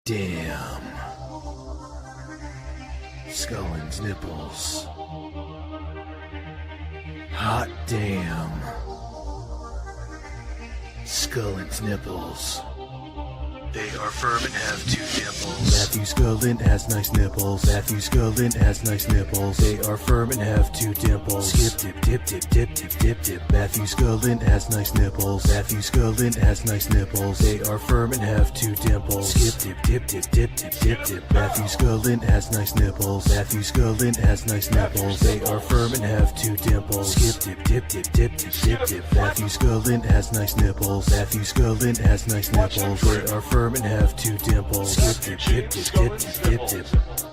damn. Scullin's nipples. Hot damn. Scullin's nipples. They are firm and have two dimples. Matthew Scullin has nice nipples. Matthew Scullin has nice nipples. They are firm and have two dimples. Skip, dip, dip, dip, dip, dip, dip, dip. Matthew Scullin has nice nipples. Matthew Scullin has nice nipples. They are firm and have two dimples. Skip, dip, dip, dip, dip, dip, dip, dip. Matthew Scullin has nice nipples. Matthew Scullin has nice nipples. They are firm and have two dimples. Skip, dip, dip, dip, dip, dip, dip, dip. Matthew Scullin has nice nipples. Matthew Scullin has nice nipples. They are firm and have two dimples. Dip, dip, dip, dip, dip, dip, dip.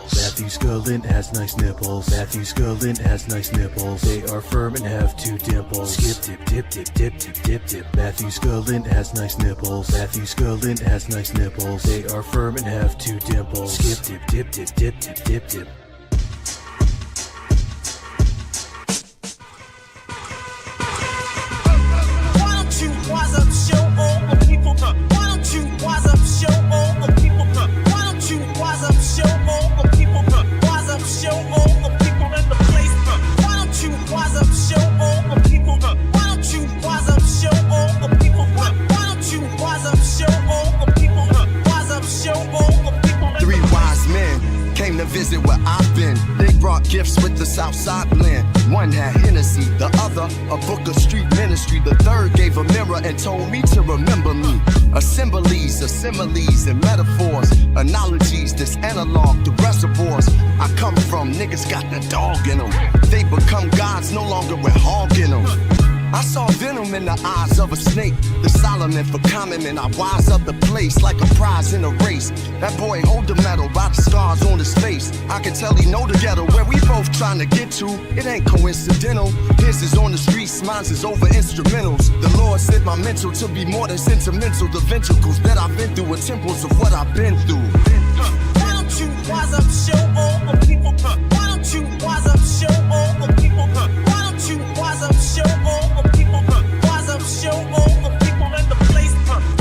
Matthew Scullin has nice nipples. Matthew Scullin has nice nipples. They are firm and have two dimples. Skip, dip, dip, dip, dip, dip, dip, dip. Matthew Scullin has nice nipples. Matthew Scullin has nice nipples. They are firm and have two dimples. Skip, dip, dip, dip, dip, dip, dip, dip. Why don't you wise up, show all the people? Why don't you wise up, show all the people? Why don't you wise up, show all the people? Wise up, show all the people in the place. Why don't you wise up, show all the people? Why don't you wise up, show all the people? Why don't you wise up, show all the people? Wise up, show all the people in the place. Three wise men came to visit where I've been. They brought gifts with the Southside blend. One had Hennessy, the other a book of street ministry. The third gave a mirror and told me to remember me. Assemblies, similes, and metaphors. Analogies, this analog to reservoirs I come from. Niggas got the dog in them. They become gods, no longer with hog in them. I saw venom in the eyes of a snake. The Solomon for common men, I wise up the place like a prize in a race. That boy hold the medal by the scars on his face. I can tell he know the ghetto where we both trying to get to. It ain't coincidental. His is on the streets, mine's is over instrumentals. The Lord said my mental to be more than sentimental. The ventricles that I've been through are temples of what I've been through. Why don't you wise up, show all the people? Why don't you wise up, show all the people? Why don't you wise up, show all the people? Wise up, show all the people in the place.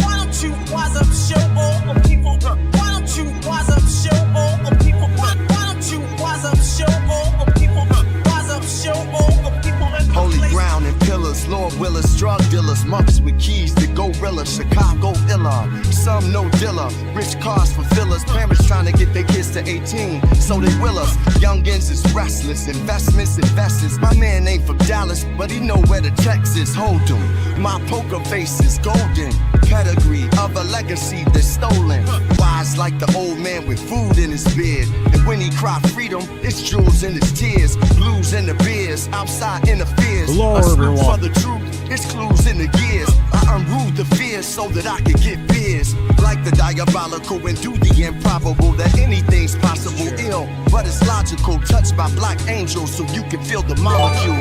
Why don't you wise up, show all the people? Why don't you wise up, show all the people? Why don't you wise up, show all the people? Wise up, show all the people in the Holy place. ground and pillars, Lord Willers, drug dealers, monks with keys to gorilla, Chicago illa. Some no dealer, rich cars for fillers, parents trying to get their kids to 18, so they will us. Youngins is restless, investments, investors. My man ain't from Dallas, but he know where the Texas hold him. My poker face is golden, pedigree of a legacy that's stolen. Wise like the old man with food in his beard, and when he cry freedom, it's jewels in his tears, blues in the beers, outside interferes. Hello, A snoop everyone. for the truth, it's clues in the gears. I unruled the fears so that I could get beers. Like the diabolical and do the improbable, that anything's possible. Ill, but it's logical. Touched by black angels so you can feel the molecule.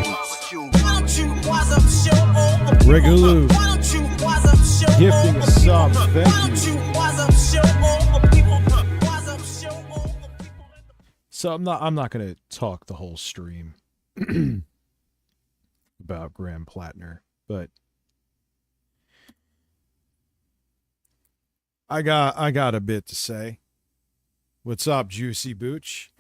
Why don't you wise up, show all the people? Regulou. Why don't you wise up, show Gifting all a the sub, people? thank Why don't you. you wise up, show all the people? Wise up, show all the people. So I'm not gonna talk the whole stream about Graham Platner, but I got a bit to say. What's up, Juicy Booch?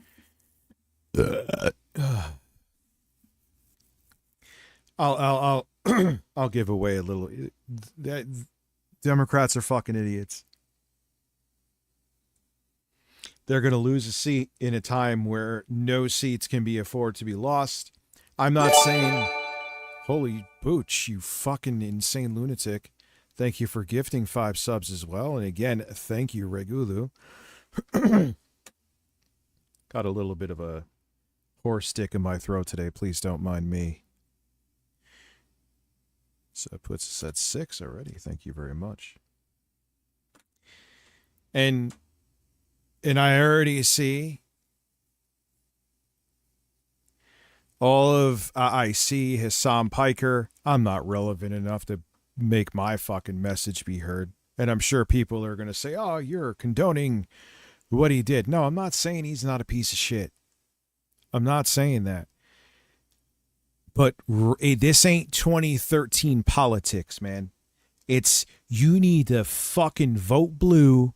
I'll I'll give away a little. Democrats are fucking idiots. They're going to lose a seat in a time where no seats can be afforded to be lost. I'm not saying, holy Booch, you fucking insane lunatic. Thank you for gifting 5 subs as well. And again, thank you, Regulu. Got a little bit of a horse stick in my throat today. Please don't mind me. So it puts us at 6 already. Thank you very much. And I already see all of I see Hassan Piker. I'm not relevant enough to make my fucking message be heard. And I'm sure people are going to say, "Oh, you're condoning what he did." No, I'm not saying he's not a piece of shit. I'm not saying that. But this ain't 2013 politics, man. It's you need to fucking vote blue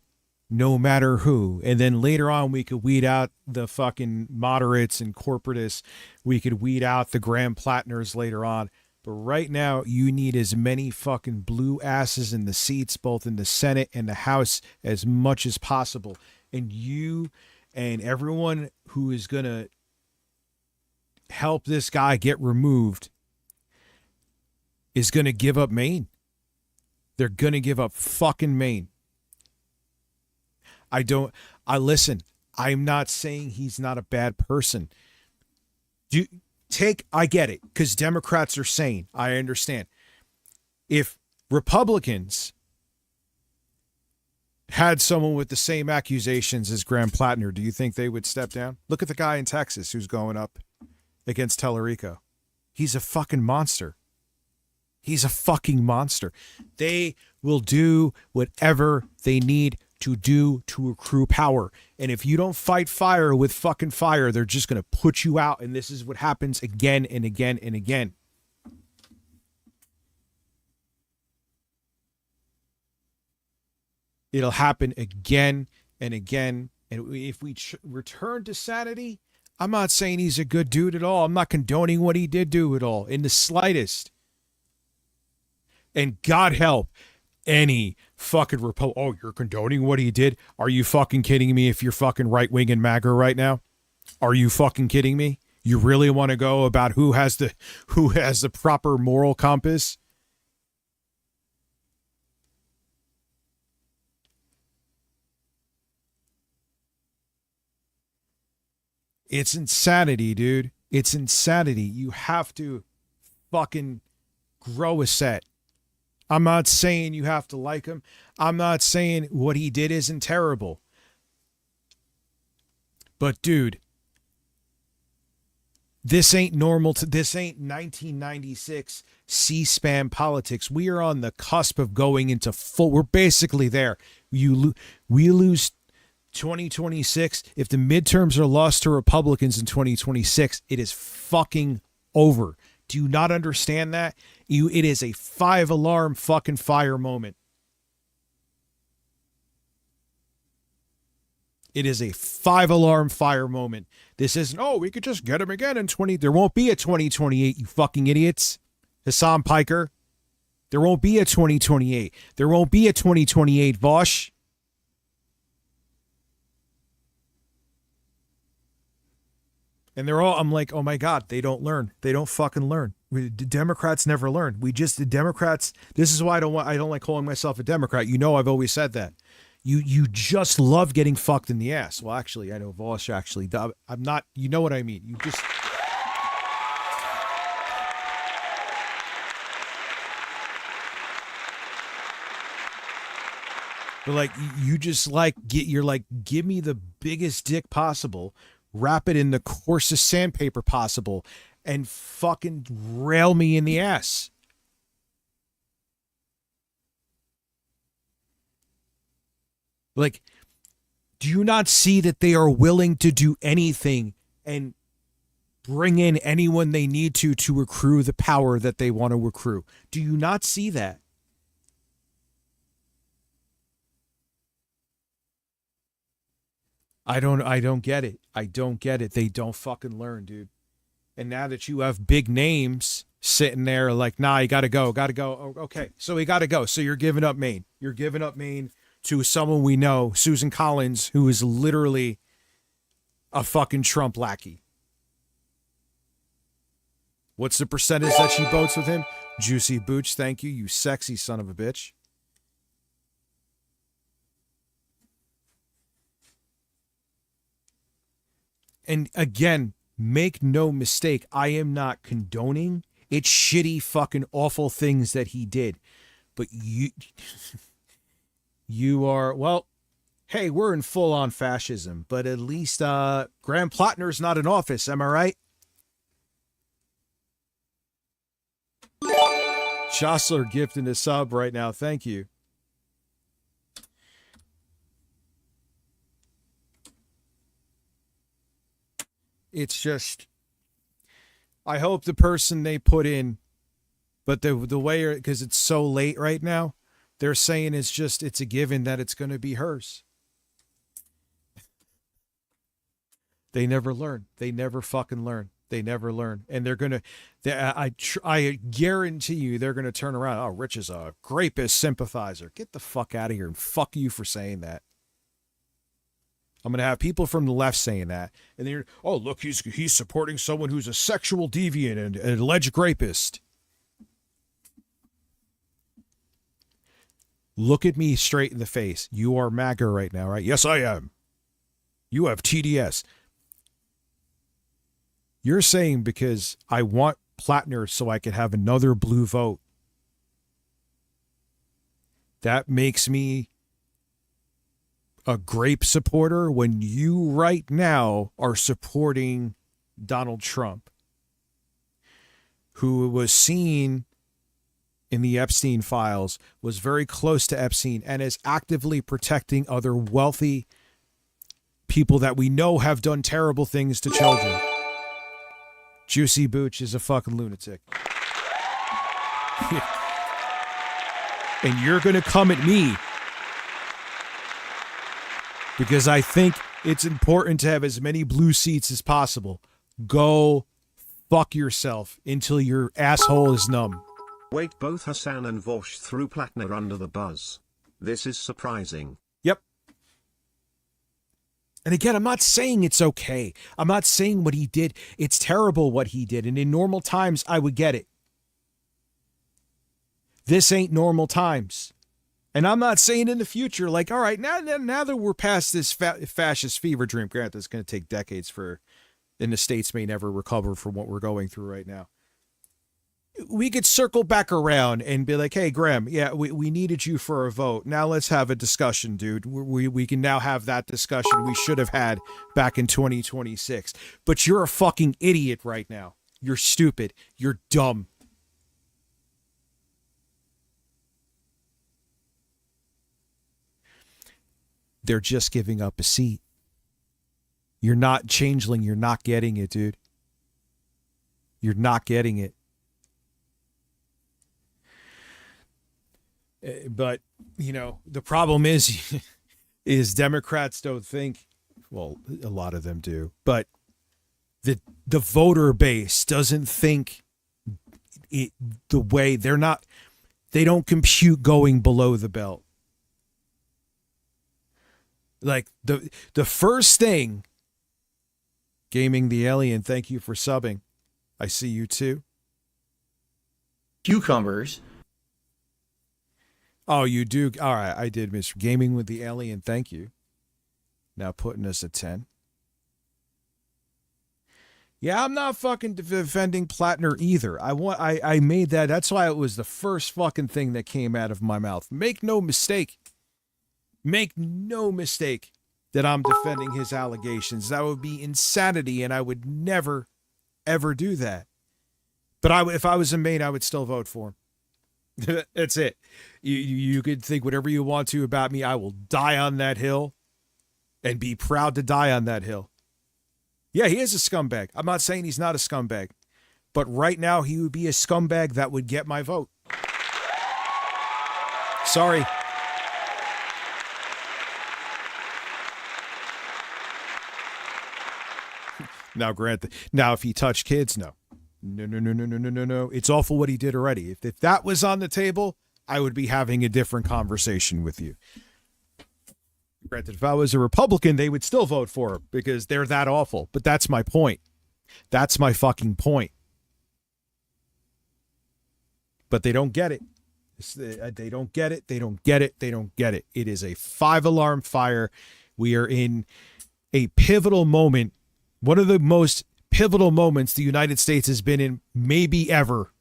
no matter who. And then later on, we could weed out the fucking moderates and corporatists. We could weed out the Graham Platners later on. But right now, you need as many fucking blue asses in the seats, both in the Senate and the House, as much as possible. And you and everyone who is going to help this guy get removed is going to give up Maine. They're going to give up fucking Maine. Listen, I'm not saying he's not a bad person. I get it, because Democrats are sane. I understand. If Republicans had someone with the same accusations as Graham Platner, do you think they would step down? Look at the guy in Texas who's going up against Tellerico. He's a fucking monster. He's a fucking monster. They will do whatever they need to do to accrue power. And if you don't fight fire with fucking fire, they're just going to put you out. And this is what happens again and again and again. It'll happen again and again. And if we return to sanity, I'm not saying he's a good dude at all. I'm not condoning what he did do at all in the slightest. And God help any fucking oh, you're condoning what he did? Are you fucking kidding me if you're fucking right-wing and MAGA right now? Are you fucking kidding me? You really want to go about who has the proper moral compass? It's insanity, dude. It's insanity. You have to fucking grow a set. I'm not saying you have to like him. I'm not saying what he did isn't terrible. But dude, this ain't normal. This ain't 1996 C-SPAN politics. We are on the cusp of going into full. We're basically there. We lose 2026. If the midterms are lost to Republicans in 2026, it is fucking over. Do you not understand that? It is a 5-alarm fucking fire moment. It is a 5-alarm fire moment. This isn't, oh, we could just get him again in 20. There won't be a 2028, you fucking idiots. Hassan Piker. There won't be a 2028. There won't be a 2028, Vosh. And I'm like, oh my God, they don't learn. They don't fucking learn. Democrats never learn. The Democrats, this is why I don't like calling myself a Democrat. You know, I've always said that. You just love getting fucked in the ass. Well, actually, I know Vosh actually, I'm not, you know what I mean. You just. But like, you just like, you're like, give me the biggest dick possible. Wrap it in the coarsest sandpaper possible and fucking rail me in the ass. Like, do you not see that they are willing to do anything and bring in anyone they need to accrue the power that they want to accrue? Do you not see that? I don't get it. I don't get it. They don't fucking learn, dude. And now that you have big names sitting there like, nah, you gotta go. Oh, okay, so we gotta go. So you're giving up Maine. You're giving up Maine to someone we know, Susan Collins, who is literally a fucking Trump lackey. What's the percentage that she votes with him? Juicy Booch, thank you, you sexy son of a bitch. And again, make no mistake, I am not condoning it's shitty fucking awful things that he did. But you are, well, hey, we're in full-on fascism, but at least Graham Platner's not in office, am I right? Shossler gifting a sub right now. Thank you. It's just, I hope the person they put in, but the way, because it's so late right now, they're saying it's a given that it's going to be hers. They never learn. They never fucking learn. They never learn. And they're going to, I guarantee you they're going to turn around. Oh, Rich is a grapist sympathizer. Get the fuck out of here and fuck you for saying that. I'm going to have people from the left saying that. And they're, oh, look, he's supporting someone who's a sexual deviant and an alleged rapist. Look at me straight in the face. You are MAGA right now, right? Yes, I am. You have TDS. You're saying because I want Platner so I could have another blue vote. That makes me a grape supporter when you right now are supporting Donald Trump, who was seen in the Epstein files, was very close to Epstein, and is actively protecting other wealthy people that we know have done terrible things to children. Juicy Booch is a fucking lunatic. And you're going to come at me because I think it's important to have as many blue seats as possible. Go fuck yourself until your asshole is numb. Wait, both Hassan and Vosh threw Platner under the bus. This is surprising. Yep. And again, I'm not saying it's okay. I'm not saying what he did. It's terrible what he did. And in normal times, I would get it. This ain't normal times. And I'm not saying in the future, like, all right, now that we're past this fascist fever dream, granted, it's going to take decades and the states may never recover from what we're going through right now. We could circle back around and be like, hey, Graham, yeah, we needed you for a vote. Now let's have a discussion, dude. We can now have that discussion we should have had back in 2026. But you're a fucking idiot right now. You're stupid. You're dumb. They're just giving up a seat. You're not changeling. You're not getting it, dude. You're not getting it. But, you know, the problem is Democrats don't think, well, a lot of them do, but the voter base doesn't think it the way they don't compute going below the belt. Like the first thing, Gaming the Alien, thank you for subbing. I see you too. Cucumbers. Oh, you do? All right, I did, Mr. Gaming with the Alien. Thank you. Now putting us at 10. Yeah, I'm not fucking defending Platner either. I made that. That's why it was the first fucking thing that came out of my mouth. Make no mistake. Make no mistake that I'm defending his allegations. That would be insanity, and I would never, ever do that. But if I was a Maine, I would still vote for him. That's it. You could think whatever you want to about me. I will die on that hill and be proud to die on that hill. Yeah, he is a scumbag. I'm not saying he's not a scumbag. But right now, he would be a scumbag that would get my vote. Sorry. Now, granted, if he touched kids, no. No. It's awful what he did already. If that was on the table, I would be having a different conversation with you. Granted, if I was a Republican, they would still vote for him because they're that awful. But that's my point. That's my fucking point. But they don't get it. They don't get it. They don't get it. They don't get it. It is a 5-alarm fire. We are in a pivotal moment. One of the most pivotal moments the United States has been in maybe ever.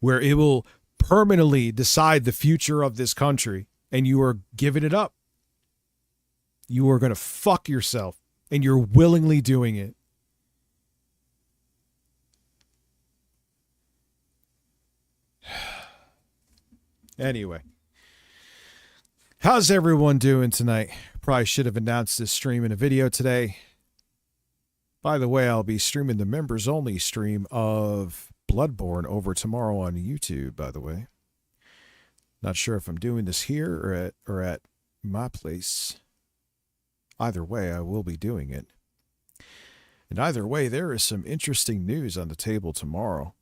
Where it will permanently decide the future of this country and you are giving it up. You are going to fuck yourself and you're willingly doing it. Anyway, how's everyone doing tonight? Probably should have announced this stream in a video today. By the way, I'll be streaming the members only stream of Bloodborne over tomorrow on YouTube, by the way. Not sure if I'm doing this here or at my place. Either way, I will be doing it. And either way, there is some interesting news on the table tomorrow,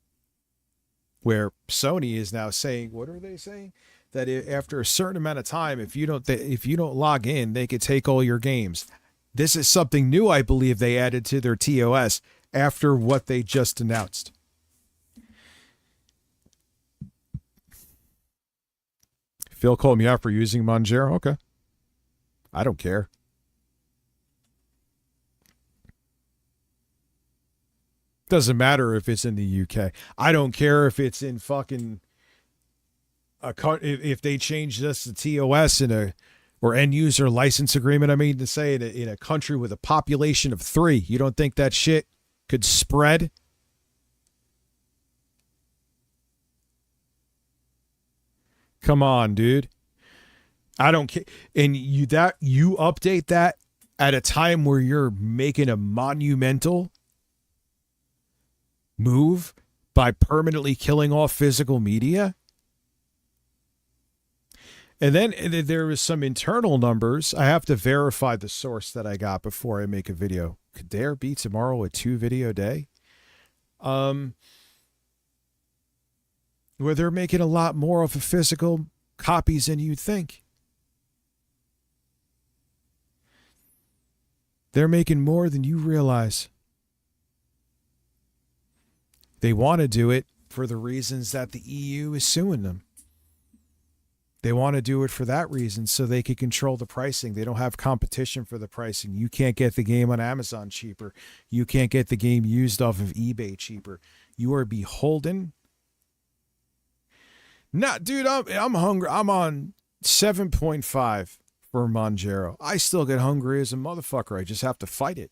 where Sony is now saying, what are they saying? That after a certain amount of time, if you don't log in, they could take all your games. This is something new, I believe they added to their TOS after what they just announced. Phil called me out for using Manjaro. Okay. I don't care. Doesn't matter if it's in the UK. I don't care if it's in fucking if they change this to TOS or end user license agreement. I mean to say in a country with a population of 3. You don't think that shit could spread? Come on, dude. I don't care. And you update that at a time where you're making a monumental move by permanently killing off physical media. And then there was some internal numbers. I have to verify the source that I got before I make a video. Could there be tomorrow a 2-video day? Where they're making a lot more of a physical copies than you'd think. They're making more than you realize. They want to do it for the reasons that the EU is suing them. They want to do it for that reason so they can control the pricing. They don't have competition for the pricing. You can't get the game on Amazon cheaper. You can't get the game used off of eBay cheaper. You are beholden. Nah, dude, I'm hungry. I'm on 7.5 for Manjaro. I still get hungry as a motherfucker. I just have to fight it.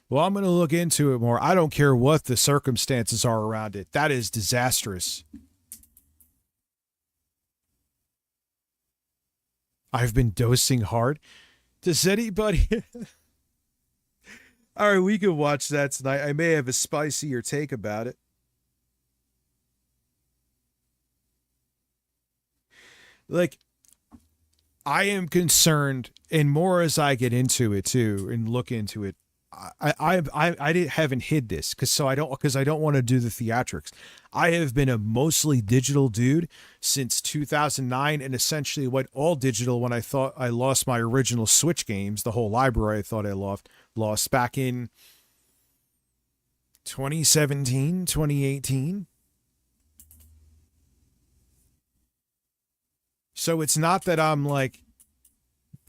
Well, I'm going to look into it more. I don't care what the circumstances are around it. That is disastrous. I've been dosing hard. Does anybody... All right, we can watch that tonight. I may have a spicier take about it. Like, I am concerned, and more as I get into it too and look into it. I haven't hid this because I don't want to do the theatrics. I have been a mostly digital dude since 2009 and essentially went all digital when I thought I lost my original Switch games, the whole library I thought I lost back in 2017, 2018. So it's not that I'm like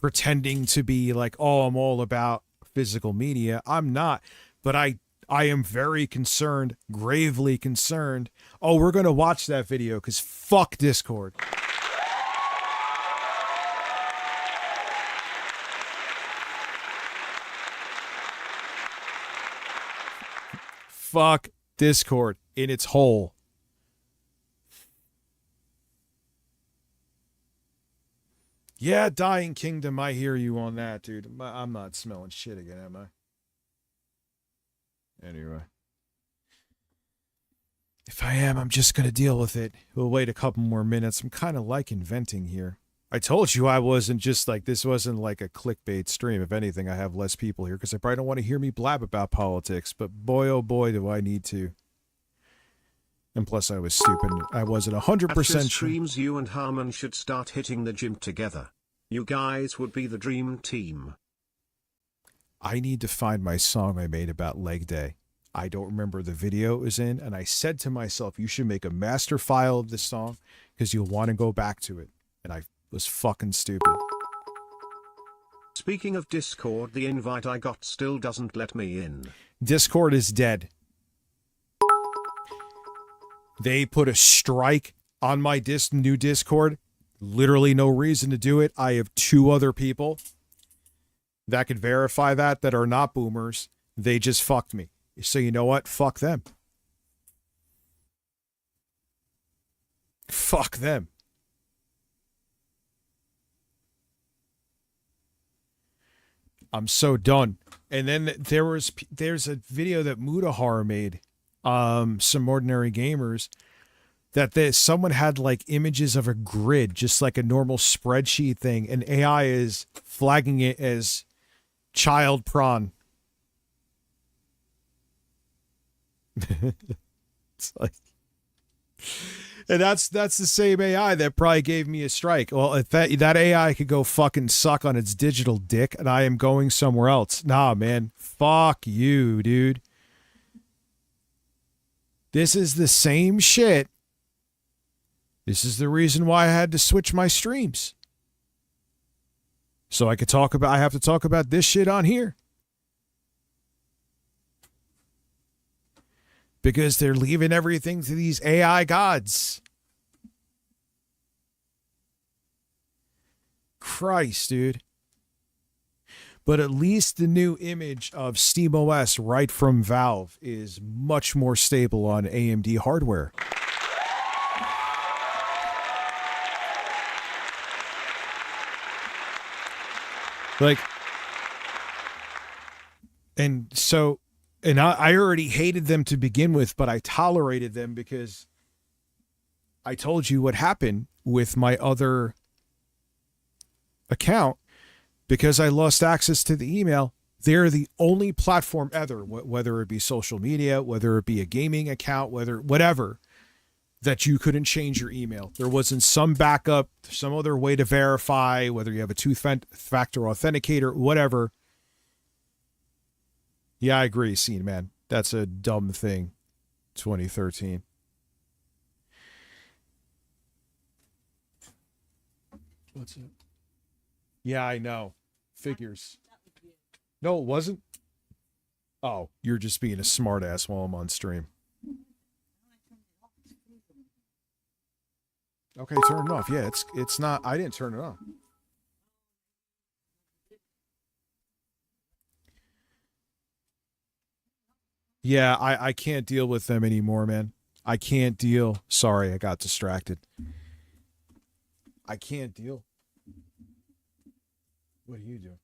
pretending to be like, oh, I'm all about physical media. I'm not, but I am very concerned, gravely concerned. Oh, we're going to watch that video because fuck Discord. Fuck Discord in its whole. Yeah, Dying Kingdom, I hear you on that, dude. I'm not smelling shit again, am I? Anyway. If I am, I'm just going to deal with it. We'll wait a couple more minutes. I'm kind of liking venting here. I told you I wasn't just like, this wasn't like a clickbait stream. If anything, I have less people here because they probably don't want to hear me blab about politics. But boy, oh boy, do I need to. And plus, I was stupid. I wasn't 100% At this sure. streams, you and Harmon should start hitting the gym together. You guys would be the dream team. I need to find my song I made about leg day. I don't remember the video it was in, and I said to myself, you should make a master file of this song because you'll want to go back to it. And I was fucking stupid. Speaking of Discord, the invite I got still doesn't let me in. Discord is dead. They put a strike on my new Discord. Literally no reason to do it. I have 2 other people that could verify that are not boomers. They just fucked me. So you know what? Fuck them. Fuck them. I'm so done. And then there's a video that Mudahar made, some ordinary gamers, that someone had like images of a grid, just like a normal spreadsheet thing, and AI is flagging it as child prawn. It's like, and that's the same AI that probably gave me a strike. Well, if that AI could go fucking suck on its digital dick, and I am going somewhere else. Nah, man, fuck you, dude. This is the same shit. This is the reason why I had to switch my streams. So I have to talk about this shit on here. Because they're leaving everything to these AI gods. Christ, dude. But at least the new image of SteamOS right from Valve is much more stable on AMD hardware. Like, and so, and I already hated them to begin with, but I tolerated them because I told you what happened with my other account. Because I lost access to the email, they're the only platform ever, whether it be social media, whether it be a gaming account, whatever, that you couldn't change your email. There wasn't some backup, some other way to verify, whether you have a two-factor authenticator, whatever. Yeah, I agree, Scene Man. That's a dumb thing. 2013. What's it? Yeah, I know. Figures. No, it wasn't. Oh, you're just being a smartass while I'm on stream. Okay, turn it off. Yeah, it's not. I didn't turn it on. Yeah, I can't deal with them anymore, man. I can't deal. Sorry, I got distracted. I can't deal. What are you doing?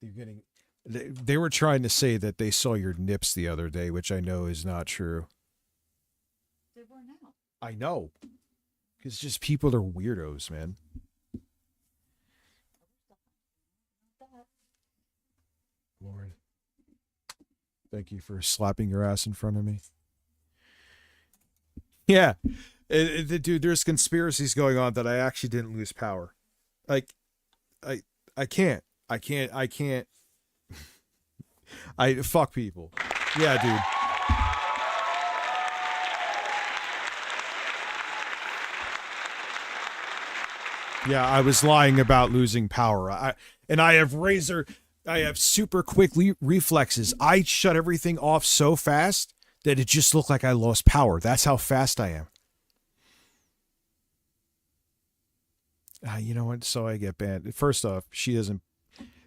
You're getting. They were trying to say that they saw your nips the other day, which I know is not true. They were now. I know. Because just people are weirdos, man. Lord. Thank you for slapping your ass in front of me. Yeah. Dude, there's conspiracies going on that I actually didn't lose power. Like, I can't. I fuck people. Yeah, dude. Yeah, I was lying about losing power. I have super quick reflexes. I shut everything off so fast that it just looked like I lost power. That's how fast I am. You know what? So I get banned. First off, she doesn't.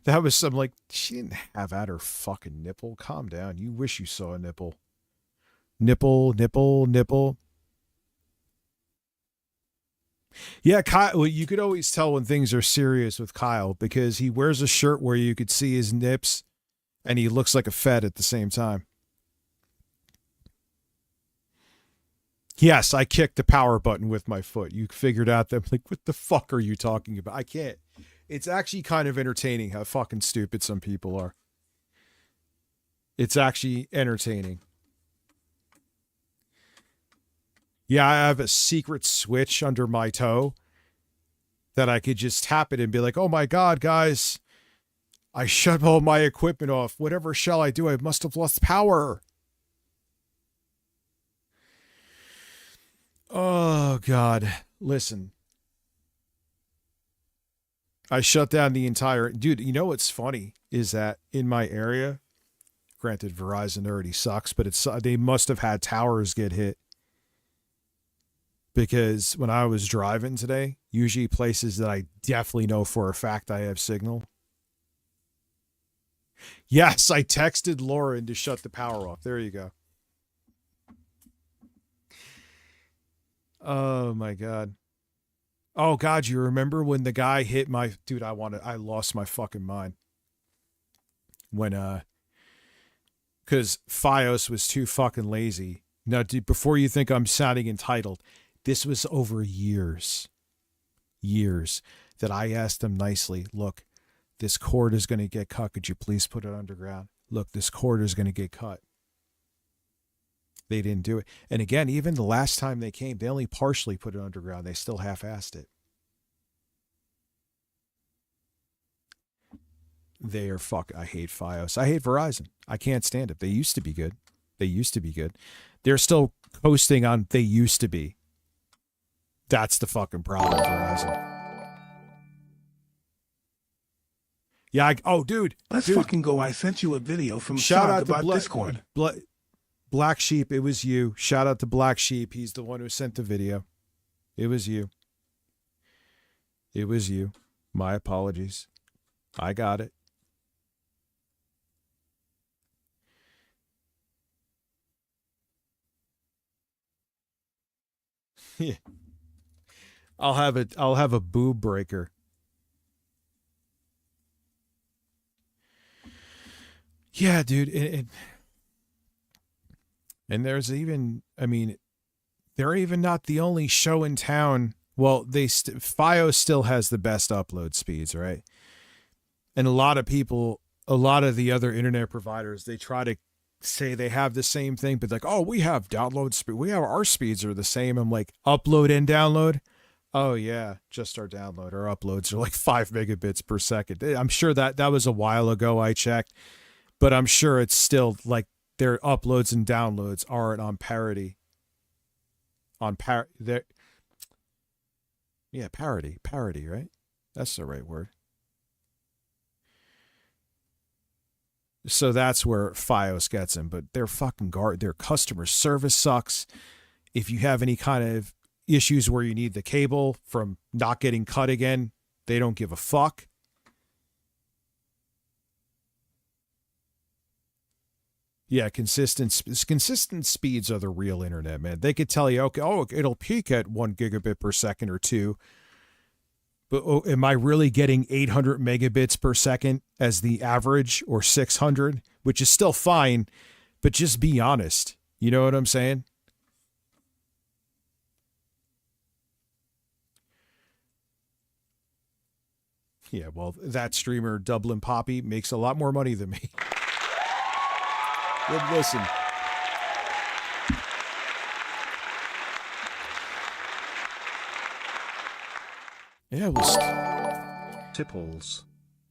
That was some like, she didn't have at her fucking nipple. Calm down. You wish you saw a nipple. Nipple. Yeah, Kyle, well, you could always tell when things are serious with Kyle because he wears a shirt where you could see his nips and he looks like a fed at the same time. Yes, I kicked the power button with my foot. You figured out that I'm like, what the fuck are you talking about? I can't. It's actually kind of entertaining how fucking stupid some people are. It's actually entertaining. Yeah, I have a secret switch under my toe that I could just tap it and be like, oh my God, guys, I shut all my equipment off. Whatever shall I do? I must have lost power. Oh, God. Listen. I shut down the entire dude. You know what's funny is that in my area, granted Verizon already sucks, but they must have had towers get hit. Because when I was driving today, usually places that I definitely know for a fact I have signal. Yes, I texted Lauren to shut the power off. There you go. Oh my God. Oh God, you remember when the guy hit my dude, I lost my fucking mind. When cuz Fios was too fucking lazy. Now, dude, before you think I'm sounding entitled, this was over years that I asked them nicely, look, this cord is going to get cut. Could you please put it underground? Look, this cord is going to get cut. They didn't do it. And again, even the last time they came, they only partially put it underground. They still half-assed it. They are I hate Fios. I hate Verizon. I can't stand it. They used to be good. They're still coasting on they used to be. That's the fucking problem, Verizon. Yeah, dude. Let's fucking go. I sent you a video from Shout out about to Discord. Black Sheep, it was you. Shout out to Black Sheep. He's the one who sent the video. It was you. My apologies. I got it. Yeah. I'll have a boob breaker. Yeah, dude. And there's even, I mean, they're even not the only show in town. Well, Fios still has the best upload speeds, right? And a lot of the other internet providers, they try to say they have the same thing, but like, oh, we have download speed. Our speeds are the same. I'm like, upload and download. Oh yeah, just our download. Our uploads are like 5 megabits per second. I'm sure that was a while ago I checked, but I'm sure it's still like their uploads and downloads aren't on parity. Parity, right? That's the right word. So that's where Fios gets them, but their customer service sucks. If you have any kind of issues where you need the cable from not getting cut again, they don't give a fuck. Yeah, consistent speeds are the real internet, man. They could tell you, okay, it'll peak at 1 gigabit per second or 2. But am I really getting 800 megabits per second as the average, or 600, which is still fine, but just be honest. You know what I'm saying? Yeah, well, that streamer, Dublin Poppy, makes a lot more money than me. But listen. Yeah, Tipples.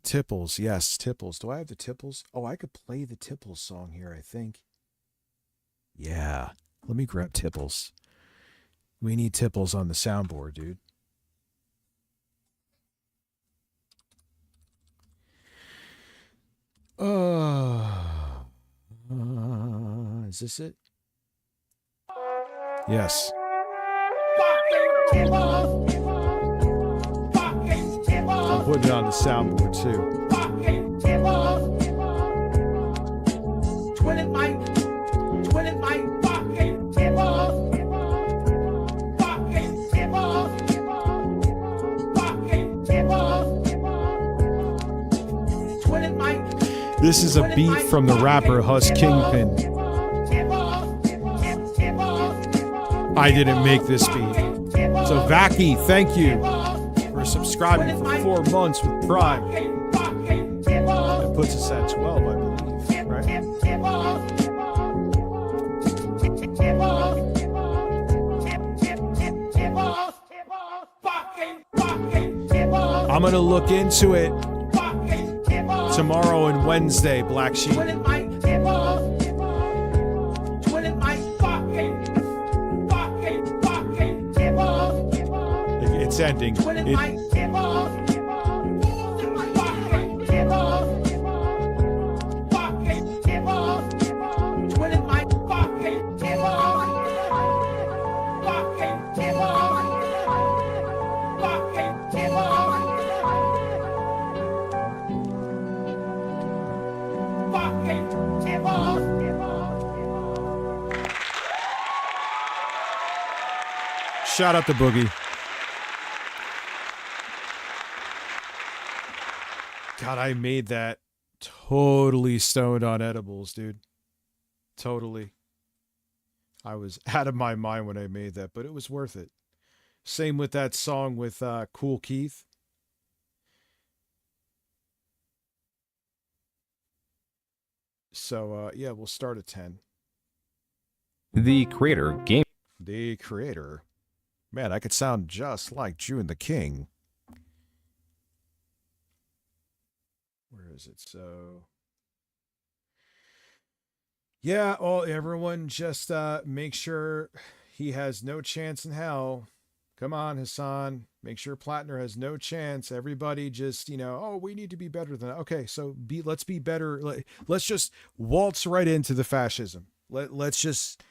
Tipples, yes, Tipples. Do I have the Tipples? Oh, I could play the Tipples song here, I think. Yeah, let me grab Tipples. We need Tipples on the soundboard, dude. Is this it? Yes. I'm putting it on the soundboard too. This is a beat from the rapper Hus Kingpin. I didn't make this beat. So Vacky, thank you for subscribing for 4 months with Prime. It puts us at 12, I believe, right? I'm going to look into it tomorrow and Wednesday, Black Sheep. It's ending. Shout out to Boogie. God, I made that totally stoned on edibles, dude. Totally. I was out of my mind when I made that, but it was worth it. Same with that song with Cool Keith. So, yeah, we'll start at 10. The creator, game. The creator. Man, I could sound just like June the King. Where is it? So, yeah, well, everyone just make sure he has no chance in hell. Come on, Hassan. Make sure Platner has no chance. Everybody just, oh, we need to be better than that. Okay, so let's be better. Let's just waltz right into the fascism. Let's just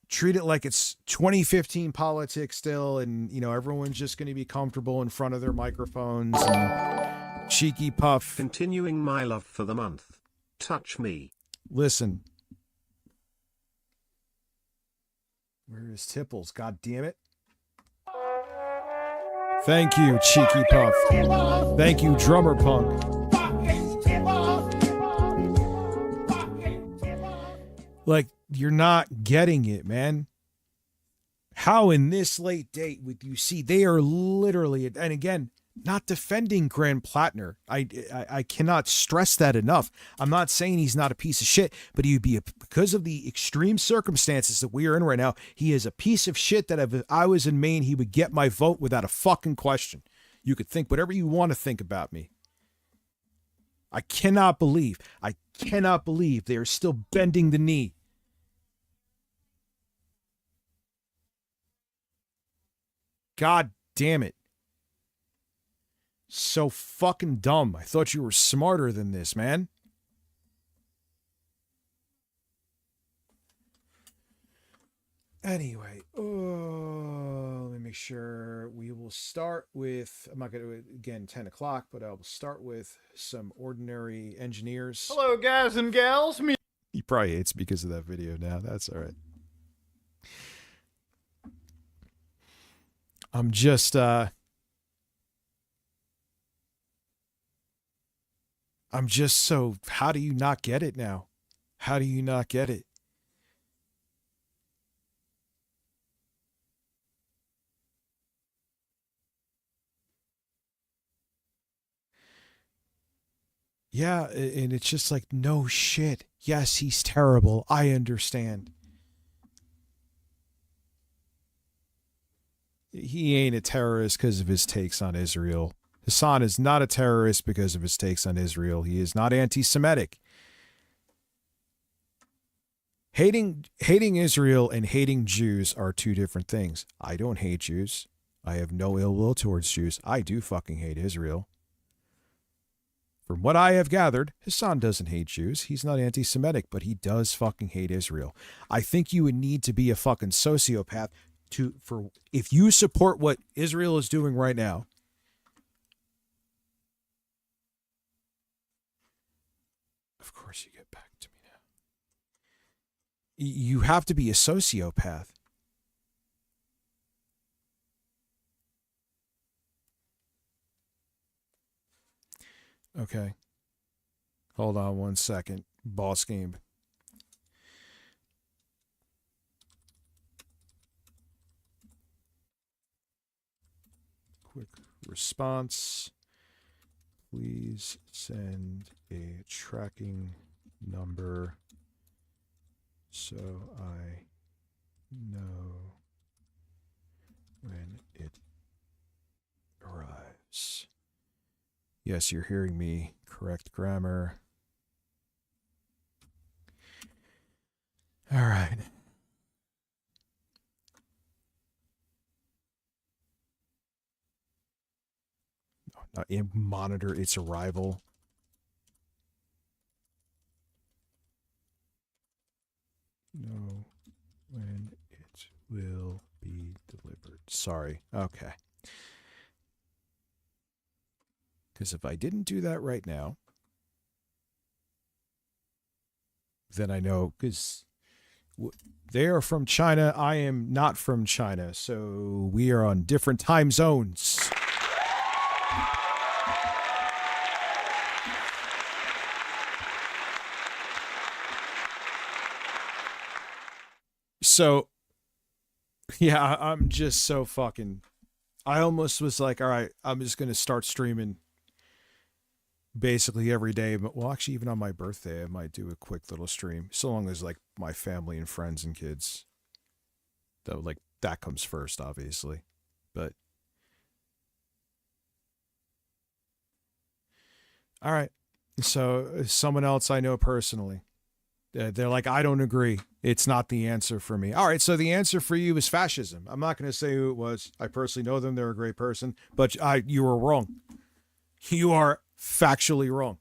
treat it like it's 2015 politics still, and everyone's just going to be comfortable in front of their microphones and cheeky puff. Continuing my love for the month. Touch me. Listen. Where is Tipples? God damn it. Thank you, Cheeky Puff. Thank you, Drummer Punk. Like, you're not getting it, man. How in this late date with you see, they are literally, and again, not defending Grand Platner. I cannot stress that enough. I'm not saying he's not a piece of shit, but he'd be because of the extreme circumstances that we are in right now. He is a piece of shit that if I was in Maine, he would get my vote without a fucking question. You could think whatever you want to think about me. I cannot believe they are still bending the knee. God damn it. So fucking dumb. I thought you were smarter than this, man. Anyway, let me make sure we will start with, I'm not going to do it again 10 o'clock, but I will start with some ordinary engineers. Hello, guys and gals. He probably hates because of that video now. That's all right. I'm just, so, how do you not get it now? How do you not get it? Yeah, and it's just like, no shit. Yes, he's terrible. I understand. He ain't a terrorist because of his takes on Israel. Hassan is not a terrorist because of his takes on Israel. He is not anti-Semitic. Hating Israel and hating Jews are two different things. I don't hate Jews. I have no ill will towards Jews. I do fucking hate Israel. From what I have gathered, Hassan doesn't hate Jews. He's not anti-Semitic, but he does fucking hate Israel. I think you would need to be a fucking sociopath if you support what Israel is doing right now. Of course you get back to me now. You have to be a sociopath. Okay. Hold on one second. Boss game. Quick response. Please send a tracking number so I know when it arrives. Yes, you're hearing me. Correct grammar. All right. Monitor its arrival. Know when it will be delivered. Sorry. Okay. Because if I didn't do that right now, then I know, because They are from China. I am not from China. So we are on different time zones. So, yeah, I'm just so fucking... I almost was like, all right, I'm just going to start streaming basically every day. But, well, actually, even on my birthday, I might do a quick little stream. So long as, like, my family and friends and kids. Though, like, that comes first, obviously. But, all right. So, someone else I know personally. They're like, I don't agree. It's not the answer for me. All right, so the answer for you is fascism. I'm not going to say who it was. I personally know them. They're a great person. But you were wrong. You are factually wrong.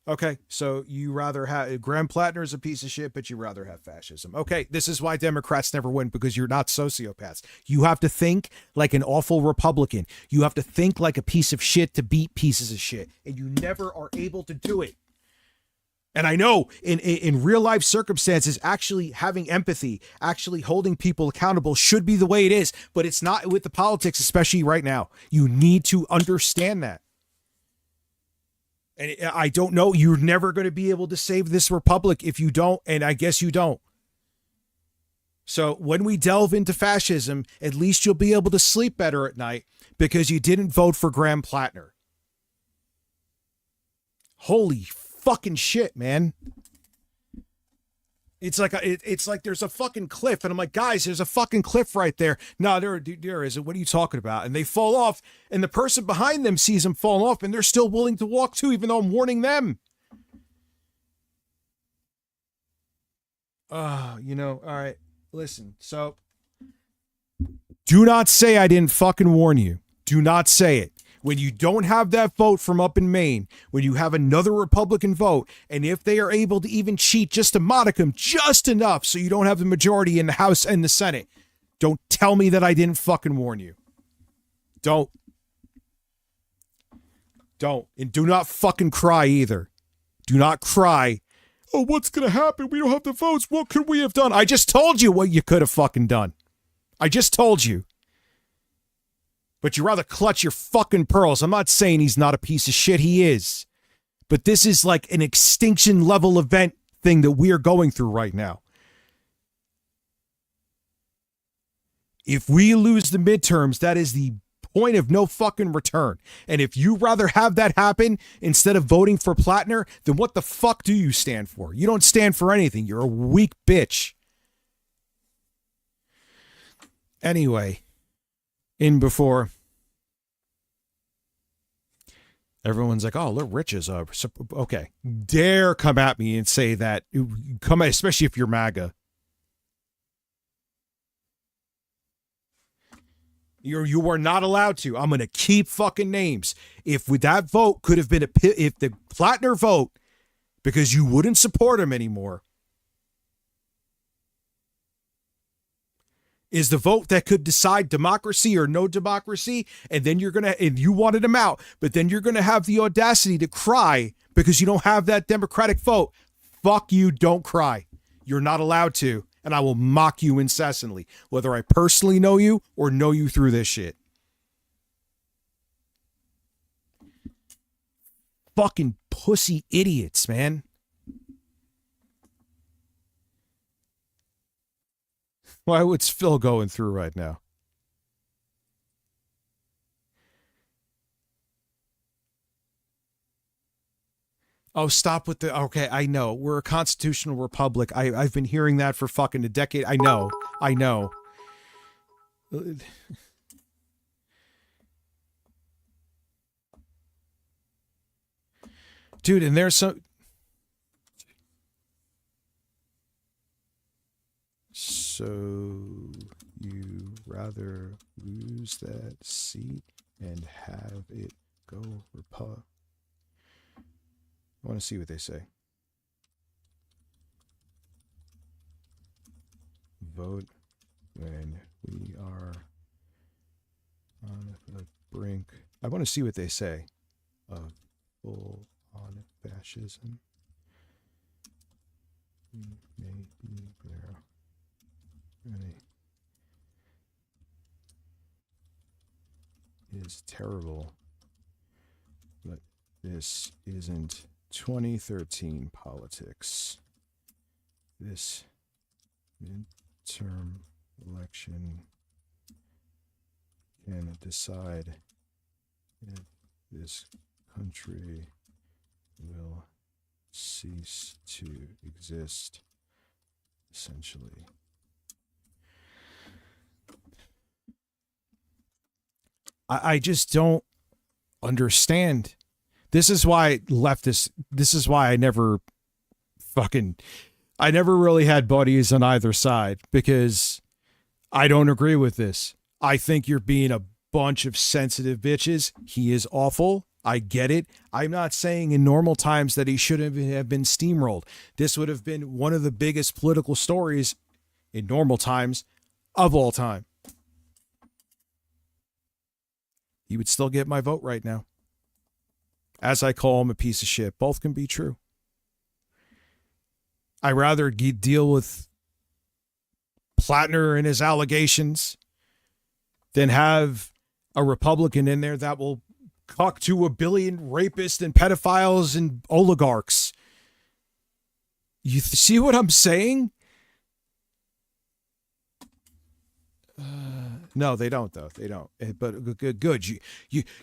Okay, so you rather have... Graham Platner is a piece of shit, but you rather have fascism. Okay, this is why Democrats never win, because you're not sociopaths. You have to think like an awful Republican. You have to think like a piece of shit to beat pieces of shit. And you never are able to do it. And I know in real life circumstances, actually having empathy, actually holding people accountable should be the way it is, but it's not with the politics, especially right now. You need to understand that. And I don't know, you're never going to be able to save this republic if you don't, and I guess you don't. So when we delve into fascism, at least you'll be able to sleep better at night because you didn't vote for Graham Platner. Holy fucking shit, man. It's like it's like there's a fucking cliff, and I'm like, guys, there's a fucking cliff right there. No, there isn't. What are you talking about? And they fall off, and the person behind them sees them fall off, and they're still willing to walk too, even though I'm warning them. All right, listen. So, do not say I didn't fucking warn you. Do not say it. When you don't have that vote from up in Maine, when you have another Republican vote, and if they are able to even cheat just a modicum, just enough so you don't have the majority in the House and the Senate, don't tell me that I didn't fucking warn you. Don't. And do not fucking cry either. Do not cry. Oh, what's going to happen? We don't have the votes. What could we have done? I just told you what you could have fucking done. I just told you. But you rather clutch your fucking pearls. I'm not saying he's not a piece of shit. He is. But this is like an extinction level event thing that we're going through right now. If we lose the midterms, that is the point of no fucking return. And if you rather have that happen instead of voting for Platner, then what the fuck do you stand for? You don't stand for anything. You're a weak bitch. Anyway, before everyone's like, oh, look, Rich is okay. Dare come at me and say that, especially if you're MAGA. You are not allowed to. I'm going to keep fucking names. If that vote could have been if the Platner vote, because you wouldn't support him anymore, is the vote that could decide democracy or no democracy, and then and you wanted him out, but then you're going to have the audacity to cry because you don't have that Democratic vote. Fuck you, don't cry. You're not allowed to, and I will mock you incessantly, whether I personally know you or know you through this shit. Fucking pussy idiots, man. Why what's Phil going through right now? Oh, stop with the... Okay, I know. We're a constitutional republic. I've been hearing that for fucking a decade. I know. Dude, and there's some... So you rather lose that seat and have it go Repu... I want to see what they say. Vote when we are on the brink. I want to see what they say of full-on fascism. We may be there. is terrible, but this isn't 2013 politics. This midterm election can decide if this country will cease to exist, essentially. I just don't understand. This is why leftists, this is why I never really had buddies on either side, because I don't agree with this. I think you're being a bunch of sensitive bitches. He is awful. I get it. I'm not saying in normal times that he shouldn't have been steamrolled. This would have been one of the biggest political stories in normal times of all time. He would still get my vote right now. As I call him a piece of shit. Both can be true. I'd rather deal with Platner and his allegations than have a Republican in there that will cuck to 1 billion rapists and pedophiles and oligarchs. You see what I'm saying? No, they don't, though. They don't. But good.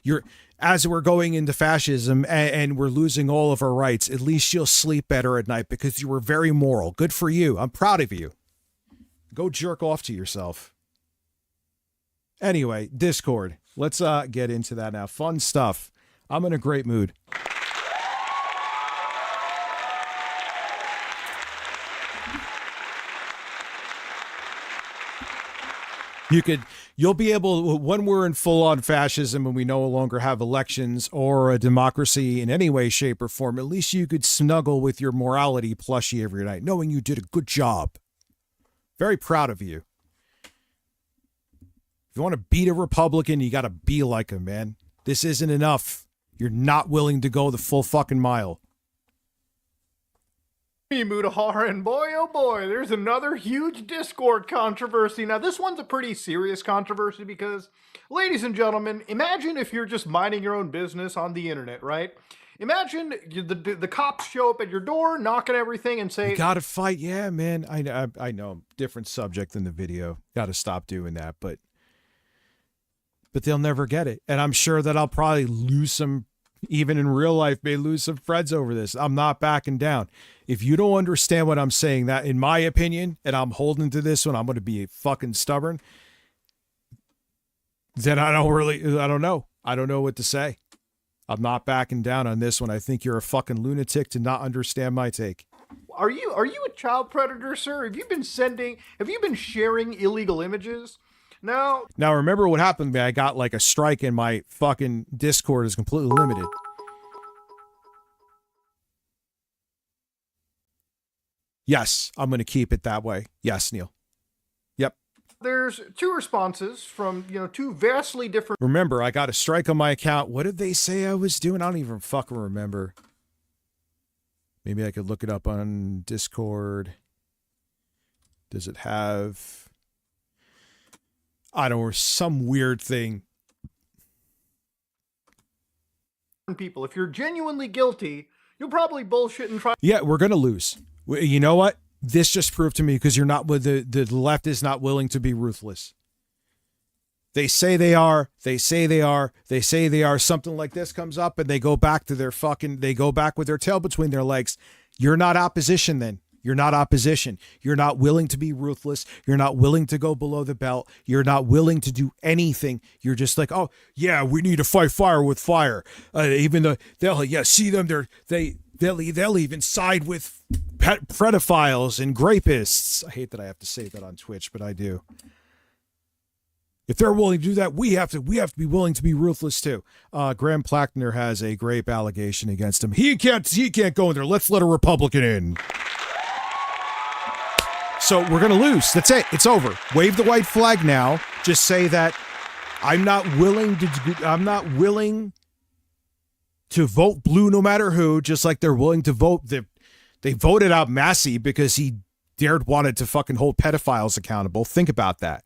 You're as we're going into fascism and we're losing all of our rights, at least you'll sleep better at night because you were very moral. Good for you. I'm proud of you. Go jerk off to yourself. Anyway, Discord. Let's get into that now. Fun stuff. I'm in a great mood. You'll be able, when we're in full-on fascism and we no longer have elections or a democracy in any way, shape, or form, at least you could snuggle with your morality plushie every night, knowing you did a good job. Very proud of you. If you want to beat a Republican, you got to be like him, man. This isn't enough. You're not willing to go the full fucking mile. Mutahar, and boy, oh boy, there's another huge Discord controversy. Now, this one's a pretty serious controversy because, ladies and gentlemen, imagine if you're just minding your own business on the internet, right? Imagine the cops show up at your door, knocking everything, and say, "You gotta fight." Yeah, man. I know. Different subject than the video. Got to stop doing that, but they'll never get it, and I'm sure that I'll probably lose some. Even in real life, may lose some friends over this. I'm not backing down. If you don't understand what I'm saying, that in my opinion, and I'm holding to this one, I'm going to be fucking stubborn. Then I don't know. I don't know what to say. I'm not backing down on this one. I think you're a fucking lunatic to not understand my take. Are you a child predator, sir? Have you been sharing illegal images? Now remember what happened to me. I got like a strike and my fucking Discord is completely limited. Yes, I'm going to keep it that way. Yes, Neil. Yep. There's two responses from, two vastly different... Remember, I got a strike on my account. What did they say I was doing? I don't even fucking remember. Maybe I could look it up on Discord. Does it have... I don't know, some weird thing. People, if you're genuinely guilty, you'll probably bullshit and try. Yeah, we're gonna lose. You know what? This just proved to me because you're not with the left is not willing to be ruthless. They say they are. They say they are. They say they are. Something like this comes up and they go back to their they go back with their tail between their legs. You're not opposition then. You're not opposition. You're not willing to be ruthless. You're not willing to go below the belt. You're not willing to do anything. You're just like, oh, yeah, we need to fight fire with fire. Even though they'll see them, they'll even side with pedophiles and rapists. I hate that I have to say that on Twitch, but I do. If they're willing to do that, we have to be willing to be ruthless too. Graham Platner has a grape allegation against him. He can't go in there. Let's let a Republican in. So we're going to lose. That's it. It's over. Wave the white flag now. Just say that I'm not willing to vote blue no matter who, just like they're willing to vote. They voted out Massey because he dared wanted to fucking hold pedophiles accountable. Think about that.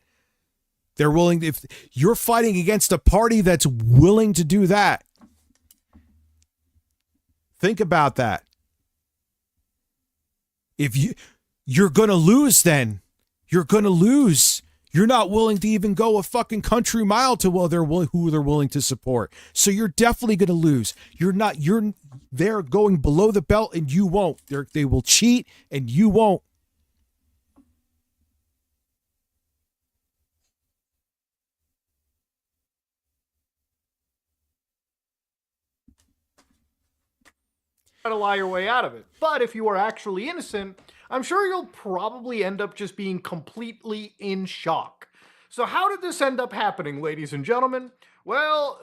They're willing, if you're fighting against a party that's willing to do that, think about that. If you're going to lose, then you're going to lose. You're not willing to even go a fucking country mile to who they're willing to support. So you're definitely going to lose. They're going below the belt and you won't. They will cheat and you won't. To lie your way out of it. But if you are actually innocent, I'm sure you'll probably end up just being completely in shock. So how did this end up happening, ladies and gentlemen? Well,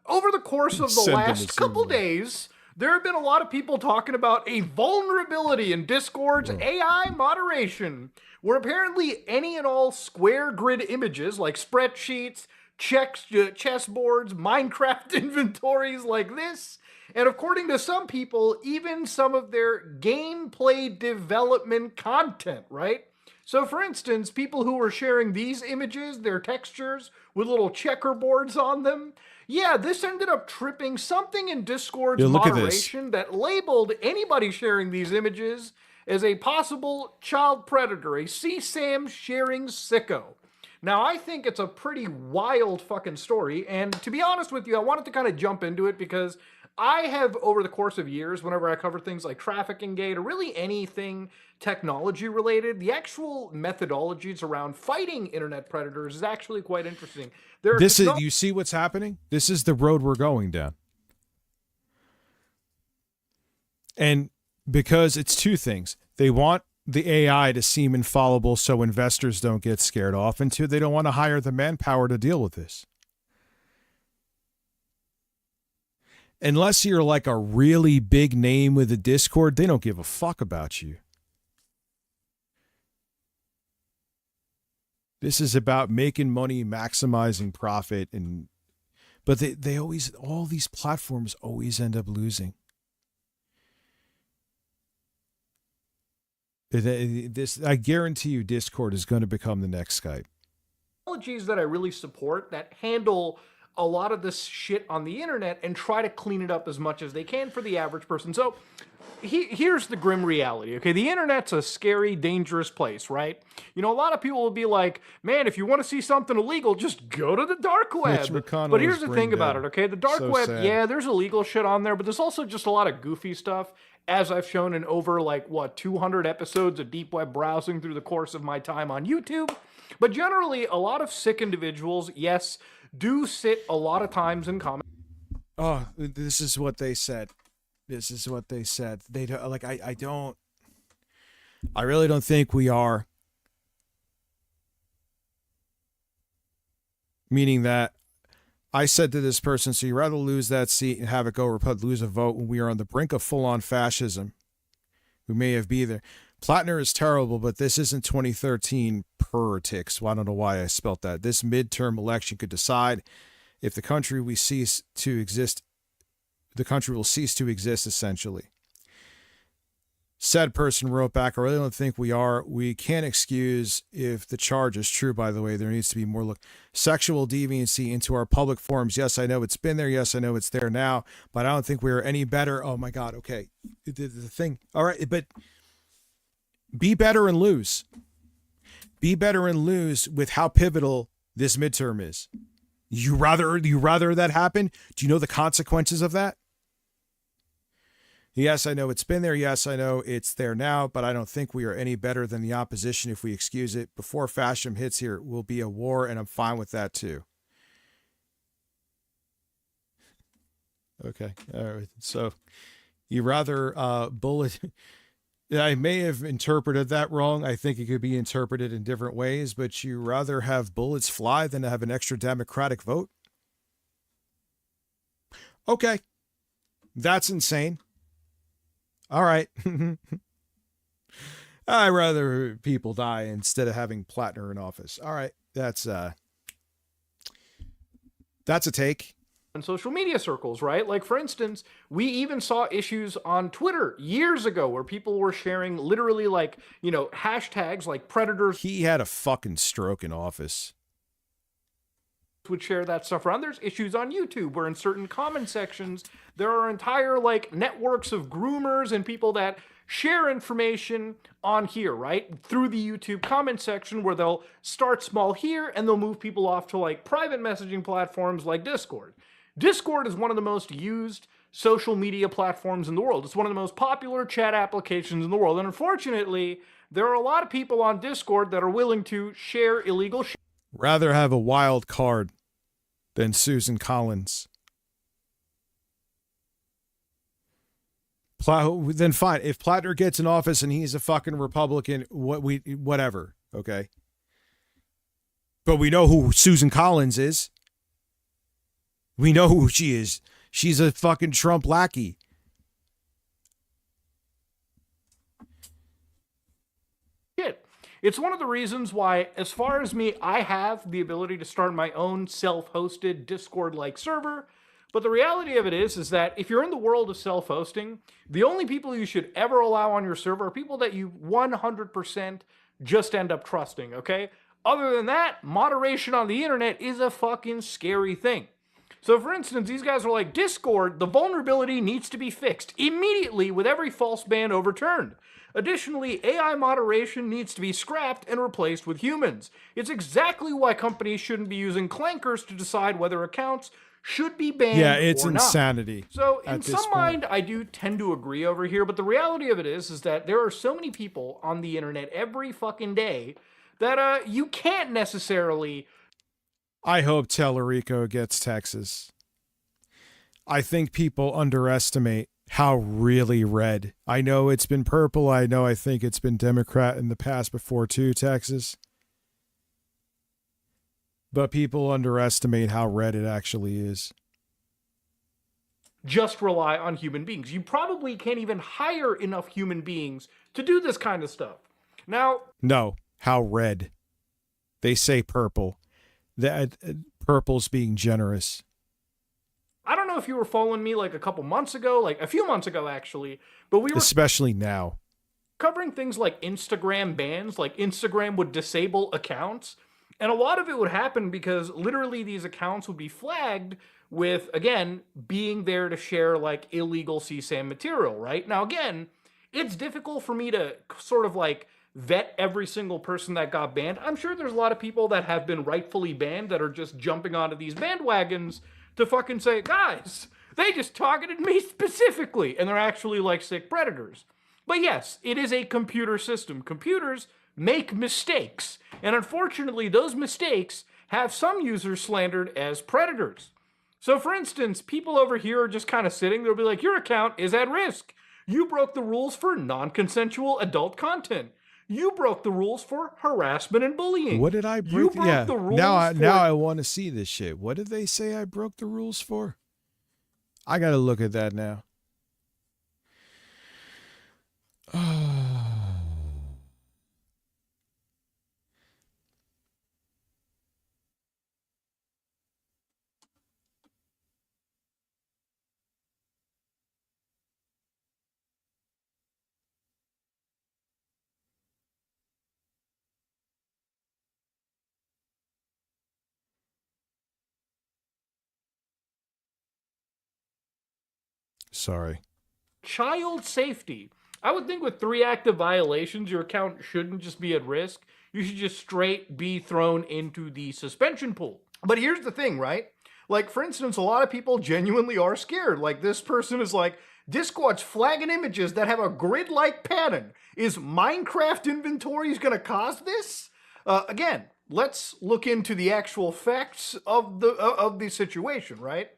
over the course of the last couple days, there have been a lot of people talking about a vulnerability in Discord's AI moderation, where apparently any and all square grid images like spreadsheets, chessboards, Minecraft inventories like this, and according to some people, even some of their gameplay development content, right? So for instance, people who were sharing these images, their textures, with little checkerboards on them, yeah, this ended up tripping something in Discord's moderation that labeled anybody sharing these images as a possible child predator, a CSAM sharing sicko. Now, I think it's a pretty wild fucking story, and to be honest with you, I wanted to kind of jump into it because I have, over the course of years, whenever I cover things like Trafficking Gate or really anything technology related, the actual methodologies around fighting internet predators is actually quite interesting. You see what's happening? This is the road we're going down. And because it's two things. They want the AI to seem infallible so investors don't get scared off, and two, they don't want to hire the manpower to deal with this. Unless you're like a really big name with a Discord, they don't give a fuck about you. This is about making money, maximizing profit, but they always, all these platforms always end up losing. I guarantee you Discord is going to become the next Skype. Technologies that I really support that handle a lot of this shit on the internet and try to clean it up as much as they can for the average person. So here's the grim reality, okay? The internet's a scary, dangerous place, right? You know, a lot of people will be like, man, if you want to see something illegal, just go to the dark web. But here's the thing about it, okay? The dark web, yeah, there's illegal shit on there, but there's also just a lot of goofy stuff, as I've shown in over, 200 episodes of deep web browsing through the course of my time on YouTube. But generally, a lot of sick individuals, yes, do sit a lot of times in comments. Oh, this is what they said. This is what they said. They don't, I really don't think we are. Meaning that I said to this person, so you'd rather lose that seat and have it go or lose a vote when we are on the brink of full-on fascism. We may have been there. Platner is terrible, but this isn't 2013 politics. Well, I don't know why I spelt that. This midterm election could decide if the country will cease to exist, essentially. Said person wrote back, I really don't think we are. We can't excuse if the charge is true, by the way. There needs to be more sexual deviancy into our public forums. Yes, I know it's been there. Yes, I know it's there now. But I don't think we're any better. Oh, my God. Okay. The thing. All right. But be better and lose. Be better and lose with how pivotal this midterm is. You rather that happen? Do you know the consequences of that? Yes, I know it's been there. Yes, I know it's there now, but I don't think we are any better than the opposition if we excuse it. Before fascism hits here, it will be a war, and I'm fine with that too. Okay. All right. So you rather bullet... I may have interpreted that wrong. I think it could be interpreted in different ways, but you rather have bullets fly than to have an extra Democratic vote? Okay. That's insane. All right. I'd rather people die instead of having Platner in office. All right. That's a take. in social media circles, right? Like, for instance, we even saw issues on Twitter years ago where people were sharing literally like, hashtags like predators He had a fucking stroke in office. would share that stuff around. There's issues on YouTube where in certain comment sections, there are entire like networks of groomers and people that share information on here, right? Through the YouTube comment section where they'll start small here and they'll move people off to like private messaging platforms like Discord. Discord is one of the most used social media platforms in the world. It's one of the most popular chat applications in the world. And unfortunately, there are a lot of people on Discord that are willing to share illegal shit. Rather have a wild card than Susan Collins. Then fine. If Platner gets in office and he's a fucking Republican, whatever, okay? But we know who Susan Collins is. We know who she is. She's a fucking Trump lackey. It's one of the reasons why, as far as me, I have the ability to start my own self-hosted Discord-like server. But the reality of it is that if you're in the world of self-hosting, the only people you should ever allow on your server are people that you 100% just end up trusting, okay? Other than that, moderation on the internet is a fucking scary thing. So for instance, these guys are like, Discord, the vulnerability needs to be fixed immediately with every false ban overturned. Additionally, AI moderation needs to be scrapped and replaced with humans. It's exactly why companies shouldn't be using clankers to decide whether accounts should be banned or not. Yeah, it's insanity. So in some mind, I do tend to agree over here, but the reality of it is that there are so many people on the internet every fucking day that you can't necessarily... I hope Tellerico gets Texas. I think people underestimate how really red. I know it's been purple. I think it's been Democrat in the past before too, Texas. But people underestimate how red it actually is. Just rely on human beings. You probably can't even hire enough human beings to do this kind of stuff. Now... No, how red. They say purple. That purple's being generous. I don't know if you were following me like a couple months ago, like a few months ago actually, but we were especially now covering things like Instagram bans, like Instagram would disable accounts, and a lot of it would happen because literally these accounts would be flagged with, again, being there to share like illegal CSAM material, right? Now again, it's difficult for me to sort of like vet every single person that got banned. I'm sure there's a lot of people that have been rightfully banned that are just jumping onto these bandwagons to fucking say, guys, they just targeted me specifically, and they're actually like sick predators. But yes, it is a computer system. Computers make mistakes, and unfortunately, those mistakes have some users slandered as predators. So for instance, people over here are just kind of sitting, they'll be like, your account is at risk. You broke the rules for non-consensual adult content. You broke the rules for harassment and bullying. What did I break? You broke the rules now for... I want to see this shit. What did they say I broke the rules for? I got to look at that now. Sorry. Child safety. I would think with 3 active violations, your account shouldn't just be at risk. You should just straight be thrown into the suspension pool. But here's the thing, right? Like, for instance, a lot of people genuinely are scared. Like, this person is like, Discord's flagging images that have a grid-like pattern. Is Minecraft inventories gonna cause this? Again, let's look into the actual facts of the situation, right?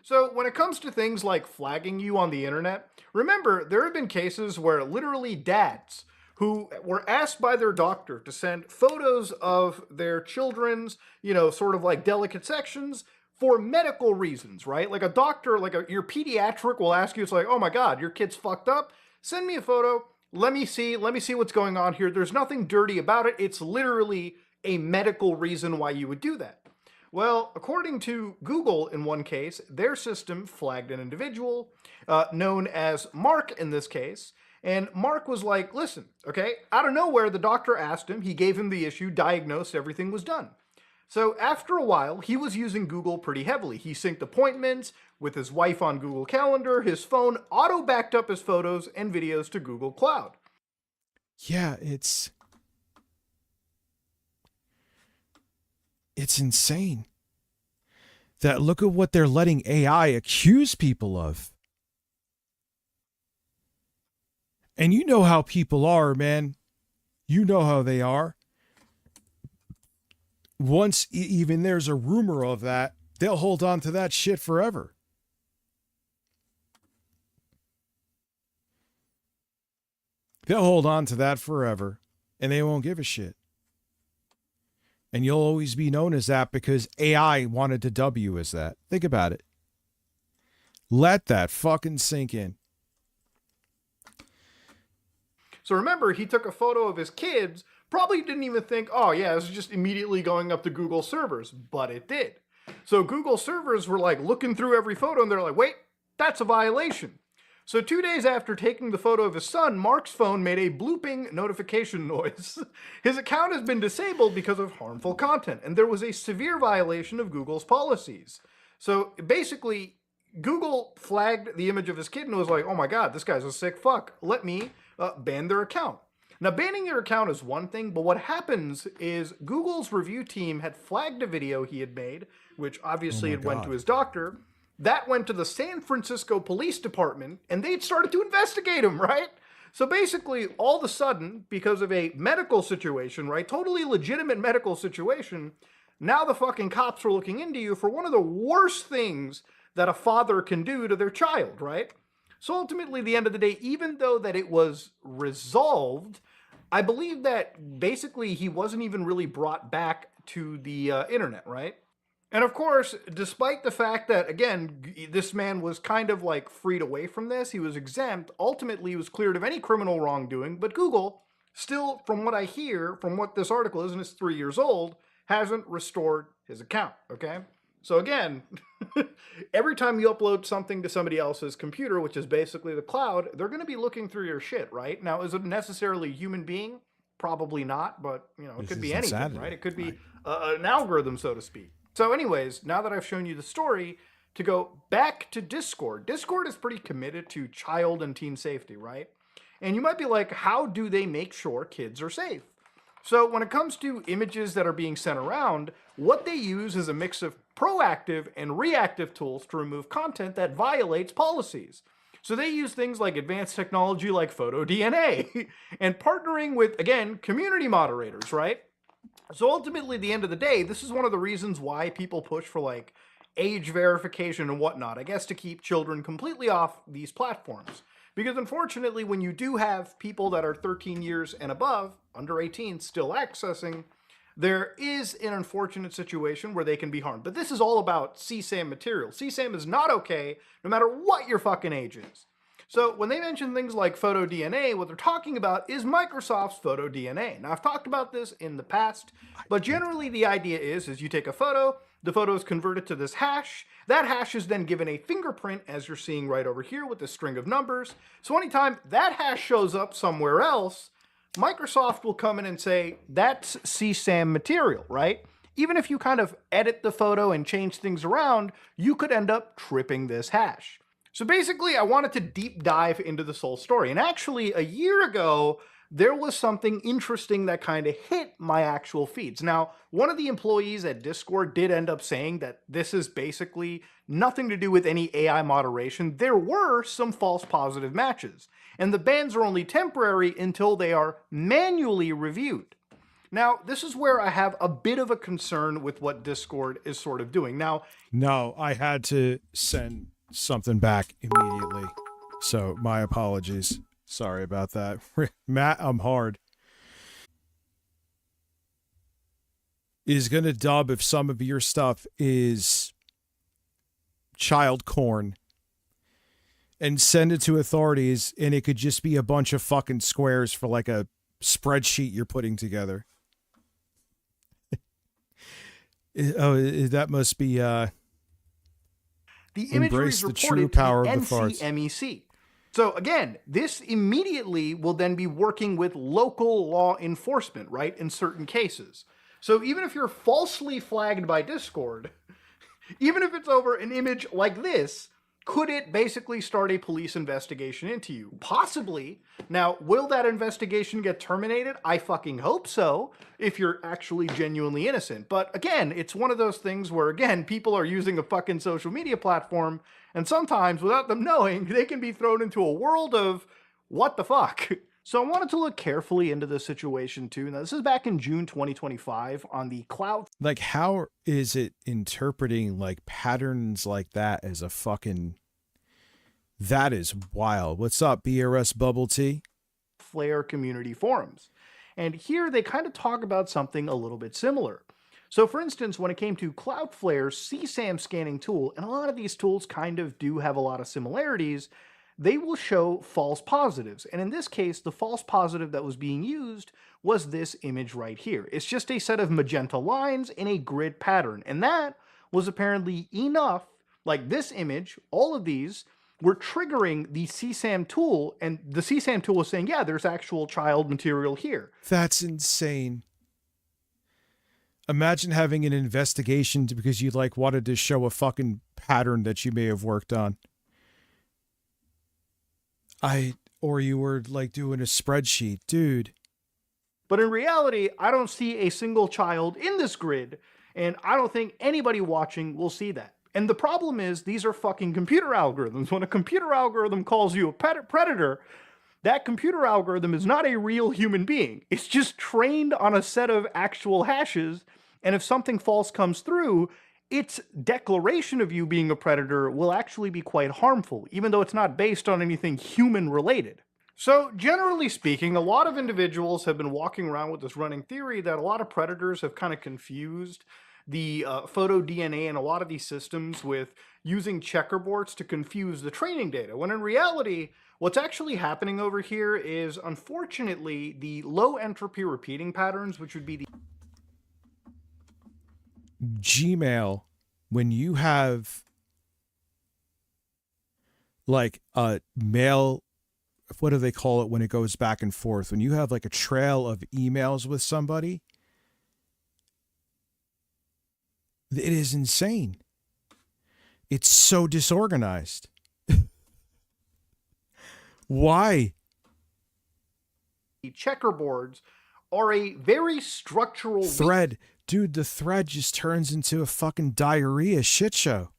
So when it comes to things like flagging you on the internet, remember, there have been cases where literally dads who were asked by their doctor to send photos of their children's, sort of like delicate sections for medical reasons, right? Like a doctor, your pediatric will ask you, it's like, oh my God, your kid's fucked up. Send me a photo. Let me see what's going on here. There's nothing dirty about it. It's literally a medical reason why you would do that. Well, according to Google, in one case, their system flagged an individual known as Mark in this case. And Mark was like, listen, okay, out of nowhere, the doctor asked him, he gave him the issue, diagnosed, everything was done. So after a while, he was using Google pretty heavily. He synced appointments with his wife on Google Calendar. His phone auto-backed up his photos and videos to Google Cloud. Yeah, it's insane. That look at what they're letting AI accuse people of. And you know how people are, man. You know how they are. Once even there's a rumor of that, they'll hold on to that shit forever. They'll hold on to that forever, and they won't give a shit. And you'll always be known as that because AI wanted to dub you as that. Think about it. Let that fucking sink in. So remember, he took a photo of his kids, probably didn't even think, oh yeah, this is just immediately going up to Google servers, but it did. So Google servers were like looking through every photo and they're like, wait, that's a violation. So 2 days after taking the photo of his son, Mark's phone made a blooping notification noise. His account has been disabled because of harmful content, and there was a severe violation of Google's policies. So basically, Google flagged the image of his kid and was like, oh my god, this guy's a sick fuck. Let me ban their account. Now, banning your account is one thing, but what happens is Google's review team had flagged a video he had made, which obviously had went to his doctor. That went to the San Francisco Police Department, and they'd started to investigate him, right? So basically, all of a sudden, because of a medical situation, right, totally legitimate medical situation, now the fucking cops are looking into you for one of the worst things that a father can do to their child, right? So ultimately, at the end of the day, even though that it was resolved, I believe that basically he wasn't even really brought back to the internet, right? And of course, despite the fact that, again, this man was kind of like freed away from this, he was exempt, ultimately he was cleared of any criminal wrongdoing, but Google, still, from what I hear, from what this article is, and it's 3 years old, hasn't restored his account, okay? So again, every time you upload something to somebody else's computer, which is basically the cloud, they're going to be looking through your shit, right? Now, is it necessarily a human being? Probably not, but, you know, it could be anything, right? It could be an algorithm, so to speak. So anyways, now that I've shown you the story, to go back to Discord. Discord is pretty committed to child and teen safety, right? And you might be like, how do they make sure kids are safe? So when it comes to images that are being sent around, what they use is a mix of proactive and reactive tools to remove content that violates policies. So they use things like advanced technology like photo DNA and partnering with, again, community moderators, right? So ultimately, at the end of the day, this is one of the reasons why people push for like age verification and whatnot, I guess to keep children completely off these platforms. Because unfortunately, when you do have people that are 13 years and above, under 18, still accessing, there is an unfortunate situation where they can be harmed. But this is all about CSAM material. CSAM is not okay, no matter what your fucking age is. So when they mention things like photo DNA, what they're talking about is Microsoft's photo DNA. Now I've talked about this in the past, but generally the idea is you take a photo, the photo is converted to this hash, that hash is then given a fingerprint as you're seeing right over here with this string of numbers. So anytime that hash shows up somewhere else, Microsoft will come in and say, that's CSAM material, right? Even if you kind of edit the photo and change things around, you could end up tripping this hash. So basically, I wanted to deep dive into this whole story. And actually, a year ago, there was something interesting that kind of hit my actual feeds. Now, one of the employees at Discord did end up saying that this is basically nothing to do with any AI moderation. There were some false positive matches, and the bans are only temporary until they are manually reviewed. Now, this is where I have a bit of a concern with what Discord is sort of doing. Now, no, I had to send something back immediately. So my apologies. Sorry about that. Matt, I'm hard. Is going to dub if some of your stuff is child corn and send it to authorities, and it could just be a bunch of fucking squares for like a spreadsheet you're putting together. That must be the imagery embrace is the reported true to power the of the farts. NCMEC. So again, this immediately will then be working with local law enforcement, right, in certain cases. So even if you're falsely flagged by Discord, even if it's over an image like this, could it basically start a police investigation into you? Possibly. Now, will that investigation get terminated? I fucking hope so, if you're actually genuinely innocent. But again, it's one of those things where, again, people are using a fucking social media platform, and sometimes, without them knowing, they can be thrown into a world of what the fuck. So I wanted to look carefully into this situation too. Now, this is back in June 2025 on the Cloud. Like, how is it interpreting like patterns like that as a fucking... That is wild. What's up, BRS Bubble Tea? Flare community forums. And here they kind of talk about something a little bit similar. So for instance, when it came to Cloudflare's CSAM scanning tool, and a lot of these tools kind of do have a lot of similarities, they will show false positives. And in this case, the false positive that was being used was this image right here. It's just a set of magenta lines in a grid pattern. And that was apparently enough, like this image, all of these, were triggering the CSAM tool, and the CSAM tool was saying, yeah, there's actual child material here. That's insane. Imagine having an investigation because you like wanted to show a fucking pattern that you may have worked on. Or you were like doing a spreadsheet, dude. But in reality, I don't see a single child in this grid, and I don't think anybody watching will see that. And the problem is, these are fucking computer algorithms. When a computer algorithm calls you a predator, that computer algorithm is not a real human being. It's just trained on a set of actual hashes, and if something false comes through, its declaration of you being a predator will actually be quite harmful, even though it's not based on anything human-related. So, generally speaking, a lot of individuals have been walking around with this running theory that a lot of predators have kind of confused the photo DNA in a lot of these systems with using checkerboards to confuse the training data, when in reality, what's actually happening over here is, unfortunately, the low entropy repeating patterns, which would be the Gmail, when you have like a mail, what do they call it when it goes back and forth? When you have like a trail of emails with somebody, it is insane. It's so disorganized. Why? checkerboards are a very structural thread. Dude, the thread just turns into a fucking diarrhea shit show.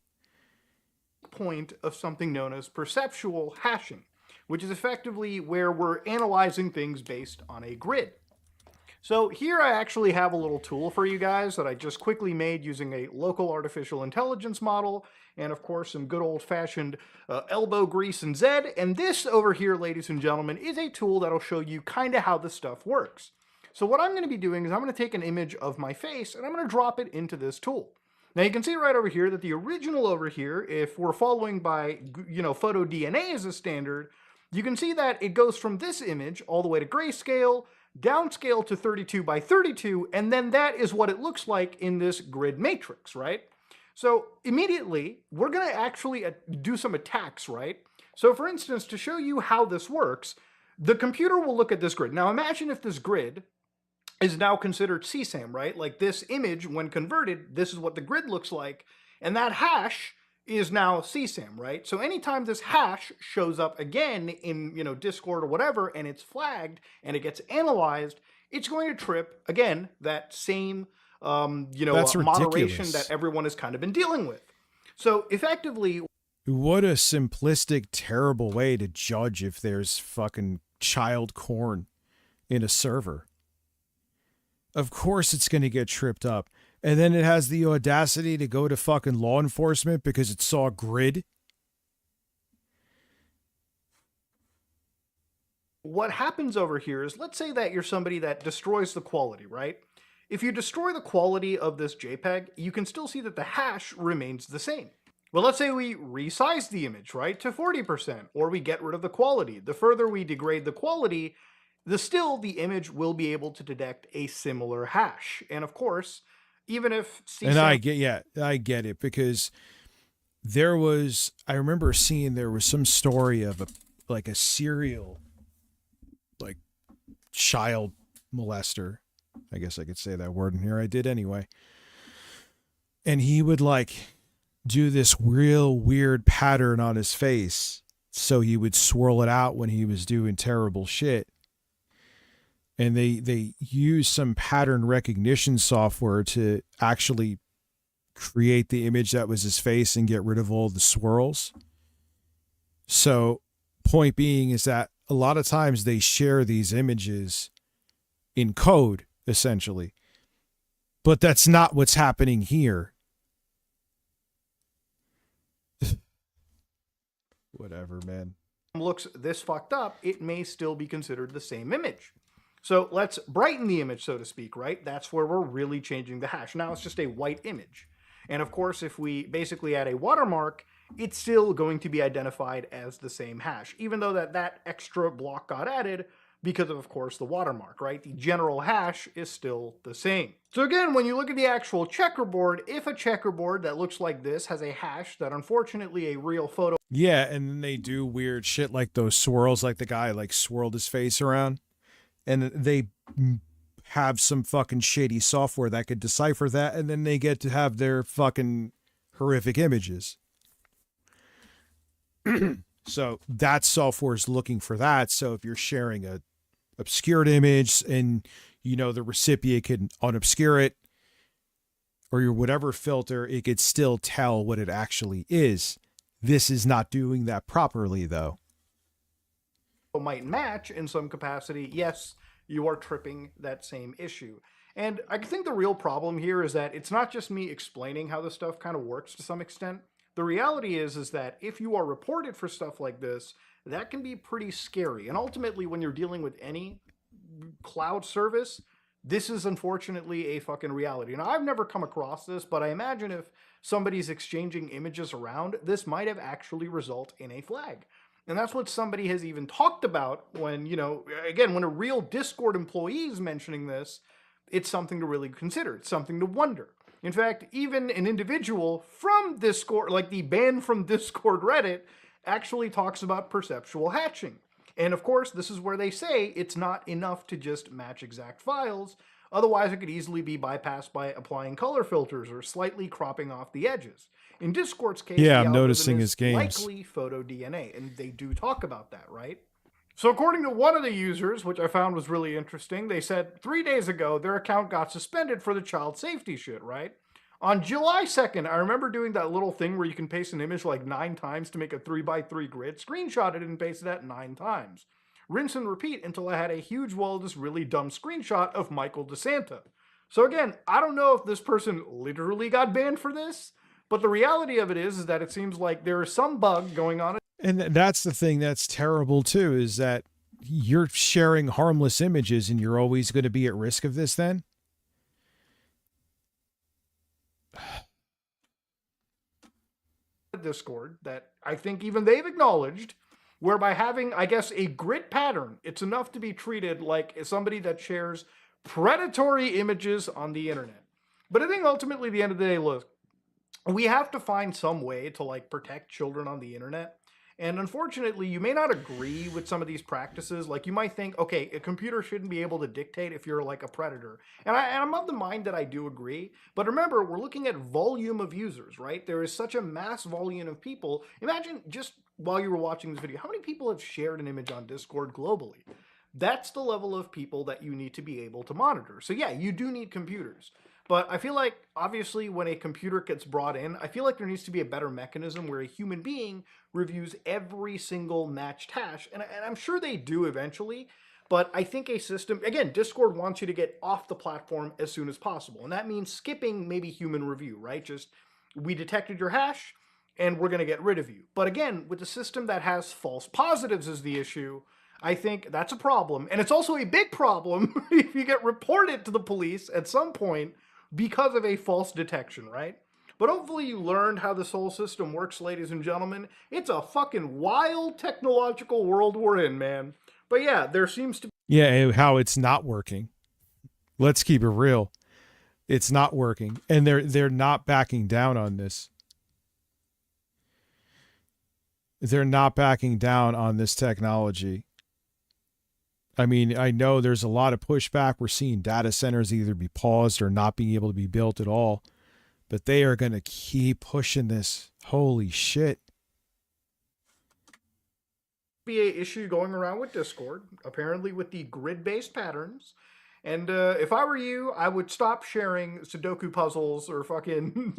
Point of something known as perceptual hashing, which is effectively where we're analyzing things based on a grid. So here I actually have a little tool for you guys that I just quickly made using a local artificial intelligence model and of course some good old-fashioned elbow grease and Z. And this over here, ladies and gentlemen, is a tool that'll show you kind of how this stuff works. So what I'm going to be doing is I'm going to take an image of my face and I'm going to drop it into this tool. Now you can see right over here that the original over here, if we're following by, photo DNA as a standard, you can see that it goes from this image all the way to grayscale, downscale to 32 by 32, and then that is what it looks like in this grid matrix, right? So immediately, we're going to actually do some attacks, right? So for instance, to show you how this works, the computer will look at this grid. Now imagine if this grid is now considered CSAM, right? Like this image, when converted, this is what the grid looks like, and that hash is now CSAM, right? So anytime this hash shows up again in, Discord or whatever, and it's flagged and it gets analyzed, it's going to trip, again, that same, moderation that everyone has kind of been dealing with. So effectively... What a simplistic, terrible way to judge if there's fucking child corn in a server. Of course it's going to get tripped up. And then it has the audacity to go to fucking law enforcement because it saw a grid. What happens over here is, let's say that you're somebody that destroys the quality, right? If you destroy the quality of this JPEG, you can still see that the hash remains the same. Well, let's say we resize the image, right, to 40%, or we get rid of the quality. The further we degrade the quality, the image will be able to detect a similar hash. And of course, even if And I get it, because I remember seeing there was some story of a serial, like, child molester. I guess I could say that word in here. I did anyway. And he would like do this real weird pattern on his face. So he would swirl it out when he was doing terrible shit. And they use some pattern recognition software to actually create the image that was his face and get rid of all the swirls. So point being is that a lot of times they share these images in code, essentially. But that's not what's happening here. Whatever, man. looks this fucked up, it may still be considered the same image. So let's brighten the image, so to speak, right? That's where we're really changing the hash. Now it's just a white image. And of course, if we basically add a watermark, it's still going to be identified as the same hash, even though that extra block got added because of course, the watermark, right? The general hash is still the same. So again, when you look at the actual checkerboard, if a checkerboard that looks like this has a hash that unfortunately a real photo... Yeah, and then they do weird shit like those swirls, like the guy like swirled his face around. And they have some fucking shady software that could decipher that, and then they get to have their fucking horrific images. So that software is looking for that. So if you're sharing a obscured image and you know the recipient can unobscure it, or your whatever filter, it could still tell what it actually is. This is not doing that properly, though. Might match in some capacity, yes, you are tripping that same issue. And I think the real problem here is that it's not just me explaining how this stuff kind of works to some extent. The reality is that if you are reported for stuff like this, that can be pretty scary. And ultimately, when you're dealing with any cloud service, this is unfortunately a fucking reality. Now, I've never come across this, but I imagine if somebody's exchanging images around, this might have actually result in a flag. And that's what somebody has even talked about when, you know, again, when a real Discord employee is mentioning this, it's something to really consider. It's something to wonder. In fact, even an individual from Discord, like the ban from Discord Reddit, actually talks about perceptual hatching. And of course, this is where they say it's not enough to just match exact files. Otherwise, it could easily be bypassed by applying color filters or slightly cropping off the edges. In Discord's case, yeah, the I'm noticing his games. likely photo DNA, and they do talk about that, right? So according to one of the users, which I found was really interesting, they said 3 days ago their account got suspended for the child safety shit, right? On July 2nd, I remember doing that little thing where you can paste an image like 9 times to make a 3x3 grid, screenshot it and paste that 9 times. Rinse and repeat until I had a huge wall of this really dumb screenshot of Michael DeSanta. So again, I don't know if this person literally got banned for this, but the reality of it is that it seems like there is some bug going on. And that's the thing that's terrible too, is that you're sharing harmless images and you're always going to be at risk of this then? Discord that I think even they've acknowledged, whereby having, I guess, a grid pattern, it's enough to be treated like somebody that shares predatory images on the internet. But I think ultimately, at the end of the day, look, we have to find some way to like protect children on the internet. And unfortunately, you may not agree with some of these practices. Like you might think, okay, a computer shouldn't be able to dictate if you're like a predator. And I'm of the mind that I do agree. But remember, we're looking at volume of users, right? There is such a mass volume of people. Imagine just while you were watching this video, how many people have shared an image on Discord globally? That's the level of people that you need to be able to monitor. So yeah, you do need computers. But I feel like, obviously, when a computer gets brought in, I feel like there needs to be a better mechanism where a human being reviews every single matched hash. And I'm sure they do eventually. But I think a system, again, Discord wants you to get off the platform as soon as possible. And that means skipping maybe human review, right? Just, we detected your hash, and we're going to get rid of you. But again, with a system that has false positives as the issue, I think that's a problem. And it's also a big problem if you get reported to the police at some point because of a false detection, right? But hopefully you learned how this whole system works, ladies and gentlemen. It's a fucking wild technological world we're in, man. But yeah, there seems to be... Yeah, how it's not working. Let's keep it real. It's not working, and they're not backing down on this. They're not backing down on this technology. I mean, I know there's a lot of pushback. We're seeing data centers either be paused or not being able to be built at all, but they are going to keep pushing this. Holy shit. Be a issue going around with Discord, apparently with the grid-based patterns. And if I were you, I would stop sharing Sudoku puzzles or fucking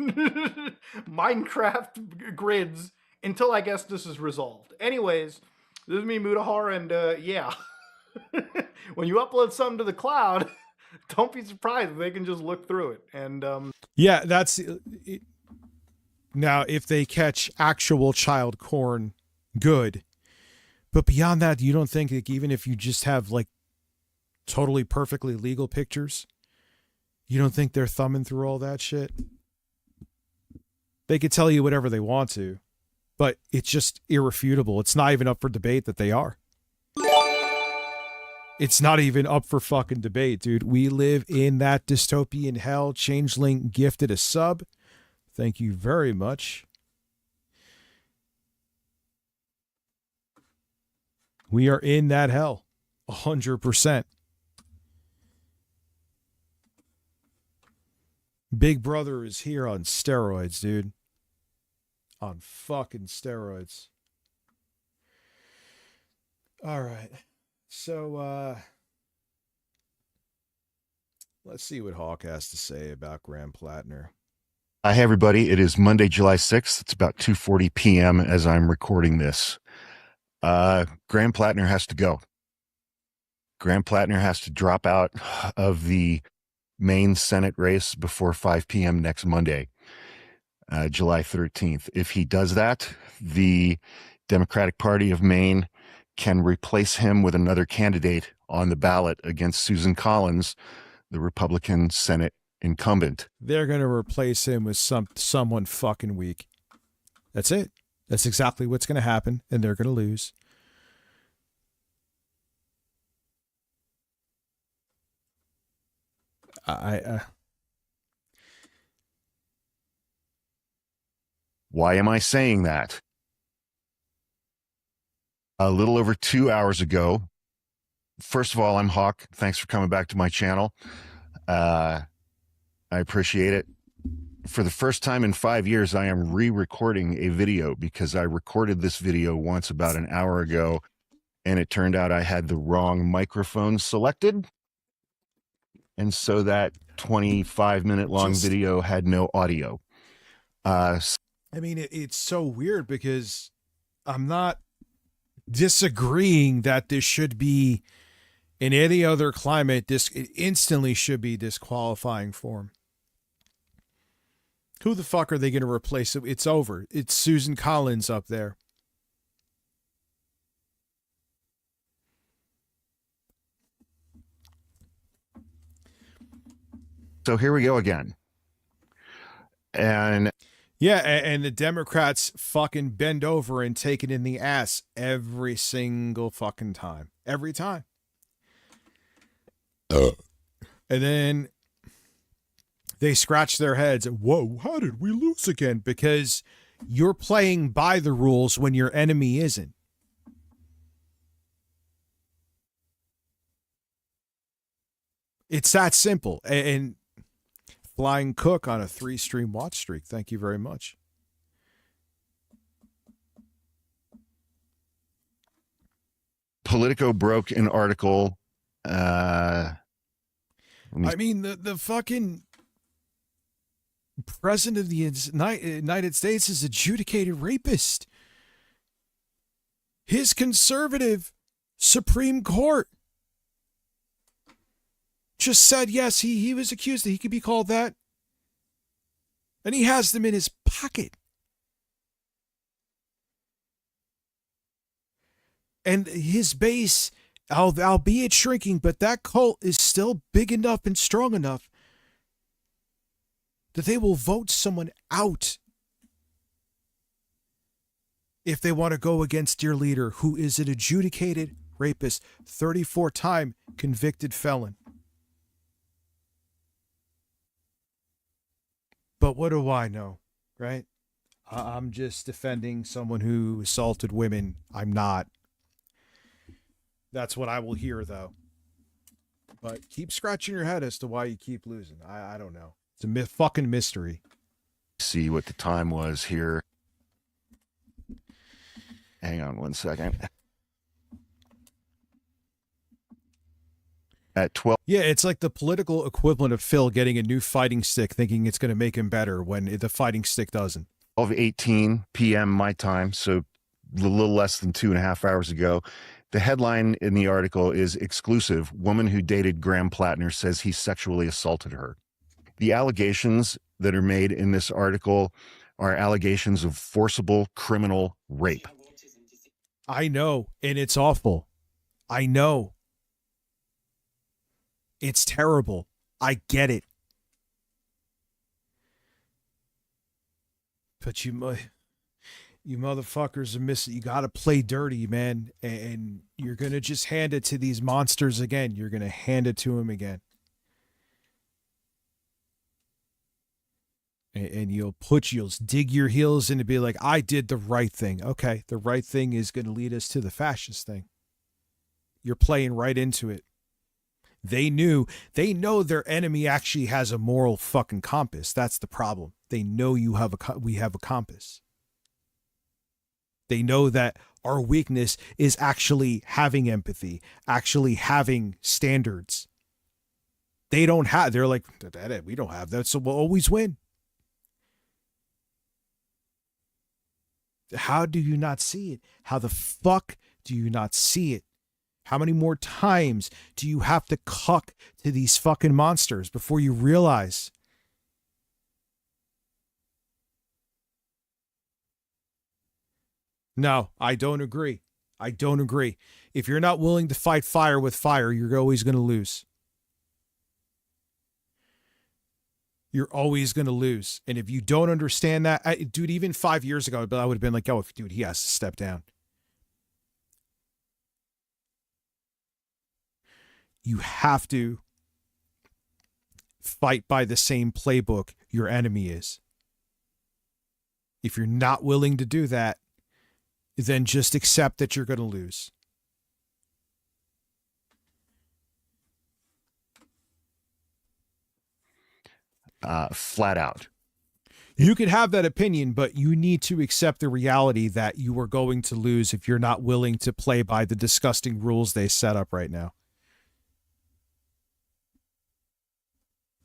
Minecraft grids until I guess this is resolved. Anyways, this is me, Mutahar, and yeah. When you upload something to the cloud, don't be surprised if they can just look through it. And yeah, that's it. Now, if they catch actual child corn, good. But beyond that, you don't think, like, even if you just have like totally perfectly legal pictures, you don't think they're thumbing through all that shit? They could tell you whatever they want to, but it's just irrefutable. It's not even up for debate that they are. It's not even up for fucking debate, dude. We live in that dystopian hell. Changeling gifted a sub. Thank you very much. We are in that hell. 100%. Big Brother is here on steroids, dude. On fucking steroids. All right. So, let's see what Hawk has to say about Graham Platner. Hey, everybody. It is Monday, July 6th. It's about 2:40 p.m. as I'm recording this. Graham Platner has to go. Graham Platner has to drop out of the Maine Senate race before 5 p.m. next Monday, July 13th. If he does that, the Democratic Party of Maine can replace him with another candidate on the ballot against Susan Collins, the Republican Senate incumbent. They're going to replace him with someone fucking weak. That's it. That's exactly what's going to happen, and they're going to lose. Why am I saying that? A little over 2 hours ago, first of all, I'm Hawk. Thanks for coming back to my channel. I appreciate it. For the first time in 5 years, I am re-recording a video because I recorded this video once about an hour ago, and it turned out I had the wrong microphone selected. And so that 25-minute long video had no audio. I mean, it's so weird because I'm not disagreeing that this should be, in any other climate, it instantly should be disqualifying for him. Who the fuck are they going to replace it? It's over. It's Susan Collins up there. So here we go again. And yeah, and the Democrats fucking bend over and take it in the ass every single fucking time. Every time. And then they scratch their heads. Whoa, how did we lose again? Because you're playing by the rules when your enemy isn't. It's that simple. And Flying Cook on a 3-stream watch streak. Thank you very much. Politico broke an article. I mean, the fucking president of the United States is adjudicated rapist. His conservative Supreme Court just said, yes, he was accused that he could be called that. And he has them in his pocket. And his base, albeit shrinking, but that cult is still big enough and strong enough that they will vote someone out if they want to go against your leader, who is an adjudicated rapist, 34-time convicted felon. But what do I know, right? I'm just defending someone who assaulted women. I'm not. That's what I will hear, though. But keep scratching your head as to why you keep losing. I don't know. It's a fucking mystery. See what the time was here. Hang on one second. At 12. Yeah, it's like the political equivalent of Phil getting a new fighting stick thinking it's going to make him better when the fighting stick doesn't. 12:18 p.m. my time, so a little less than 2.5 hours ago. The headline in the article is exclusive. Woman who dated Graham Platner says he sexually assaulted her. The allegations that are made in this article are allegations of forcible criminal rape. I know, and it's awful. I know. It's terrible. I get it. But you motherfuckers are missing. You got to play dirty, man. And you're going to just hand it to these monsters again. You're going to hand it to them again. And you'll dig your heels in and be like, I did the right thing. Okay, the right thing is going to lead us to the fascist thing. You're playing right into it. They know their enemy actually has a moral fucking compass. That's the problem. They know we have a compass. They know that our weakness is actually having empathy, actually having standards. They're like, we don't have that, so we'll always win. How do you not see it? How the fuck do you not see it? How many more times do you have to cuck to these fucking monsters before you realize? No, I don't agree. I don't agree. If you're not willing to fight fire with fire, you're always going to lose. You're always going to lose. And if you don't understand that, dude, even 5 years ago, I would have been like, oh, dude, he has to step down. You have to fight by the same playbook your enemy is. If you're not willing to do that, then just accept that you're going to lose. Flat out. You can have that opinion, but you need to accept the reality that you are going to lose if you're not willing to play by the disgusting rules they set up right now.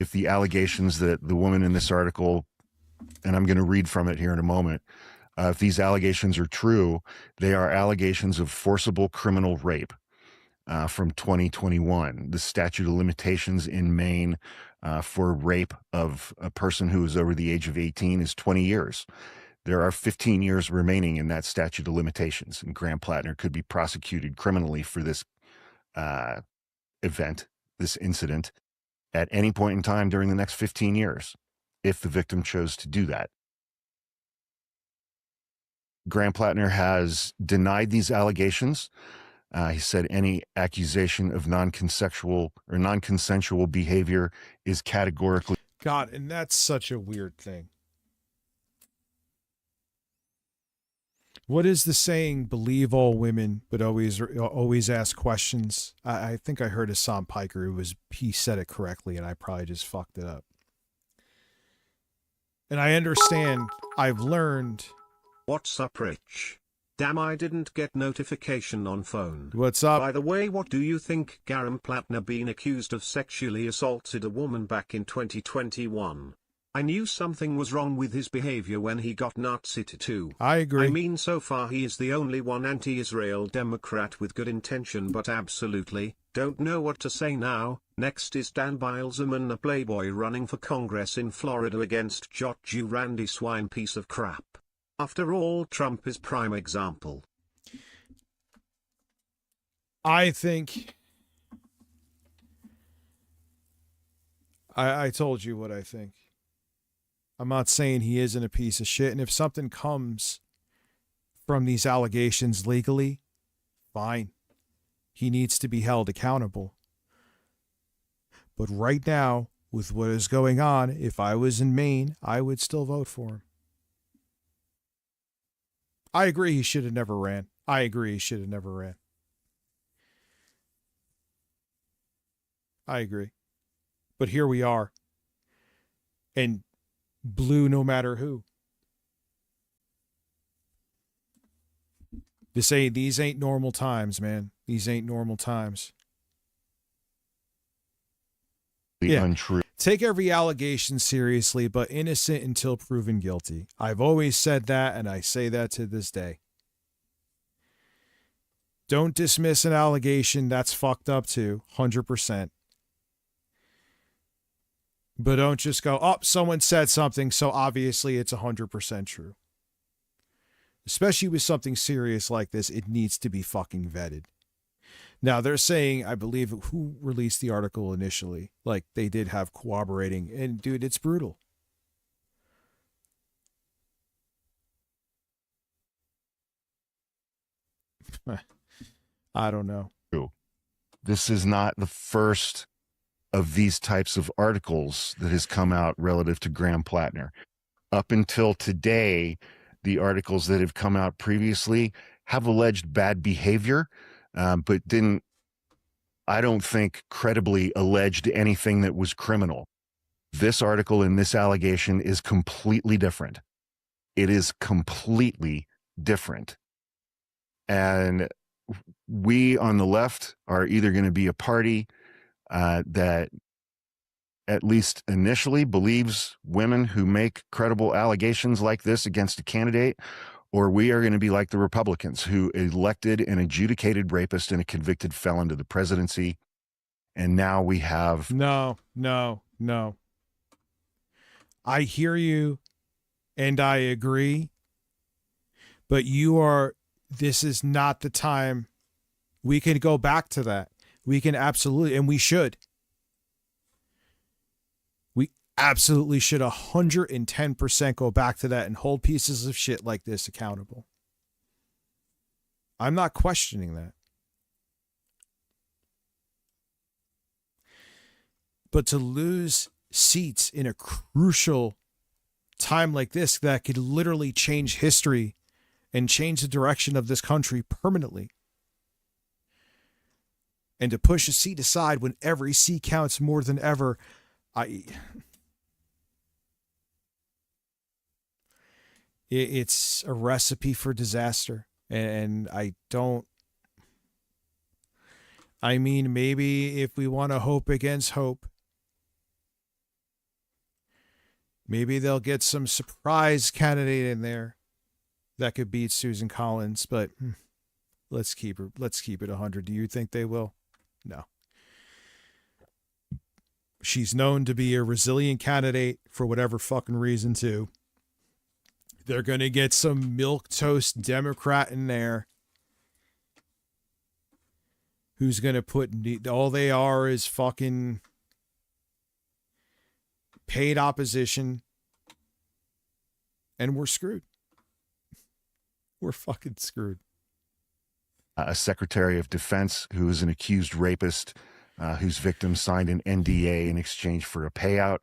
If the allegations that the woman in this article, and I'm going to read from it here in a moment, if these allegations are true, they are allegations of forcible criminal rape from 2021. The statute of limitations in Maine for rape of a person who is over the age of 18 is 20 years. There are 15 years remaining in that statute of limitations, and Graham Platner could be prosecuted criminally for this event, this incident, at any point in time during the next 15 years, if the victim chose to do that. Graham Platner has denied these allegations. He said any accusation of non-consensual behavior is categorically... God, and that's such a weird thing. What is the saying? Believe all women, but always ask questions. I think I heard Hassan Piker. He said it correctly, and I probably just fucked it up. And I understand. I've learned. What's up, Rich? Damn, I didn't get notification on phone. What's up? By the way, what do you think Graham Platner being accused of sexually assaulted a woman back in 2021? I knew something was wrong with his behavior when he got Nazi too. I agree. I mean, so far he is the only one anti-Israel Democrat with good intention, but absolutely, don't know what to say now. Next is Dan Bilzerman, a playboy running for Congress in Florida against Jew Randy Swine piece of crap. After all, Trump is prime example. I think... I told you what I think. I'm not saying he isn't a piece of shit. And if something comes from these allegations legally, fine. He needs to be held accountable. But right now, with what is going on, if I was in Maine, I would still vote for him. I agree he should have never ran. I agree he should have never ran. I agree. But here we are. And blue no matter who. These ain't normal times, man. These ain't normal times. Untrue. Take every allegation seriously, but innocent until proven guilty. I've always said that, and I say that to this day. Don't dismiss an allegation. That's fucked up too, 100%. But don't just go, oh, someone said something, so obviously it's 100% true. Especially with something serious like this, it needs to be fucking vetted. Now, they're saying, I believe, who released the article initially? Like, they did have corroborating. And, dude, it's brutal. I don't know. This is not the first of these types of articles that has come out relative to Graham Platner. Up until today, the articles that have come out previously have alleged bad behavior, but didn't, I don't think, credibly alleged anything that was criminal. This article and this allegation is completely different. It is completely different. And we on the left are either going to be a party that at least initially believes women who make credible allegations like this against a candidate, or we are going to be like the Republicans who elected an adjudicated rapist and a convicted felon to the presidency. And now we have... No. I hear you and I agree, but this is not the time. We can go back to that. We can absolutely, and we should. We absolutely should 110% go back to that and hold pieces of shit like this accountable. I'm not questioning that. But to lose seats in a crucial time like this that could literally change history and change the direction of this country permanently, and to push a seat aside when every seat counts more than ever, it's a recipe for disaster. And maybe if we want to hope against hope, maybe they'll get some surprise candidate in there that could beat Susan Collins, but let's keep it 100. Do you think they will? No. She's known to be a resilient candidate for whatever fucking reason too. They're going to get some milquetoast Democrat in there who's going to put, all they are is fucking paid opposition, and we're screwed. We're fucking screwed. A Secretary of Defense who is an accused rapist, whose victim signed an NDA in exchange for a payout,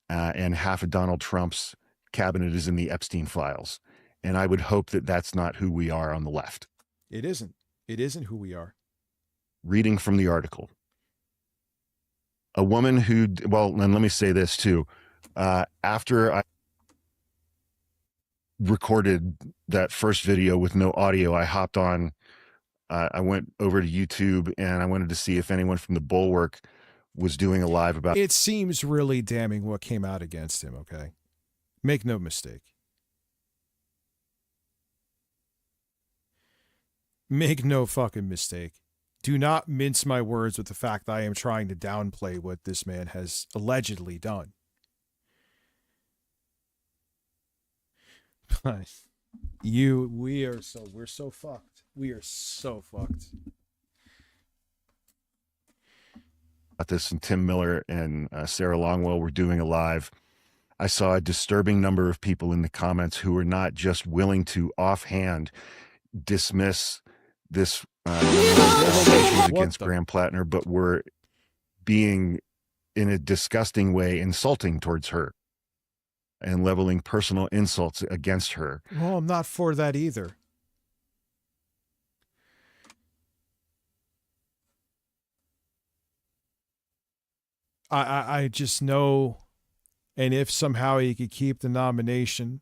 and half of Donald Trump's cabinet is in the Epstein files. And I would hope that that's not who we are on the left. It isn't. It isn't who we are. Reading from the article. A woman who, well, and let me say this too. After I recorded that first video with no audio, I hopped on, I went over to YouTube and I wanted to see if anyone from the Bulwark was doing a live about it. Seems really damning what came out against him, okay? Make no mistake. Make no fucking mistake. Do not mince my words with the fact that I am trying to downplay what this man has allegedly done. But we're so fucked. We are so fucked. This, and Tim Miller and Sarah Longwell were doing a live. I saw a disturbing number of people in the comments who were not just willing to offhand dismiss this allegations against Graham Platner, but were being in a disgusting way insulting towards her and leveling personal insults against her. Well, I'm not for that either. I just know, and if somehow he could keep the nomination,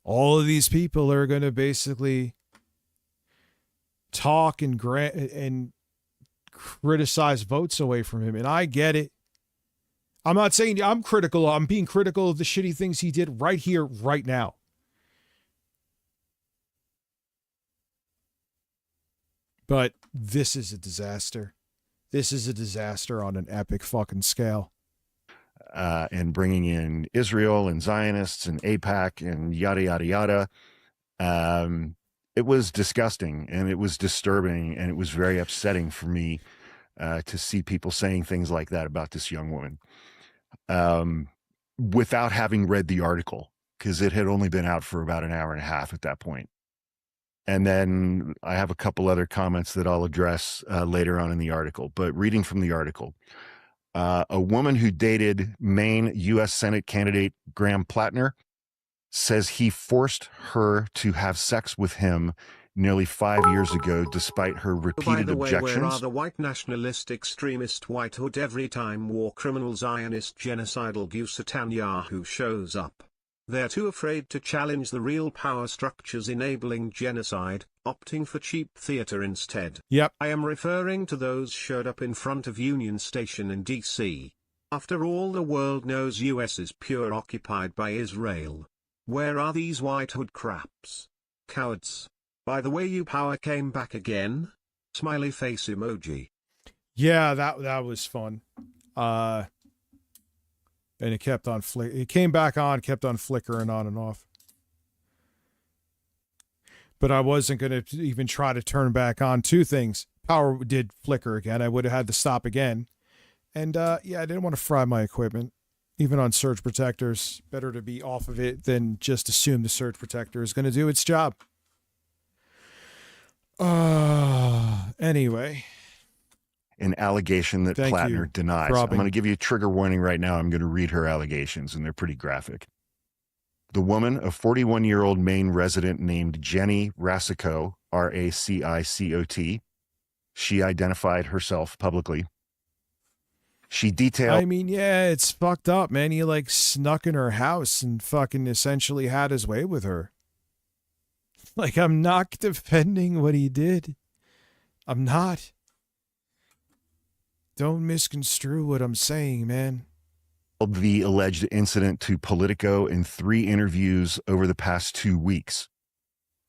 all of these people are going to basically talk and criticize votes away from him. And I get it. I'm not saying I'm critical. I'm being critical of the shitty things he did right here, right now. But this is a disaster. This is a disaster on an epic fucking scale. And bringing in Israel and Zionists and AIPAC and yada, yada, yada. It was disgusting and it was disturbing and it was very upsetting for me to see people saying things like that about this young woman without having read the article, because it had only been out for about an hour and a half at that point. And then I have a couple other comments that I'll address later on in the article. But reading from the article, a woman who dated Maine U.S. Senate candidate Graham Platner says he forced her to have sex with him nearly 5 years ago, despite her repeated By the way, objections. where are the white nationalist extremist white hood every time war criminal Zionist genocidal Netanyahu shows up? They're too afraid to challenge the real power structures enabling genocide, opting for cheap theater instead. Yep. I am referring to those showed up in front of Union Station in D.C. After all, the world knows US is pure occupied by Israel. Where are these white hood craps? Cowards. By the way, you power came back again? Smiley face emoji. Yeah, that was fun. And it kept on it came back on, kept on flickering on and off. But I wasn't going to even try to turn back on. Two things. Power did flicker again. I would have had to stop again. And yeah, I didn't want to fry my equipment. Even on surge protectors, better to be off of it than just assume the surge protector is going to do its job. Anyway. An allegation that Platner denies. I'm going to give you a trigger warning right now. I'm going to read her allegations, and they're pretty graphic. The woman, a 41-year-old Maine resident named Jenny Racicot, R-A-C-I-C-O-T, she identified herself publicly. She detailed... I mean, yeah, it's fucked up, man. He, like, snuck in her house and fucking essentially had his way with her. Like, I'm not defending what he did. I'm not. Don't misconstrue what I'm saying, man. The alleged incident to Politico in 3 interviews over the past 2 weeks.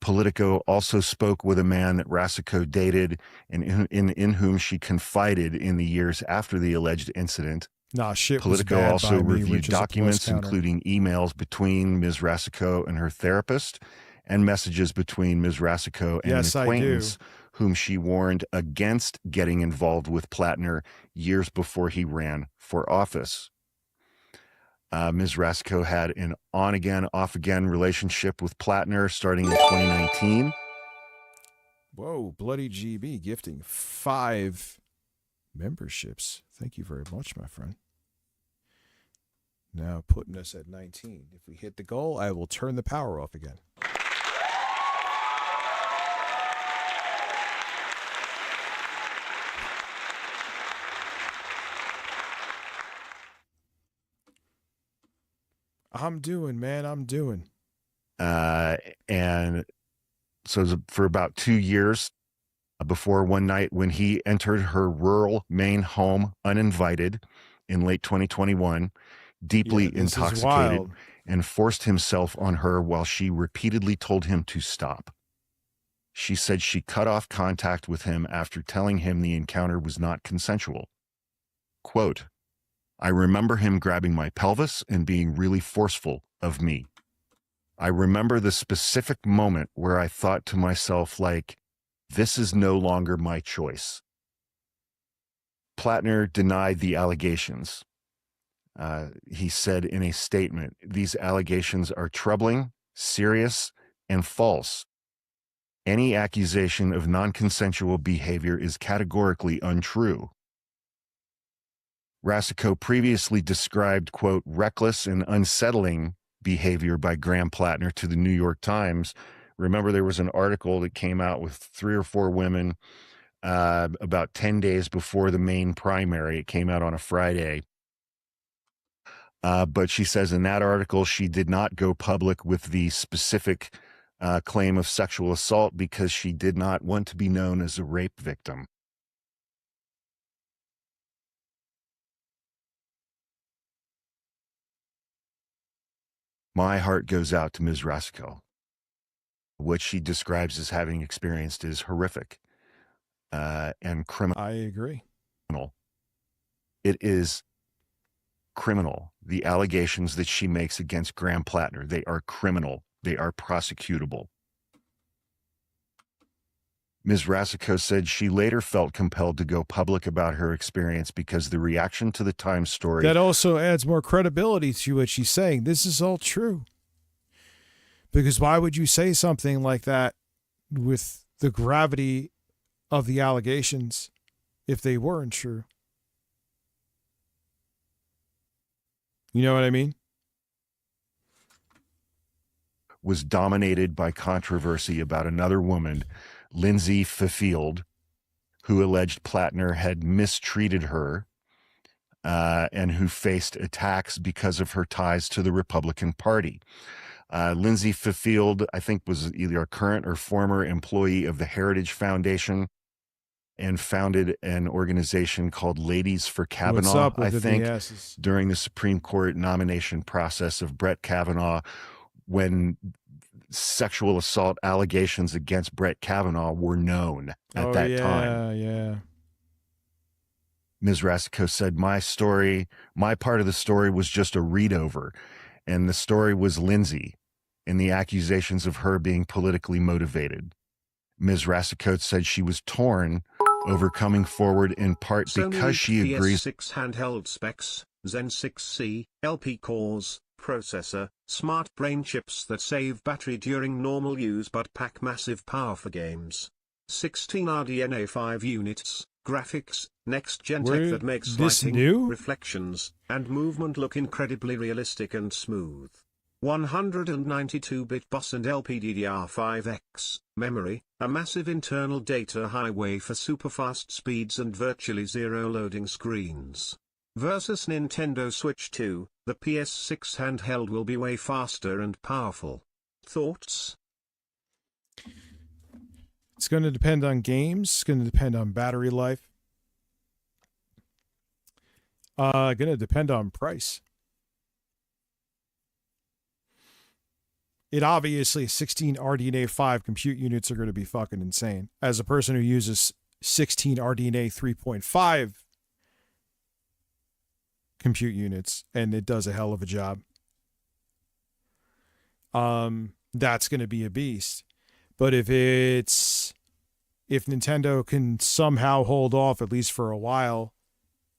Politico also spoke with a man that Racicot dated and in whom she confided in the years after the alleged incident. Nah, shit Politico was bad also by me, reviewed which is a plus documents, counter. including emails between Ms. Racicot and her therapist, and messages between Ms. Racicot and Yes, an I do. acquaintance whom she warned against getting involved with Platner years before he ran for office. Ms. Racicot had an on-again, off-again relationship with Platner starting in 2019. Whoa, Bloody GB gifting 5 memberships. Thank you very much, my friend. Now putting us at 19. If we hit the goal, I will turn the power off again. I'm doing, man. I'm doing. And so for about 2 years before one night when he entered her rural Maine home uninvited in late 2021, deeply intoxicated, and forced himself on her while she repeatedly told him to stop. She said she cut off contact with him after telling him the encounter was not consensual. Quote, I remember him grabbing my pelvis and being really forceful of me. I remember the specific moment where I thought to myself, like, this is no longer my choice. Platner denied the allegations. He said in a statement, these allegations are troubling, serious, and false. Any accusation of non-consensual behavior is categorically untrue. Rasico previously described, quote, reckless and unsettling behavior by Graham Platner to the New York Times. Remember, there was an article that came out with 3 or 4 women about 10 days before the main primary. It came out on a Friday. But she says in that article, she did not go public with the specific claim of sexual assault because she did not want to be known as a rape victim. My heart goes out to Ms. Rasico. What she describes as having experienced is horrific and criminal. I agree. It is criminal. The allegations that she makes against Graham Platner, they are criminal. They are prosecutable. Ms. Rasico said she later felt compelled to go public about her experience because the reaction to the Times story... That also adds more credibility to what she's saying. This is all true. Because why would you say something like that with the gravity of the allegations if they weren't true? You know what I mean? Was dominated by controversy about another woman, Lindsay Fifield, who alleged Platner had mistreated her and who faced attacks because of her ties to the Republican Party. Lindsay Fifield, I think, was either a current or former employee of the Heritage Foundation and founded an organization called Ladies for Kavanaugh, I think, during the Supreme Court nomination process of Brett Kavanaugh, when sexual assault allegations against Brett Kavanaugh were known at that time. Yeah. Ms. Rasico said, my part of the story was just a read over, and the story was Lindsay and the accusations of her being politically motivated. Ms. Rasico said she was torn over coming forward in part because she agrees. PS6 handheld specs, Zen 6C, LP cores, processor, smart brain chips that save battery during normal use but pack massive power for games. 16 RDNA 5 units, graphics, next-gen tech that makes lighting, reflections, and movement look incredibly realistic and smooth. 192-bit bus and LPDDR5X memory, a massive internal data highway for super-fast speeds and virtually zero loading screens. Versus Nintendo Switch 2, the PS6 handheld will be way faster and powerful. Thoughts? It's going to depend on games. It's going to depend on battery life. Going to depend on price. It obviously 16 RDNA 5 compute units are going to be fucking insane. As a person who uses 16 RDNA 3.5 compute units, and it does a hell of a job. That's going to be a beast. But if Nintendo can somehow hold off at least for a while,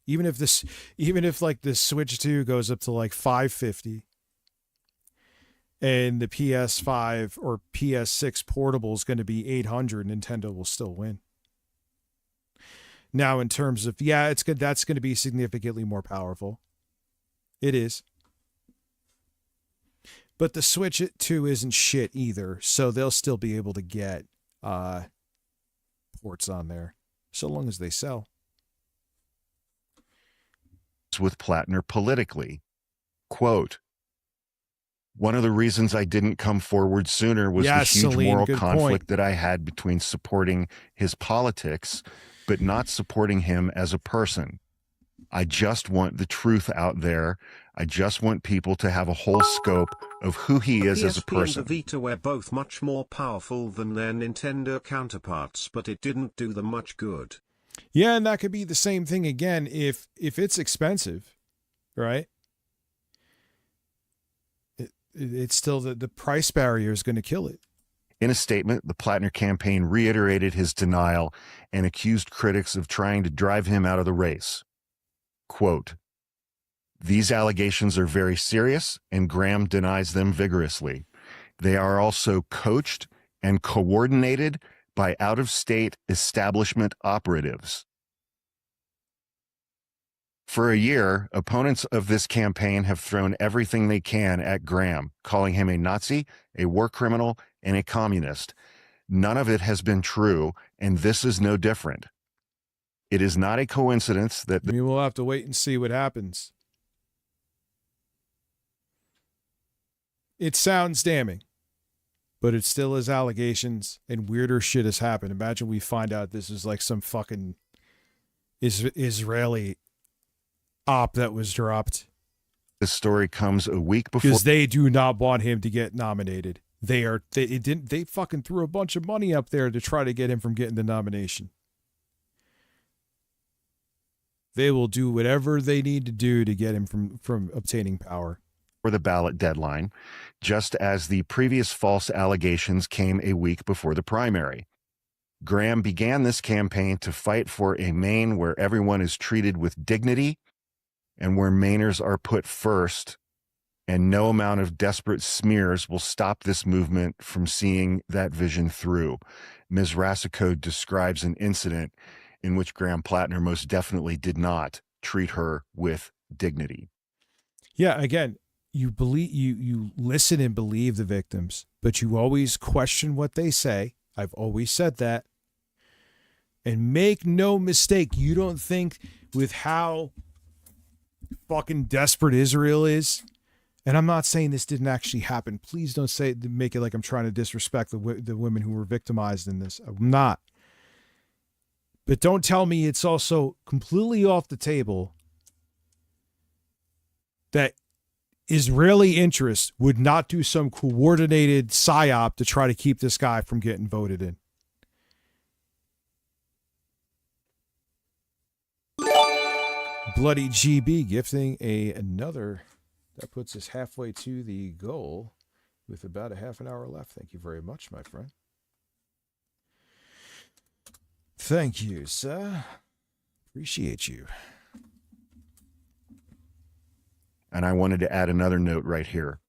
even if like the Switch 2 goes up to like 550 and the PS5 or PS6 portable is going to be 800, Nintendo will still win. Now, in terms of, it's good. That's going to be significantly more powerful. It is. But the Switch 2 isn't shit either, so they'll still be able to get ports on there, so long as they sell. With Platner politically, quote, one of the reasons I didn't come forward sooner was the huge moral conflict that I had between supporting his politics but not supporting him as a person. I just want the truth out there. I just want people to have a whole scope of who he is as a person. And the Vita were both much more powerful than their Nintendo counterparts, but it didn't do them much good. Yeah, and that could be the same thing again if it's expensive, right? It's still the price barrier is going to kill it. In a statement, the Platner campaign reiterated his denial and accused critics of trying to drive him out of the race. Quote, these allegations are very serious, and Graham denies them vigorously. They are also coached and coordinated by out-of-state establishment operatives. For a year, opponents of this campaign have thrown everything they can at Graham, calling him a Nazi, a war criminal, and a communist. None of it has been true, and this is no different. It is not a coincidence that I mean, we'll have to wait and see what happens. It sounds damning, but it still is allegations, and weirder shit has happened. Imagine we find out this is like some fucking Israeli op that was dropped. this story comes a week before Because they do not want him to get nominated. They fucking threw a bunch of money up there to try to get him from getting the nomination. They will do whatever they need to do to get him from obtaining power. the ballot deadline, just as the previous false allegations came a week before the primary. Graham began this campaign to fight for a Maine where everyone is treated with dignity and where Mainers are put first, and no amount of desperate smears will stop this movement from seeing that vision through. Ms. Rassico describes an incident in which Graham Platner most definitely did not treat her with dignity. Yeah, again, you listen and believe the victims, but you always question what they say. I've always said that. And make no mistake, you don't think with how fucking desperate Israel is, and I'm not saying this didn't actually happen. Please don't make it like I'm trying to disrespect the women who were victimized in this. I'm not. But don't tell me it's also completely off the table that Israeli interests would not do some coordinated psyop to try to keep this guy from getting voted in. Bloody GB gifting another. That puts us halfway to the goal with about a half an hour left. Thank you very much, my friend. Thank you, sir. Appreciate you. And I wanted to add another note right here.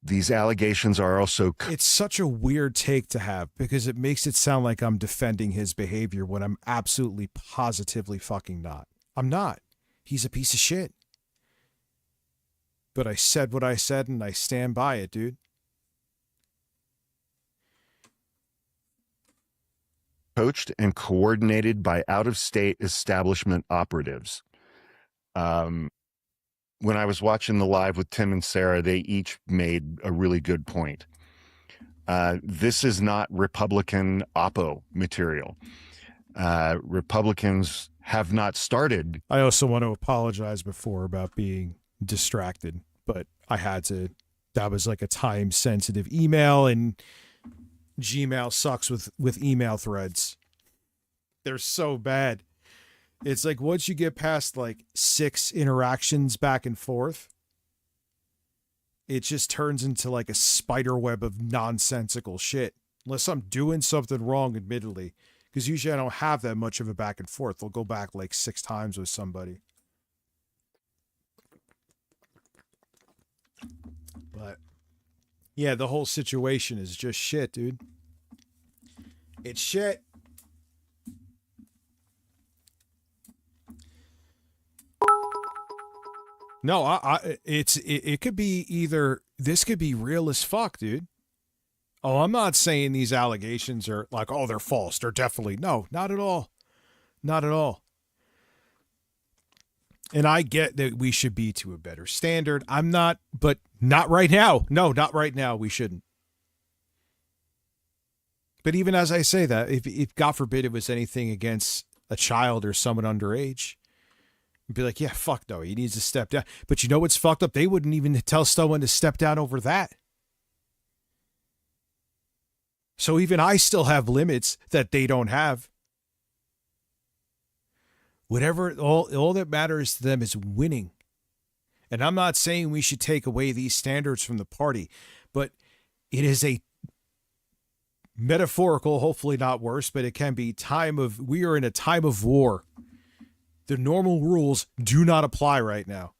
These allegations are also... It's such a weird take to have because it makes it sound like I'm defending his behavior when I'm absolutely positively fucking not. I'm not. He's a piece of shit. But I said what I said and I stand by it, dude. Coached and coordinated by out-of-state establishment operatives. When I was watching the live with Tim and Sarah, they each made a really good point. This is not Republican oppo material. Republicans have not started. I also want to apologize before about being distracted, but I had to. That was like a time-sensitive email, and Gmail sucks with email threads. They're so bad. It's like once you get past like 6 interactions back and forth, it just turns into like a spider web of nonsensical shit. Unless I'm doing something wrong, admittedly. Because usually I don't have that much of a back and forth. They'll go back like 6 times with somebody. But yeah, the whole situation is just shit, dude. It's shit. No, it could be either. This could be real as fuck, dude. Oh, I'm not saying these allegations are like, oh, they're false. They're definitely no, not at all, not at all. And I get that we should be to a better standard. I'm not, but not right now. No, not right now. We shouldn't. But even as I say that, if God forbid it was anything against a child or someone underage, you'd be like, yeah, fuck no, he needs to step down. But you know what's fucked up? They wouldn't even tell someone to step down over that. So even I still have limits that they don't have. Whatever, all that matters to them is winning. And I'm not saying we should take away these standards from the party, but it is a metaphorical, hopefully not worse, but it can be we are in a time of war. The normal rules do not apply right now.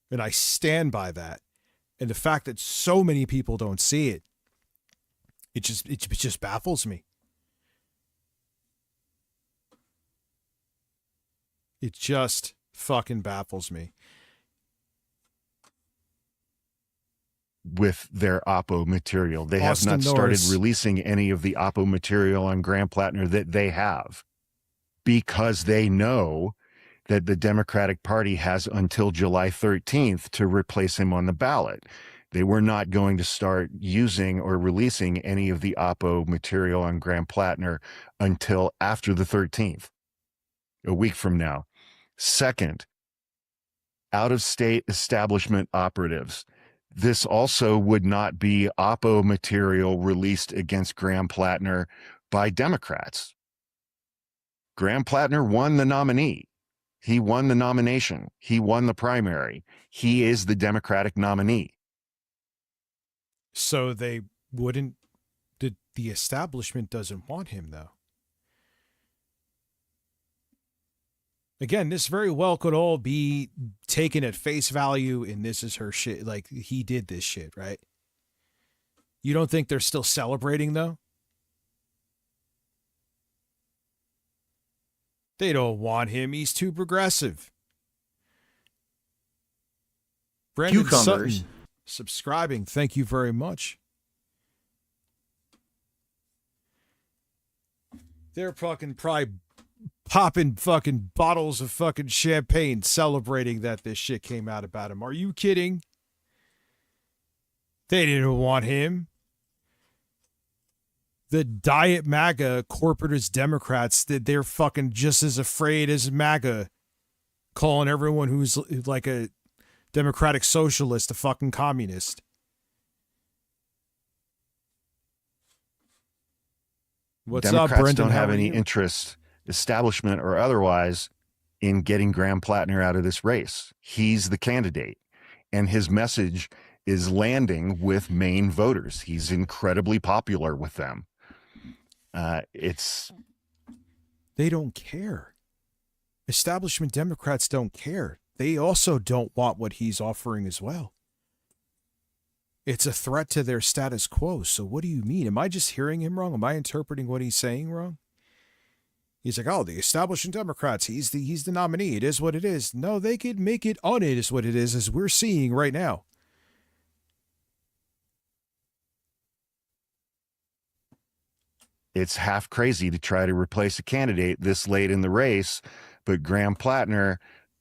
And I stand by that. And the fact that so many people don't see it, it just baffles me. It just fucking baffles me. With their Oppo material. They Austin have not started Norris. releasing any of the Oppo material on Graham Platner that they have, because they know that the Democratic Party has until July 13th to replace him on the ballot. They were not going to start using or releasing any of the Oppo material on Graham Platner until after the 13th, a week from now. Second, out-of-state establishment operatives. This also would not be Oppo material released against Graham Platner by Democrats. Graham Platner won the nominee. He won the nomination. He won the primary. He is the Democratic nominee. So they wouldn't, the establishment doesn't want him, though. Again, this very well could all be taken at face value, and this is her shit. Like, he did this shit, right? You don't think they're still celebrating, though? They don't want him. He's too progressive. Brandon Cucumbers. Sutton, subscribing. Thank you very much. They're fucking probably popping fucking bottles of fucking champagne celebrating that this shit came out about him. Are you kidding? They didn't want him. The Diet MAGA corporatist Democrats, they're fucking just as afraid as MAGA, calling everyone who's like a democratic socialist a fucking communist. What's Democrats up, Brendan? don't have How are any you? interest, establishment or otherwise, in getting Graham Platner out of this race. He's the candidate, and his message is landing with Maine voters. He's incredibly popular with them. They don't care. Establishment Democrats don't care. They also don't want what he's offering as well. It's a threat to their status quo. So what do you mean? Am I just hearing him wrong? Am I interpreting what he's saying wrong? He's like, oh, the establishment Democrats, he's the nominee. It is what it is. No, they could make it on it is what it is, as we're seeing right now. It's half crazy to try to replace a candidate this late in the race, but Graham Platner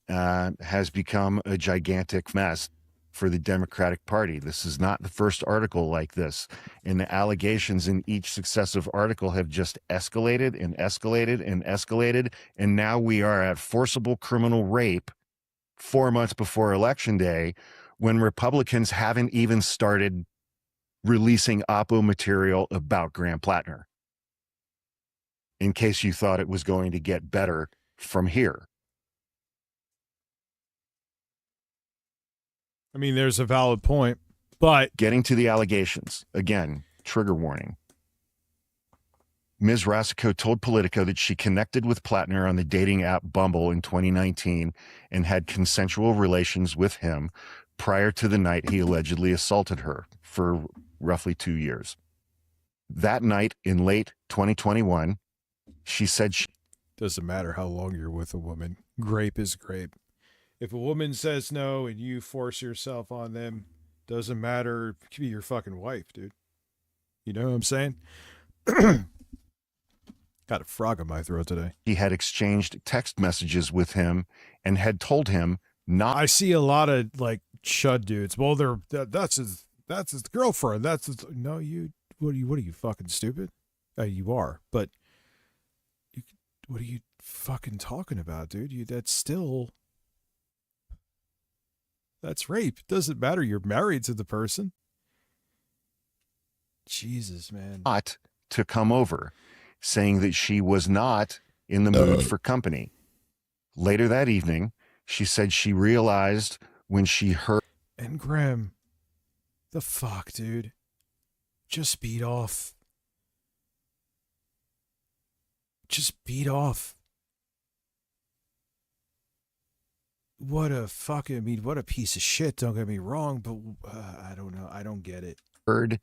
has become a gigantic mess for the Democratic Party. This is not the first article like this, and the allegations in each successive article have just escalated and escalated and escalated, and now we are at forcible criminal rape 4 months before Election Day, when Republicans haven't even started releasing Oppo material about Graham Platner, in case you thought it was going to get better from here. I mean, there's a valid point, but Getting to the allegations, again, trigger warning. Ms. Rasico told Politico that she connected with Platner on the dating app Bumble in 2019 and had consensual relations with him prior to the night he allegedly assaulted her for roughly 2 years. That night in late 2021, she said she doesn't matter how long you're with a woman. Grape is grape. If a woman says no and you force yourself on them, doesn't matter. It could be your fucking wife, dude. You know what I'm saying? Got a frog in my throat today. had exchanged text messages with him and had told him not. I see a lot of like chud dudes. Well, that's his girlfriend. That's his, no, you. What are you fucking stupid? You are, but what are you fucking talking about, dude? That's rape. It doesn't matter. You're married to the person. Jesus, man. Not to come over, saying that she was not in the mood for company. Later that evening, she said she realized when she heard. And Graham, the fuck, dude? Just beat off. Just beat off. What a piece of shit. Don't get me wrong, but I don't know. I don't get it. Heard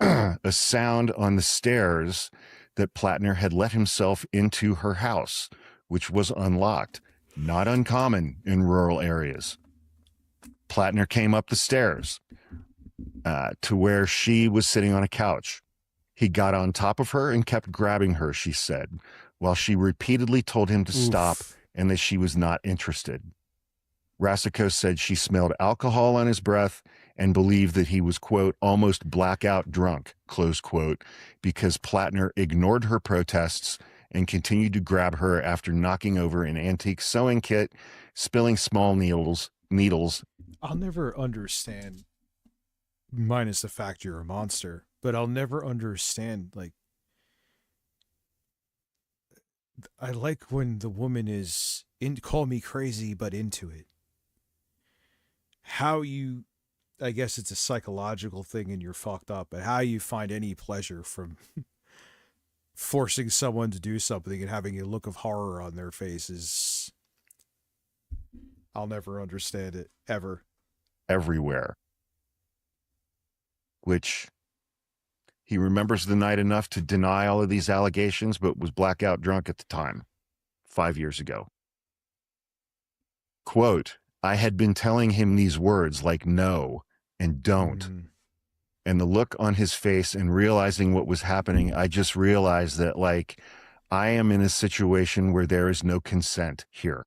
a sound on the stairs that Platner had let himself into her house, which was unlocked. not uncommon in rural areas. Platner came up the stairs to where she was sitting on a couch. He got on top of her and kept grabbing her, she said, while she repeatedly told him to stop and that she was not interested. Rasico said she smelled alcohol on his breath and believed that he was, quote, almost blackout drunk, close quote, because Platner ignored her protests and continued to grab her after knocking over an antique sewing kit, spilling small needles. I'll never understand, minus the fact you're a monster, but I'll never understand, like, I like when the woman is call me crazy, but into it. How you, I guess it's a psychological thing and you're fucked up, but how you find any pleasure from forcing someone to do something and having a look of horror on their faces, I'll never understand it, ever. Everywhere. Which he remembers the night enough to deny all of these allegations, but was blackout drunk at the time, 5 years ago. Quote, I had been telling him these words like no and don't. And the look on his face and realizing what was happening, I just realized that, like, I am in a situation where there is no consent here.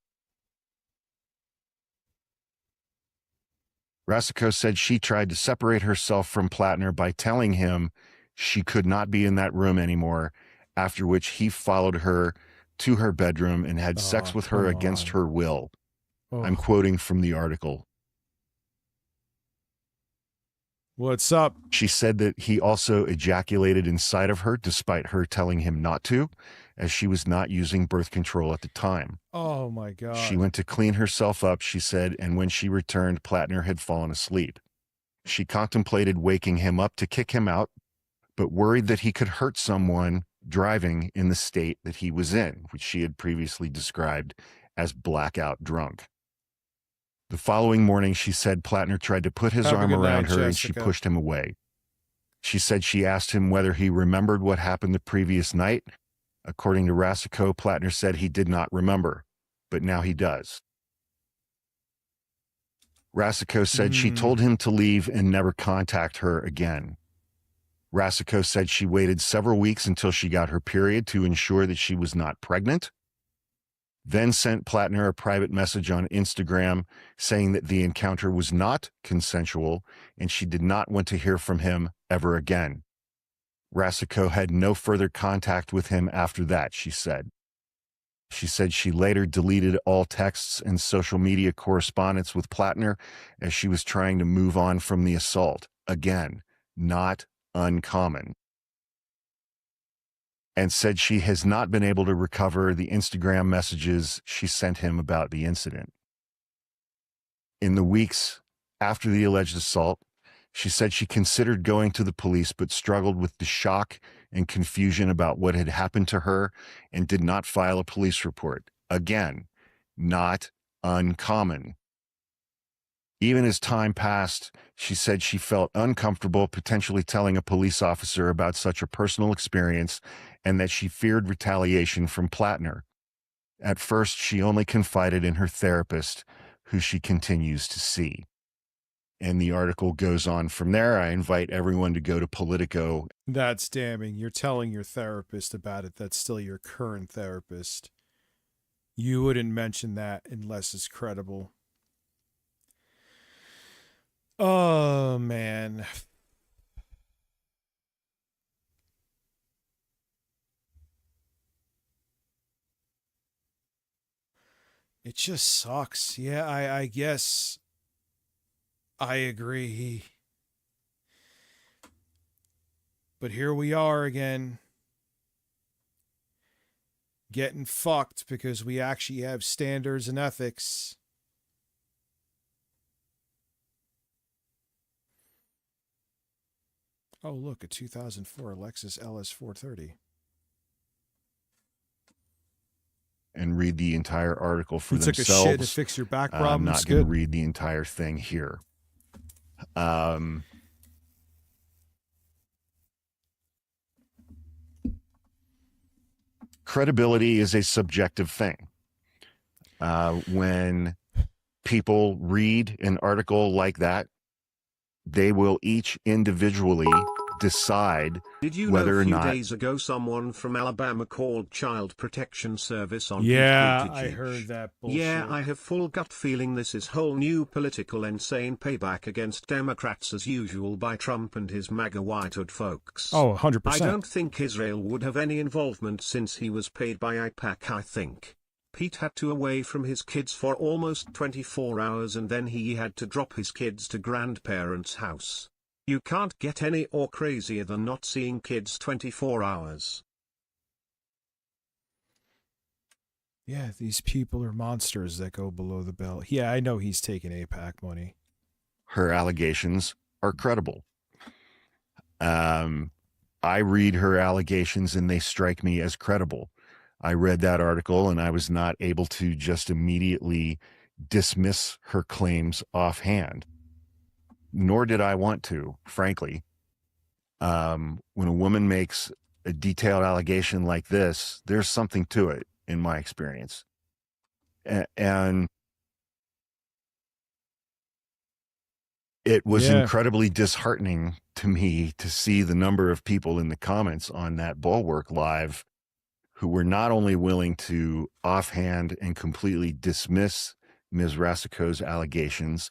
Rasico said she tried to separate herself from Platner by telling him she could not be in that room anymore, after which he followed her to her bedroom and had sex with her against her will. I'm quoting from the article. What's up? She said that he also ejaculated inside of her despite her telling him not to, as she was not using birth control at the time. Oh my God. She went to clean herself up, she said, and when she returned, Platner had fallen asleep. She contemplated waking him up to kick him out, but worried that he could hurt someone driving in the state that he was in, which she had previously described as blackout drunk. The following morning, she said Platner tried to put his arm around her and she pushed him away. She said she asked him whether he remembered what happened the previous night. According to Rasico, Platner said he did not remember, but now he does. Rasico said she told him to leave and never contact her again. Rasico said she waited several weeks until she got her period to ensure that she was not pregnant, then sent Platner a private message on Instagram saying that the encounter was not consensual and she did not want to hear from him ever again. Rasico had no further contact with him after that, she said. She said she later deleted all texts and social media correspondence with Platner as she was trying to move on from the assault. Again, not uncommon. And said she has not been able to recover the Instagram messages she sent him about the incident. In the weeks after the alleged assault, she said she considered going to the police but struggled with the shock and confusion about what had happened to her and did not file a police report. Again, not uncommon. Even as time passed, she said she felt uncomfortable potentially telling a police officer about such a personal experience and that she feared retaliation from Platner. At first, she only confided in her therapist, who she continues to see. And the article goes on from there. I invite everyone to go to Politico. That's damning. You're telling your therapist about it. That's still your current therapist. You wouldn't mention that unless it's credible. Oh, man. It just sucks. Yeah, I guess I agree. But here we are again. Getting fucked because we actually have standards and ethics. Oh, look, a 2004 Lexus LS430. And read the entire article for you themselves. Took a shit to fix your back problem. I'm not going to read the entire thing here. Credibility is a subjective thing. When people read an article like that, they will each individually decide Did you know whether a or few not. days ago someone from Alabama called Child Protection Service on Yeah, Pete Buttigieg? I heard that bullshit. Yeah, I have full gut feeling this is whole new political insane payback against Democrats as usual by Trump and his MAGA whitehood folks. Oh, 100%. I don't think Israel would have any involvement since he was paid by AIPAC. I think Pete had to away from his kids for almost 24 hours and then he had to drop his kids to grandparents' house. You can't get any or crazier than not seeing kids 24 hours. Yeah, these people are monsters that go below the belt. Yeah, I know he's taking AIPAC money. Her allegations are credible. I read her allegations and they strike me as credible. I read that article and I was not able to just immediately dismiss her claims offhand, nor did I want to, frankly. When a woman makes a detailed allegation like this, there's something to it, in my experience. And it was incredibly disheartening to me to see the number of people in the comments on that Bulwark Live who were not only willing to offhand and completely dismiss Ms. Rasico's allegations,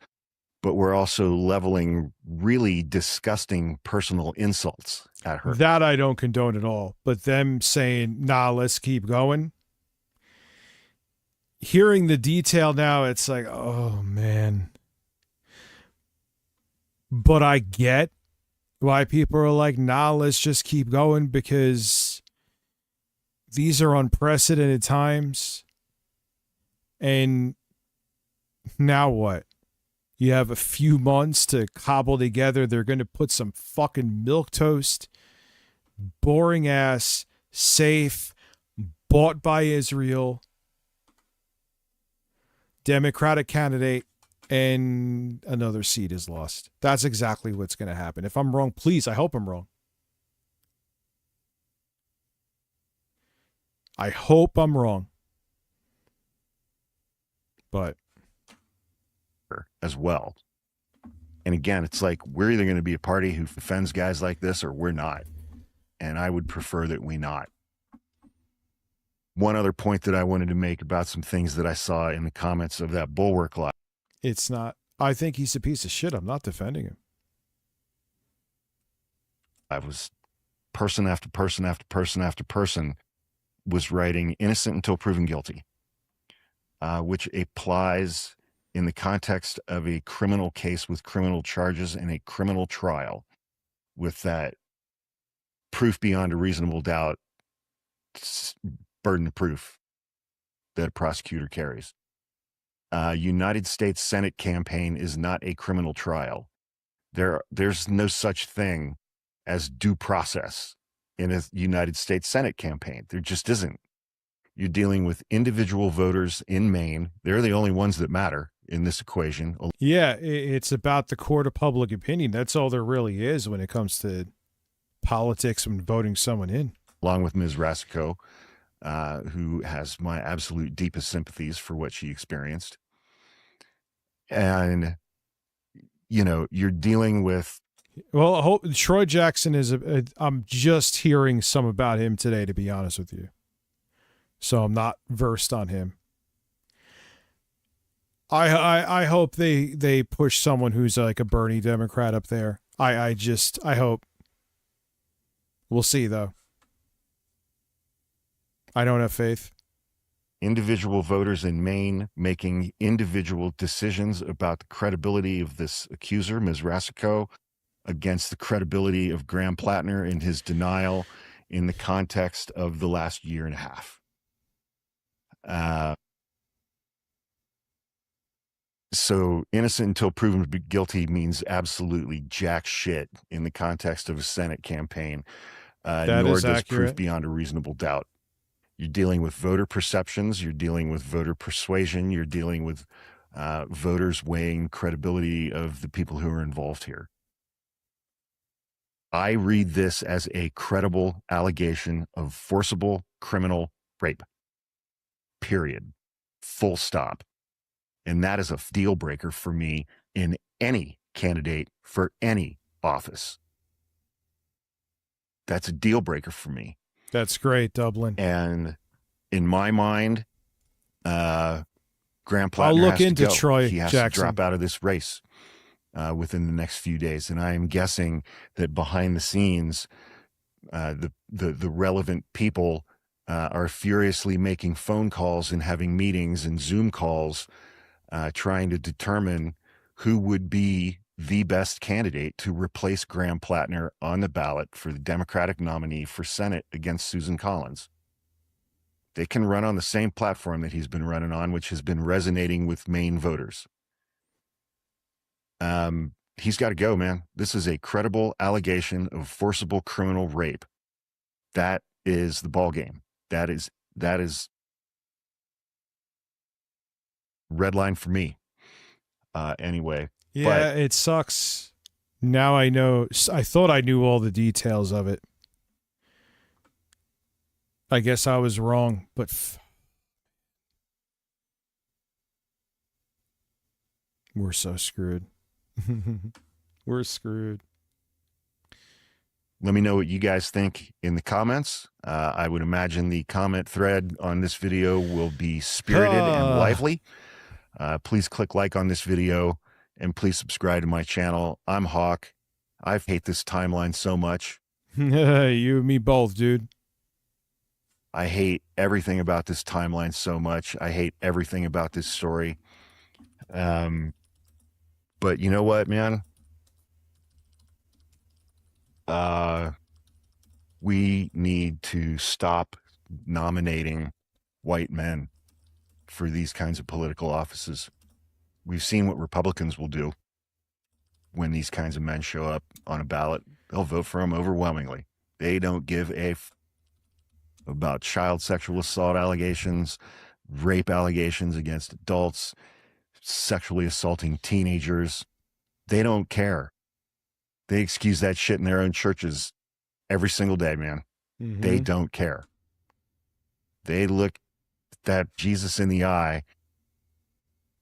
but were also leveling really disgusting personal insults at her. That I don't condone at all. But them saying, nah, let's keep going. Hearing the detail now, it's like, oh, man. But I get why people are like, nah, let's just keep going, because these are unprecedented times. And now what? You have a few months to cobble together. They're going to put some fucking milquetoast, boring ass, safe, bought by Israel, Democratic candidate, and another seat is lost. That's exactly what's going to happen. If I'm wrong, please, I hope I'm wrong. I hope I'm wrong. But as well. And again, it's like, we're either going to be a party who defends guys like this or we're not. And I would prefer that we not. One other point that I wanted to make about some things that I saw in the comments of that Bulwark Live. It's not, I think he's a piece of shit. I'm not defending him. I was person after person after person after person was writing innocent until proven guilty, which applies in the context of a criminal case with criminal charges and a criminal trial with that proof beyond a reasonable doubt burden of proof that a prosecutor carries. United States Senate campaign is not a criminal trial. There's no such thing as due process in a United States Senate campaign. There just isn't. You're dealing with individual voters in Maine. They're the only ones that matter in this equation. Yeah, it's about the court of public opinion. That's all there really is when it comes to politics and voting someone in. Along with Ms. Rasico, who has my absolute deepest sympathies for what she experienced. And, you know, you're dealing with... Well, I hope Troy Jackson is I'm just hearing some about him today, to be honest with you. So I'm not versed on him. I hope they push someone who's like a Bernie Democrat up there. I hope. We'll see, though. I don't have faith. Individual voters in Maine making individual decisions about the credibility of this accuser, Ms. Rasico, against the credibility of Graham Platner and his denial in the context of the last year and a half. So innocent until proven guilty means absolutely jack shit in the context of a Senate campaign, nor does proof beyond a reasonable doubt. You're dealing with voter perceptions. You're dealing with voter persuasion. You're dealing with voters weighing credibility of the people who are involved here. I read this as a credible allegation of forcible criminal rape. Period. full stop. And that is a deal breaker for me in any candidate for any office. That's a deal breaker for me. That's great, Dublin. And in my mind, Graham Platner I'll look has into to go. Troy He has Jackson. to drop out of this race within the next few days. And I am guessing that behind the scenes, the relevant people are furiously making phone calls and having meetings and Zoom calls, trying to determine who would be the best candidate to replace Graham Platner on the ballot for the Democratic nominee for Senate against Susan Collins. They can run on the same platform that he's been running on, which has been resonating with Maine voters. He's got to go, man. This is a credible allegation of forcible criminal rape. That is the ball game. That is red line for me. Anyway. Yeah, it sucks. Now I know. I thought I knew all the details of it. I guess I was wrong, but we're so screwed. We're screwed. Let me know what you guys think in the comments. I would imagine the comment thread on this video will be spirited and lively. Please click like on this video and please subscribe to my channel. I'm Hawk. I hate this timeline so much. You and me both, dude. I hate everything about this timeline so much. I hate everything about this story. But you know what, man? We need to stop nominating white men for these kinds of political offices. We've seen what Republicans will do when these kinds of men show up on a ballot. They'll vote for them overwhelmingly. They don't give a about child sexual assault allegations, rape allegations against adults, sexually assaulting teenagers. They don't care. They excuse that shit in their own churches every single day, man. Mm-hmm. They don't care. They look that Jesus in the eye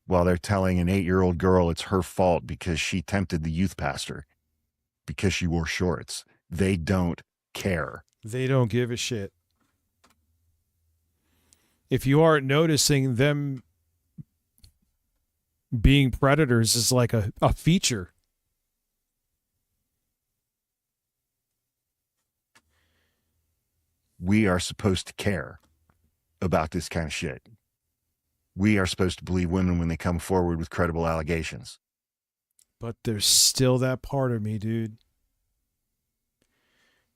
while they're telling an 8-year-old girl it's her fault because she tempted the youth pastor because she wore shorts. They don't care. They don't give a shit. If you aren't noticing, them being predators is like a feature. We are supposed to care about this kind of shit. We are supposed to believe women when they come forward with credible allegations. But there's still that part of me, dude.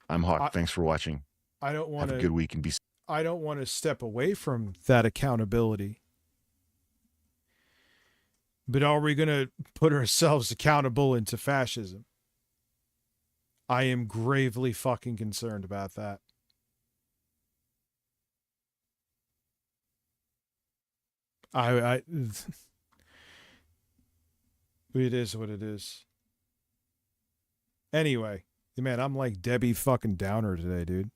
I'm Hawk. Thanks for watching. I don't want to. Have a good week and be. I don't want to step away from that accountability. But are we going to put ourselves accountable into fascism? I am gravely fucking concerned about that. It is what it is. Anyway, man, I'm like Debbie fucking Downer today, dude.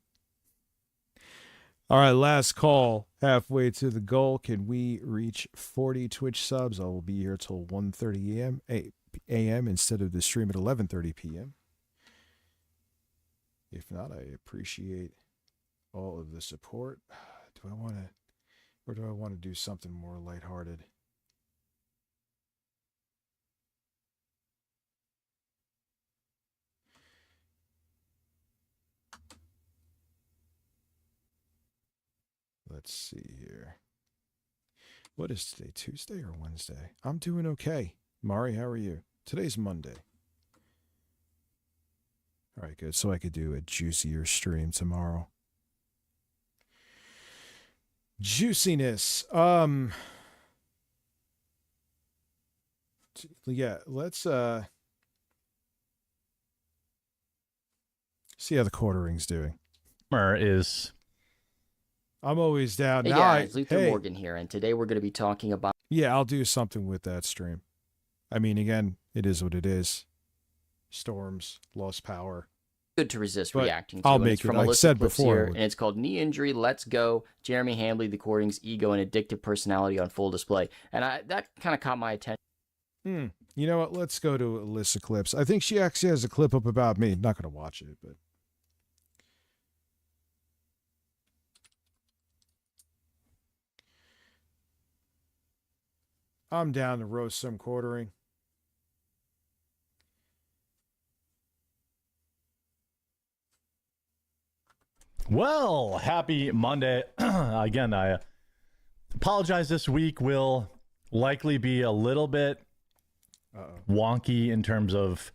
All right, last call. Halfway to the goal. Can we reach 40 Twitch subs? I will be here till 1:30 a.m. instead of the stream at 11:30 p.m. If not, I appreciate all of the support. Do I want to, or do I want to do something more lighthearted? Let's see here. What is today? Tuesday or Wednesday? I'm doing okay. Mari, how are you? Today's Monday. All right, good. So I could do a juicier stream tomorrow. Juiciness. Yeah, let's see how the quartering's doing. Is I'm always down. Hey Now guys, Luther Morgan here, and today we're going to be talking about... Yeah, I'll do something with that stream. I mean, again, it is what it is. Storms, lost power. good to resist But reacting to. I'll And make it's it. from Like I Alyssa said Clips before, I here, would. and it's called Knee Injury, Let's Go, Jeremy Hambley, The Courting's Ego and Addictive Personality on Full Display. And that kind of caught my attention. You know what? Let's go to Alyssa Clips. I think she actually has a clip up about me. Not going to watch it, but. I'm down to roast some quartering. Well, happy Monday. Again, I apologize. This week will likely be a little bit wonky in terms of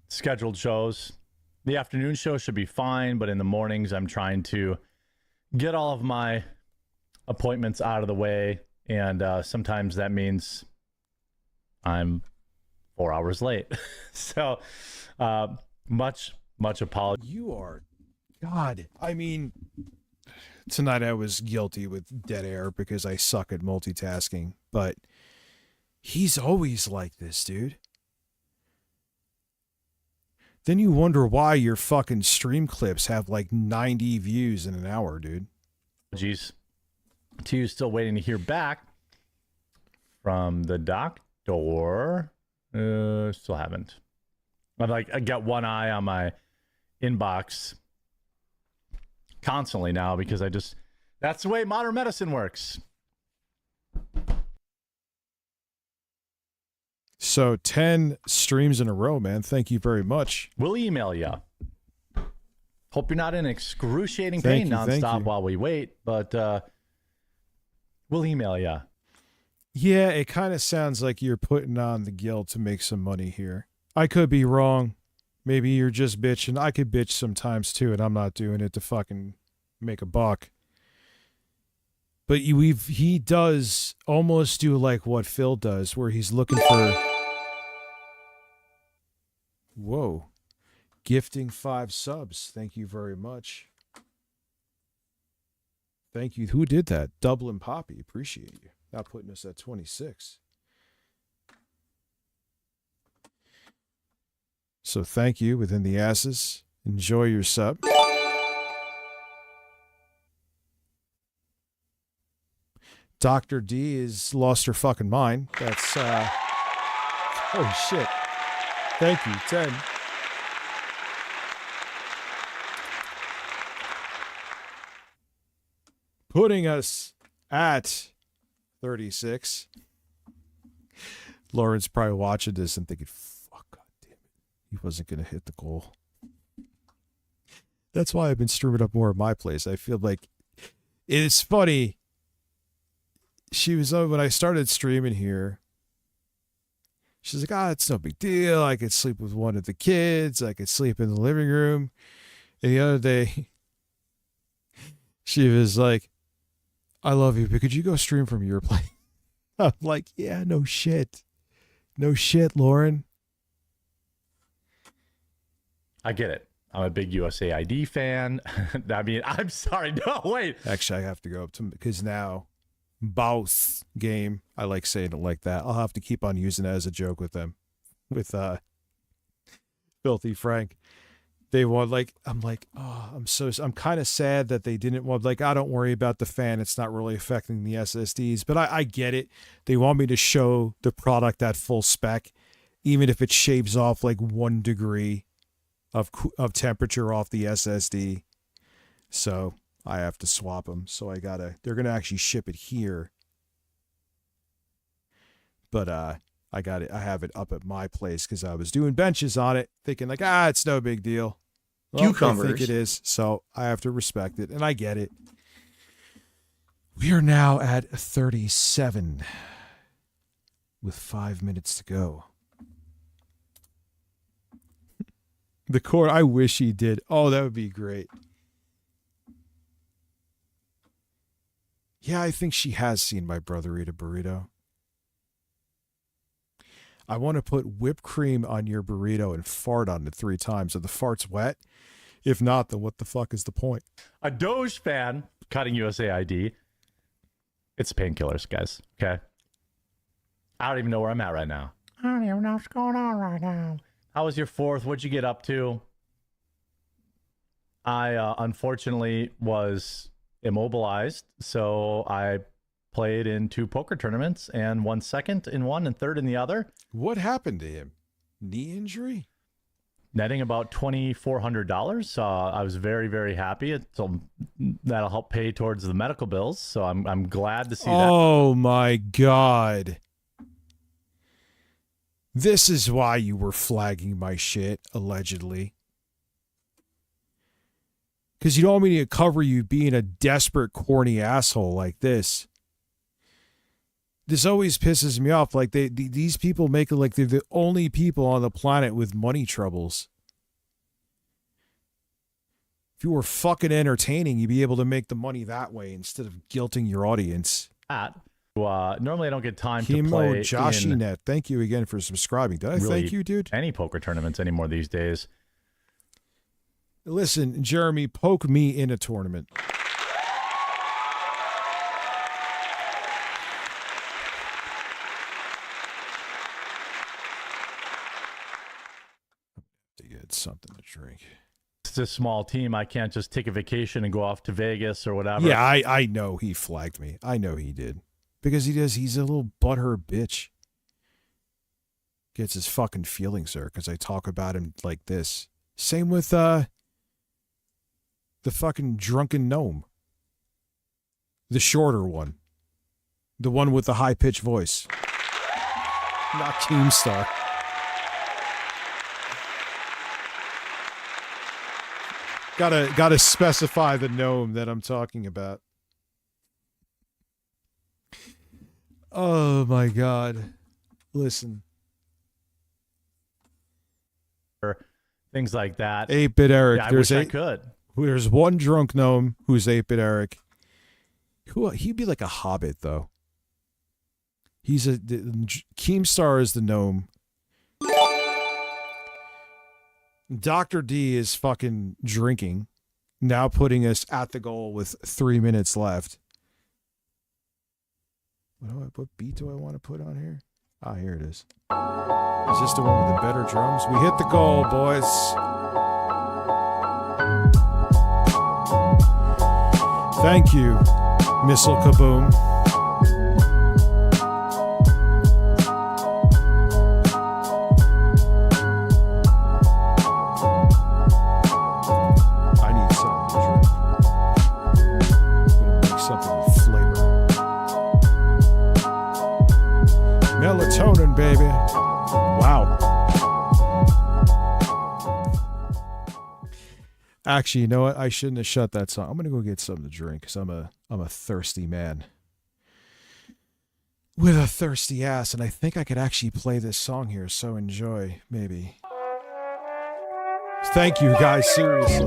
scheduled shows. The afternoon show should be fine, but in the mornings, I'm trying to get all of my appointments out of the way. And sometimes that means I'm 4 hours late. So much apology. You are, God. I mean, tonight I was guilty with dead air because I suck at multitasking, but he's always like this, dude. Then you wonder why your fucking stream clips have like 90 views in an hour, dude. Apologies to you. Still waiting to hear back from the doctor. Still haven't. I got one eye on my inbox constantly now because that's the way modern medicine works. So 10 streams in a row, man. Thank you very much. We'll email you. Hope you're not in excruciating pain nonstop while we wait, but we'll email you. Yeah, it kind of sounds like you're putting on the guild to make some money here. I could be wrong. Maybe you're just bitching. I could bitch sometimes too, and I'm not doing it to fucking make a buck. But he does almost do like what Phil does, where he's looking for... Whoa. Gifting 5 subs. Thank you very much. Thank you. Who did that? Dublin Poppy. Appreciate you. Not putting us at 26. So thank you within the asses. Enjoy your sub. Dr. D has lost her fucking mind. That's oh shit. Thank you, 10. Putting us at 36. Lauren's probably watching this and thinking, fuck, God damn it. He wasn't going to hit the goal. That's why I've been streaming up more at my place. I feel like it's funny. She was when I started streaming here. She's like, it's no big deal. I could sleep with one of the kids. I could sleep in the living room. And the other day, she was like, I love you, but could you go stream from your place? I'm like, yeah, no shit. No shit, Lauren. I get it. I'm a big USAID fan. I mean, I'm sorry. No, wait. Actually, I have to go up to because now, boss game. I like saying it like that. I'll have to keep on using it as a joke with them, with Filthy Frank. They want I'm like, oh, I'm kind of sad that they didn't want I don't worry about the fan. It's not really affecting the SSDs, but I get it. They want me to show the product at full spec, even if it shaves off 1 degree of temperature off the SSD. So I have to swap them. So they're going to actually ship it here. But I got it. I have it up at my place because I was doing benches on it, thinking it's no big deal. Well, I think it is, so I have to respect it, and I get it. We are now at 37 with 5 minutes to go. The core, I wish he did. Oh, that would be great. Yeah, I think she has seen my brother eat a burrito. I want to put whipped cream on your burrito and fart on it 3 times. Are the farts wet? If not, then what the fuck is the point? A Doge fan cutting USAID. It's painkillers, guys. Okay. I don't even know where I'm at right now. I don't even know what's going on right now. How was your 4th? What'd you get up to? I unfortunately was immobilized, so I played in 2 poker tournaments and won 2nd in one and 3rd in the other. What happened to him? Knee injury? Netting about $2,400. I was very, very happy. So that'll help pay towards the medical bills. So I'm glad to see that. Oh my God. This is why you were flagging my shit, allegedly. Because you don't want me to cover you being a desperate, corny asshole like this. This always pisses me off. Like these people make it like they're the only people on the planet with money troubles. If you were fucking entertaining, you'd be able to make the money that way instead of guilting your audience. Normally I don't get time Chemo to play Joshinet, thank you again for subscribing. Did I really thank you, dude? any poker tournaments anymore these days. Listen, Jeremy, poke me in a tournament. To get something to drink. It's a small team. I can't just take a vacation and go off to Vegas or whatever. Yeah, I know he flagged me. I know he did. Because he does. He's a little butthurt bitch. Gets his fucking feelings hurt because I talk about him like this. Same with the fucking drunken gnome. The shorter one. The one with the high-pitched voice. Not Keemstar. Gotta specify the gnome that I'm talking about. Oh my God. Listen. Things like that. 8-Bit Eric. Yeah, I wish I could. There's one drunk gnome who's 8-Bit Eric. He'd be like a hobbit, though. Keemstar is the gnome. Dr. D is fucking drinking, now putting us at the goal with 3 minutes left. What beat do I want to put on here? Ah, here it is. Is this the one with the better drums? We hit the goal, boys. Thank you, Missile Kaboom. I need something to drink. I'm gonna make something with flavor. Melatonin, baby. Wow. Actually, you know what? I shouldn't have shut that song. I'm gonna go get something to drink because I'm a thirsty man with a thirsty ass, and I think I could actually play this song here. So enjoy, maybe. Thank you, guys. Seriously.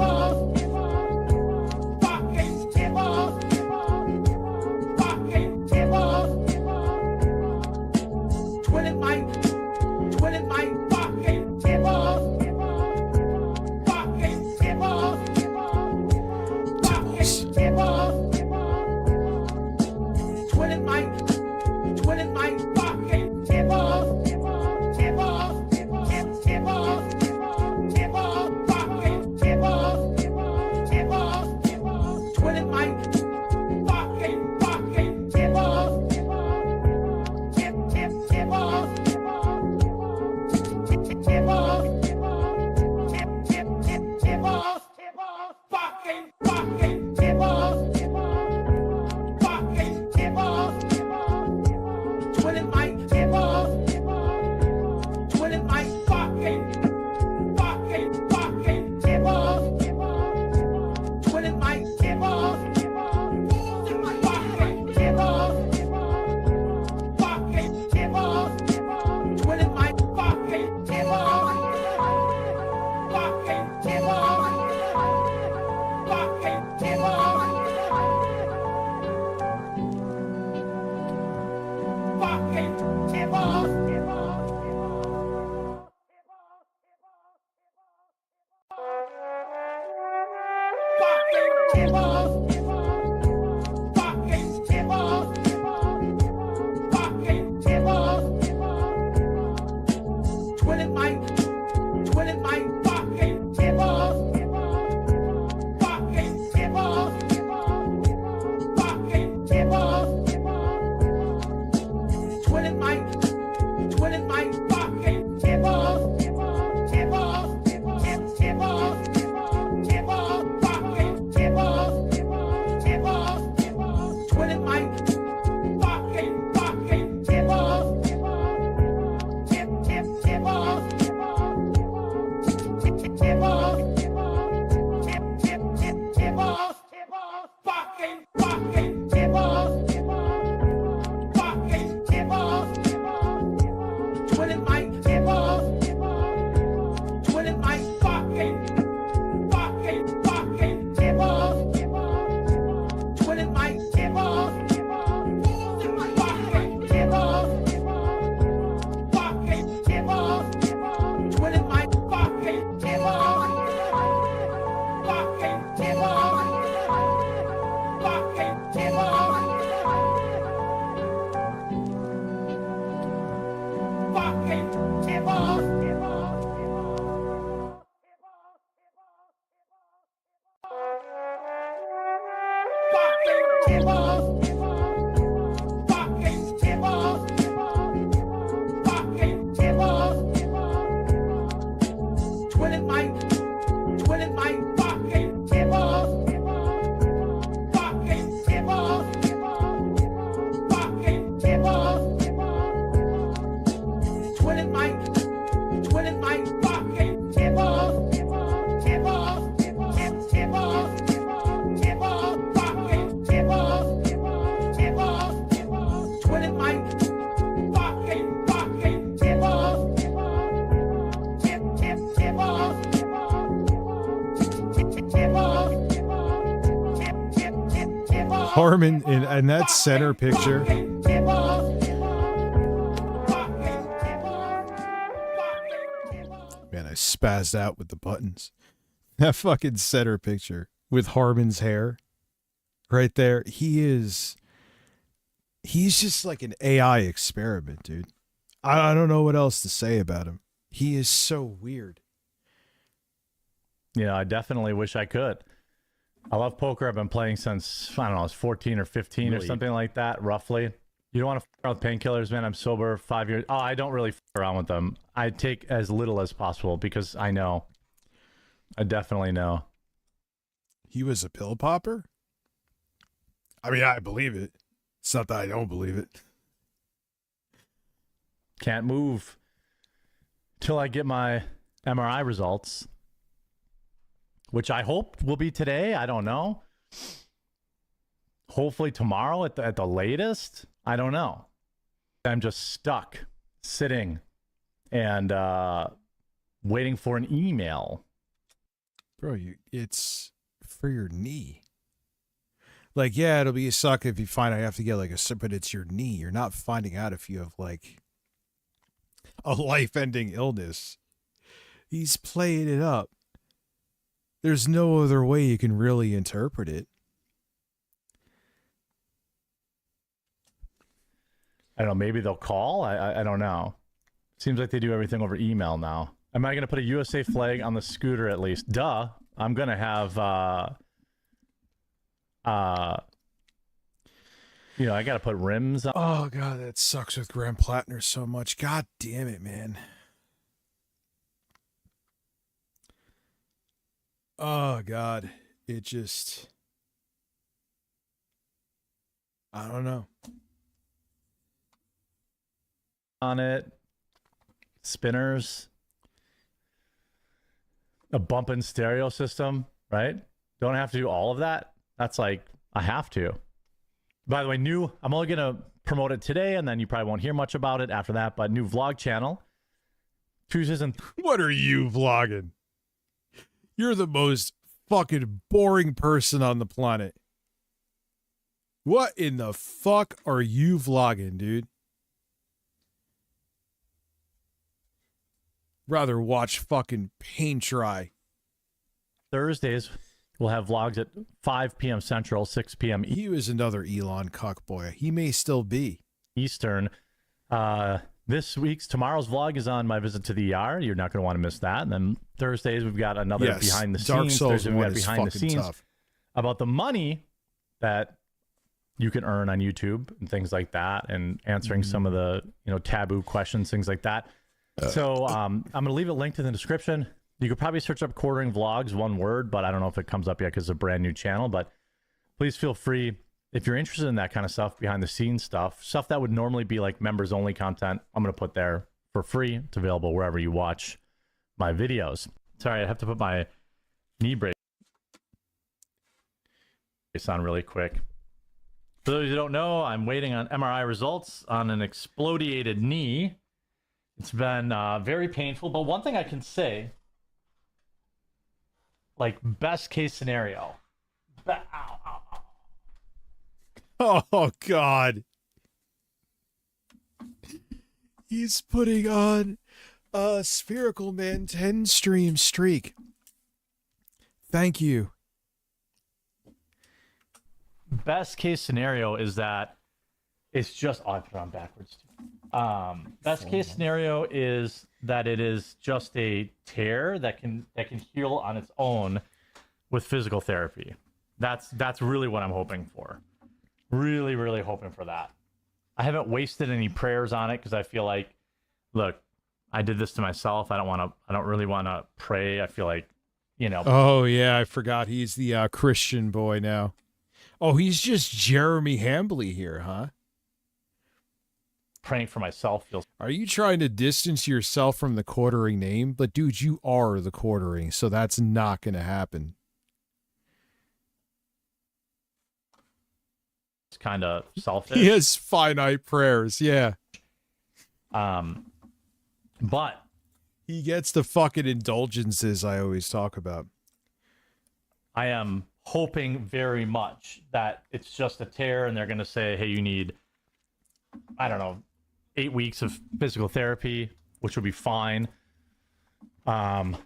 Harmon in that center picture. Man, I spazzed out with the buttons. That fucking center picture with Harmon's hair right there. He's just like an AI experiment, dude. I don't know what else to say about him. He is so weird. Yeah, I definitely wish I could. I love poker. I've been playing since, I don't know, I was 14 or 15 or something like that, roughly. You don't want to f around with painkillers, man. I'm sober 5 years. Oh, I don't really f around with them. I take as little as possible because I know. I definitely know. He was a pill popper? I mean, I believe it. It's not that I don't believe it. Can't move till I get my MRI results, which I hope will be today. I don't know. Hopefully tomorrow at the latest. I don't know. I'm just stuck sitting and waiting for an email. Bro, it's for your knee. Like, yeah, it'll be a suck if you find out you have to get like but it's your knee. You're not finding out if you have like a life-ending illness. He's playing it up. There's no other way you can really interpret it. I don't know. Maybe they'll call. I don't know. Seems like they do everything over email now. Am I going to put a USA flag on the scooter at least? Duh. I'm going to have, you know, I got to put rims on. Oh, God, that sucks with Graham Platner so much. God damn it, man. Oh, God. It just... I don't know. On it. Spinners. A bumping stereo system, right? Don't have to do all of that. That's like, I have to. By the way, I'm only going to promote it today, and then you probably won't hear much about it after that, but new vlog channel. Tuesdays and... What are you vlogging? You're the most fucking boring person on the planet. What in the fuck are you vlogging, dude? Rather watch fucking paint dry. Thursdays, we'll have vlogs at 5 p.m. Central, 6 p.m. He was another Elon cuckboy. He may still be. Eastern. Tomorrow's vlog is on my visit to the ER. You're not going to want to miss that. And then Thursdays, we've got another behind the Dark scenes. Souls Thursday, we've one got is behind the fucking scenes tough. about the money that you can earn on YouTube and things like that, and answering some of the taboo questions, things like that. So I'm going to leave a link in the description. You could probably search up Quartering Vlogs, one word, but I don't know if it comes up yet because it's a brand new channel. But please feel free, if you're interested in that kind of stuff, behind the scenes stuff that would normally be like members only content, I'm going to put there for free. It's available wherever you watch my videos. Sorry, I have to put my knee brace on really quick. For those who don't know, I'm waiting on MRI results on an explodiated knee. It's been very painful, but one thing I can say, like best case scenario. Oh, God. He's putting on a Spherical Man 10 stream streak. Thank you. Best case scenario is that it's just... Oh, I put it on backwards too. Best case scenario is that it is just a tear that can heal on its own with physical therapy. That's really what I'm hoping for. Really, really hoping for that. I haven't wasted any prayers on it because I feel like, look, I did this to myself. I don't really want to pray. I feel like, you know. Oh yeah, I forgot he's the Christian boy now. Oh, he's just Jeremy Hambley here, huh? Praying for myself feels. Are you trying to distance yourself from the quartering name? But dude, you are the quartering, so that's not going to happen. It's kind of selfish. He has finite prayers, yeah. But he gets the fucking indulgences I always talk about. I am hoping very much that it's just a tear and they're going to say, hey, you need, I don't know, 8 weeks of physical therapy, which would be fine. I'm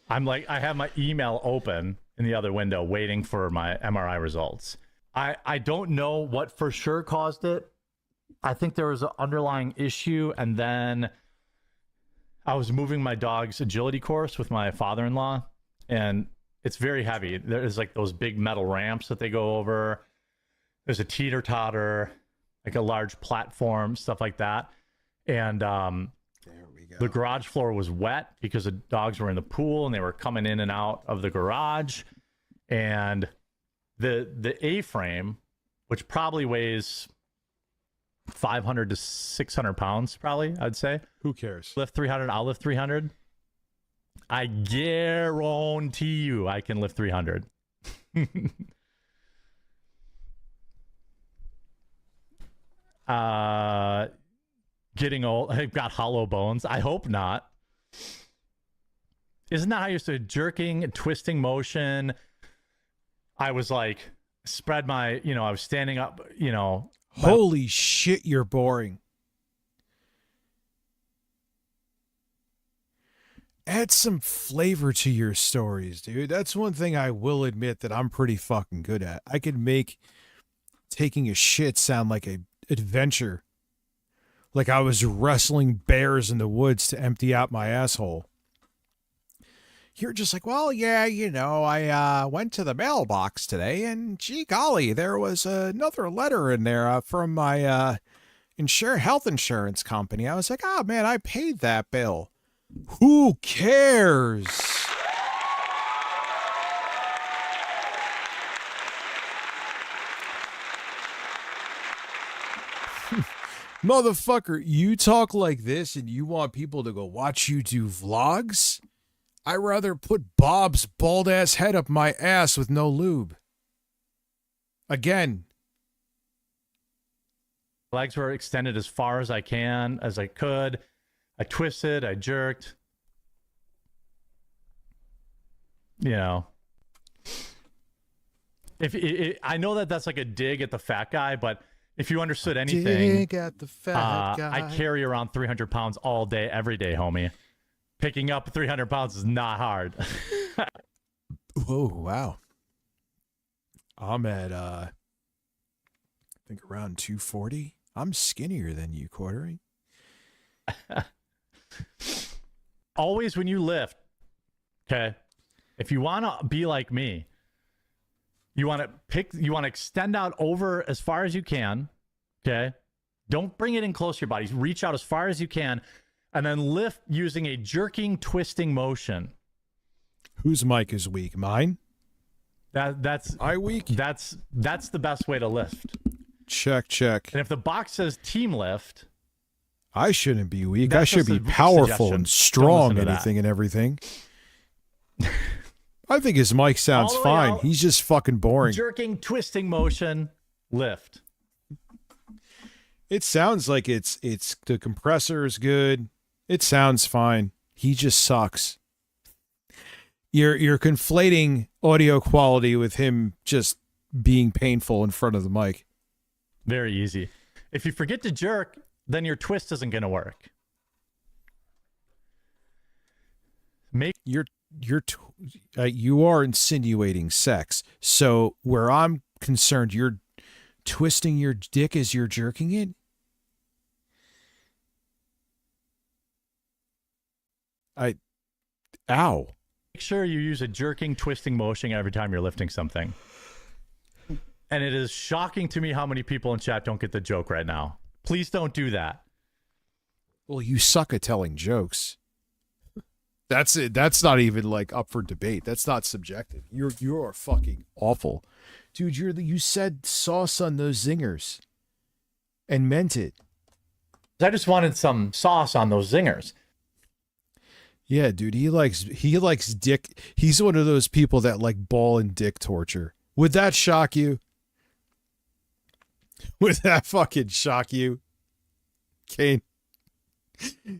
like, I have my email open in the other window waiting for my MRI results. I don't know what for sure caused it. I think there was an underlying issue, and then I was moving my dog's agility course with my father-in-law, and it's very heavy. There's like those big metal ramps that they go over. There's a teeter-totter, like a large platform, stuff like that. And there we go. The garage floor was wet because the dogs were in the pool and they were coming in and out of the garage. And the A-frame, which probably weighs 500 to 600 pounds, probably, I'd say. Who cares? Lift 300, I'll lift 300. I guarantee you I can lift 300. Getting old. I've got hollow bones. I hope not. Isn't that how you said jerking, twisting motion? I was like, spread my, I was standing up, Holy shit, you're boring. Add some flavor to your stories, dude. That's one thing I will admit that I'm pretty fucking good at. I could make taking a shit sound like a adventure. Like I was wrestling bears in the woods to empty out my asshole. You're just like, well, yeah, I went to the mailbox today and gee golly, there was another letter in there from my health insurance company. I was like, oh man, I paid that bill. Who cares? Motherfucker, you talk like this and you want people to go watch you do vlogs? I'd rather put Bob's bald ass head up my ass with no lube. Again. Legs were extended as far as I could. I twisted, I jerked. I know that's like a dig at the fat guy, but if you understood anything, dig at the fat guy. I carry around 300 pounds all day, every day, homie. Picking up 300 pounds is not hard. Whoa, wow. I'm at, I think around 240. I'm skinnier than you, quartering. Always when you lift, okay, if you want to be like me, you want to extend out over as far as you can, okay? Don't bring it in close to your body. Reach out as far as you can, and then lift using a jerking, twisting motion. Whose mic is weak? Mine? That's I weak? That's the best way to lift. Check. And if the box says team lift, I shouldn't be weak. I should be powerful and strong, anything and everything. I think his mic sounds fine. He's just fucking boring. Jerking, twisting motion, lift. It sounds like it's the compressor is good. It sounds fine. He just sucks. You're conflating audio quality with him just being painful in front of the mic. Very easy. If you forget to jerk, then your twist isn't going to work. You are insinuating sex. So where I'm concerned, you're twisting your dick as you're jerking it? Ow. Make sure you use a jerking, twisting motion every time you're lifting something. And it is shocking to me how many people in chat don't get the joke right now. Please don't do that. Well, you suck at telling jokes. That's it. That's not even like up for debate. That's not subjective. You're fucking awful. Dude, you said sauce on those zingers and meant it. I just wanted some sauce on those zingers. Yeah, dude, he likes dick. He's one of those people that like ball and dick torture. Would that shock you? Would that fucking shock you? Kane?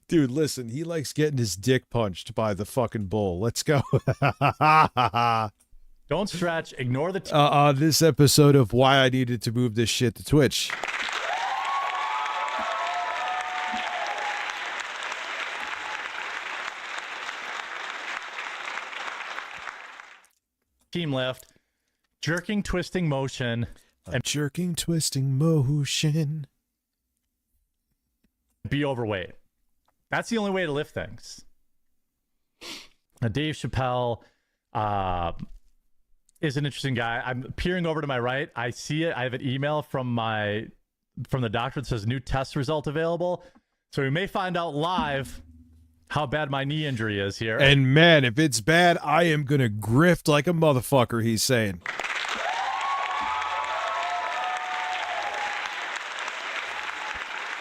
Dude, listen, he likes getting his dick punched by the fucking bull. Let's go. Don't stretch. Ignore the this episode of why I needed to move this shit to Twitch. team lift, jerking, twisting motion, and jerking, twisting motion. Be overweight. That's the only way to lift things. Now, Dave Chappelle is an interesting guy. I'm peering over to my right. I see it. I have an email from the doctor that says new test result available. So we may find out live how bad my knee injury is here. And man, if it's bad, I am gonna grift like a motherfucker, he's saying.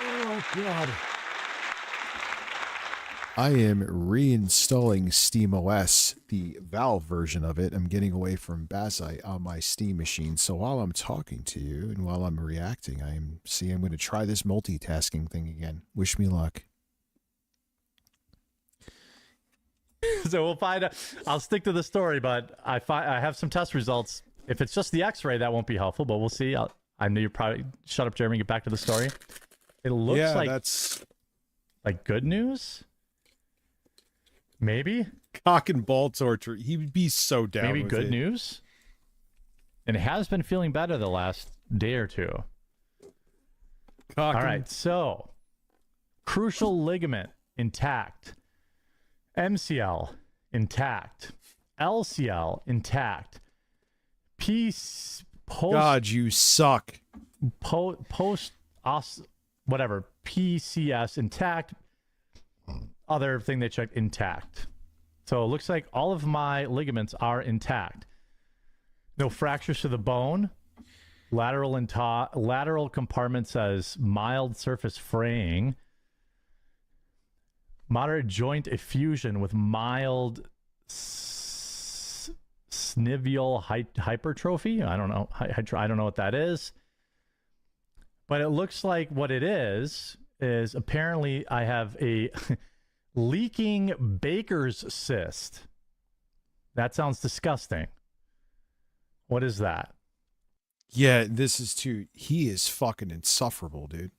Oh God. I am reinstalling SteamOS, the Valve version of it. I'm getting away from Bazite on my Steam machine. So while I'm talking to you and while I'm reacting, I'm going to try this multitasking thing again. Wish me luck. So we'll find out. I'll stick to the story, but I have some test results. If it's just the X-ray, that won't be helpful, but we'll see. I know you're probably shut up, Jeremy. Get back to the story. It looks like that's like good news. Maybe cock and ball torture. He would be so down. Maybe with good it. news. And it has been feeling better the last day or two. All right, so crucial ligament intact, MCL intact, LCL intact, God, you suck. Whatever, PCS intact. Other thing they checked intact. So it looks like all of my ligaments are intact. No fractures to the bone. Lateral compartment says mild surface fraying. Moderate joint effusion with mild synovial hypertrophy. I don't know. I don't know what that is. But it looks like what it is apparently I have a leaking Baker's cyst. That sounds disgusting. What is that? Yeah, this is too. He is fucking insufferable, dude.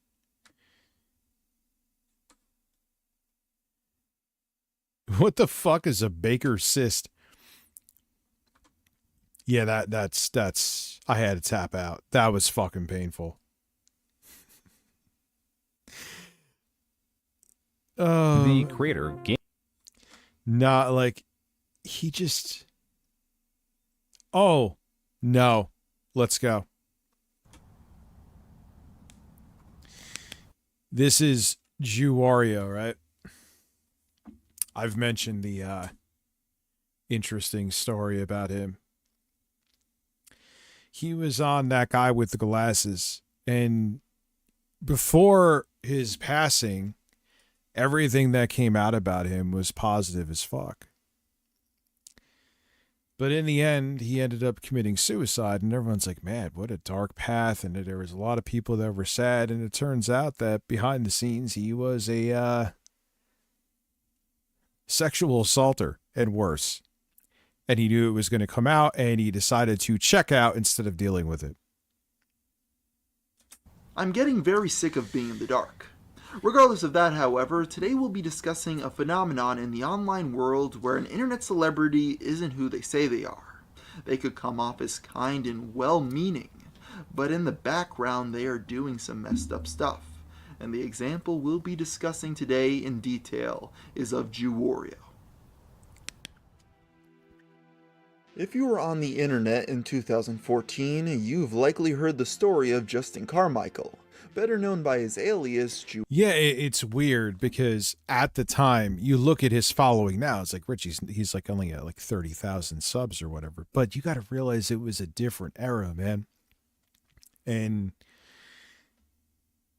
What the fuck is a Baker's cyst? Yeah, that's. I had to tap out. That was fucking painful. The creator game. Not like he just. Oh no, let's go. This is Juwario, right? I've mentioned the interesting story about him. He was on That Guy with the Glasses, and before his passing, everything that came out about him was positive as fuck. But in the end, he ended up committing suicide, and everyone's like, man, what a dark path. And there was a lot of people that were sad, and it turns out that behind the scenes, he was a sexual assaulter and worse. And he knew it was going to come out, and he decided to check out instead of dealing with it. I'm getting very sick of being in the dark. Regardless of that, however, today we'll be discussing a phenomenon in the online world where an internet celebrity isn't who they say they are. They could come off as kind and well-meaning, but in the background they are doing some messed up stuff. And the example we'll be discussing today in detail is of Wario. If you were on the internet in 2014, you've likely heard the story of Justin Carmichael, better known by his alias Yeah, it's weird because at the time, you look at his following now, it's like, Rich, he's like only at like 30,000 subs or whatever. But you got to realize it was a different era, man. And,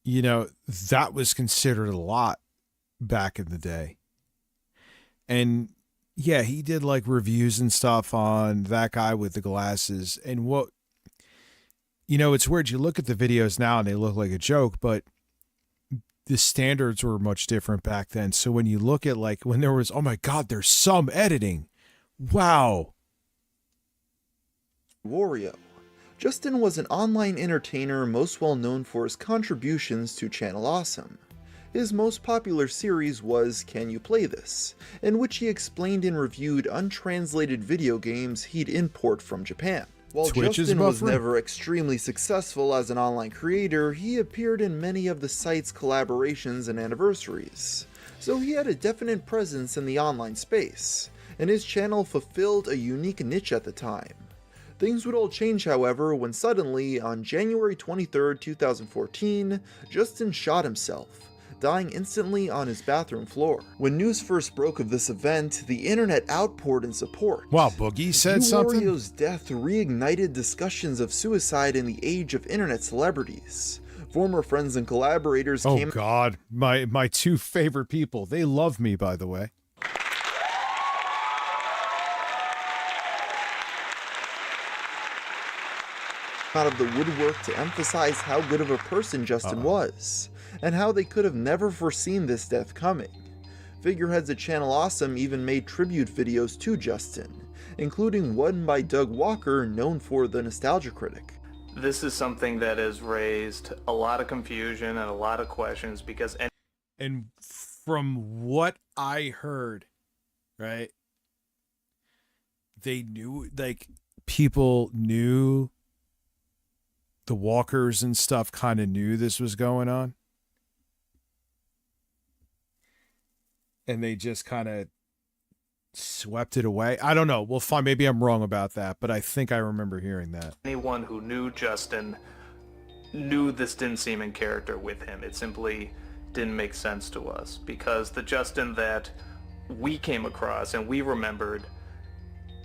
you know, that was considered a lot back in the day. And yeah, he did like reviews and stuff on That Guy with the Glasses. And what, you know, it's weird. You look at the videos now and they look like a joke, but the standards were much different back then. So when you look at like when there was, oh my God, there's some editing. Wow. Wario. Justin was an online entertainer most well known for his contributions to Channel Awesome. His most popular series was Can You Play This?, in which he explained and reviewed untranslated video games he'd import from Japan. While Twitch Justin was never extremely successful as an online creator, he appeared in many of the site's collaborations and anniversaries, so he had a definite presence in the online space, and his channel fulfilled a unique niche at the time. Things would all change, however, when suddenly, on January 23, 2014, Justin shot himself, dying instantly on his bathroom floor. When news first broke of this event, the internet outpoured in support. Wow, Boogie said something? Wario's death reignited discussions of suicide in the age of internet celebrities. Former friends and collaborators came— Oh God, my two favorite people. They love me, by the way. out of the woodwork to emphasize how good of a person Justin was, and how they could have never foreseen this death coming. Figureheads at Channel Awesome even made tribute videos to Justin, including one by Doug Walker, known for The Nostalgia Critic. This is something that has raised a lot of confusion and a lot of questions because... And from what I heard, right, they knew, like, people knew, the Walkers and stuff kind of knew this was going on. And they just kind of swept it away. I don't know. Well, fine. Maybe I'm wrong about that, but I think I remember hearing that. Anyone who knew Justin knew this didn't seem in character with him. It simply didn't make sense to us because the Justin that we came across and we remembered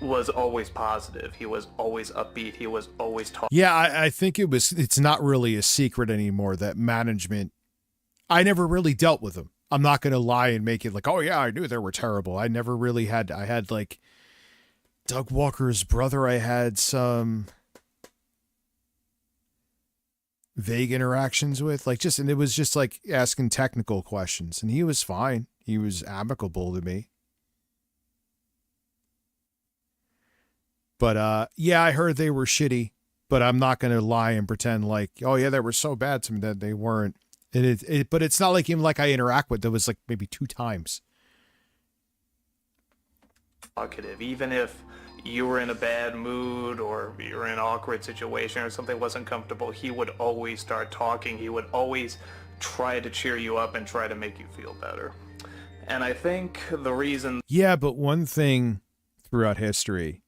was always positive. He was always upbeat. He was always talking. Yeah, I think it's not really a secret anymore that management, I never really dealt with them. I'm not going to lie and make it like, oh yeah, I knew they were terrible. I never really had, I had like Doug Walker's brother. I had some vague interactions with, like, just, and it was just like asking technical questions, and he was fine. He was amicable to me. But yeah, I heard they were shitty, but I'm not going to lie and pretend like, oh yeah, they were so bad to me that they weren't. But it's not like even like I interact with. There was like maybe 2 times. Talkative. Even if you were in a bad mood or you're in an awkward situation or something wasn't comfortable, he would always start talking. He would always try to cheer you up and try to make you feel better. And I think the reason... Yeah, but one thing throughout history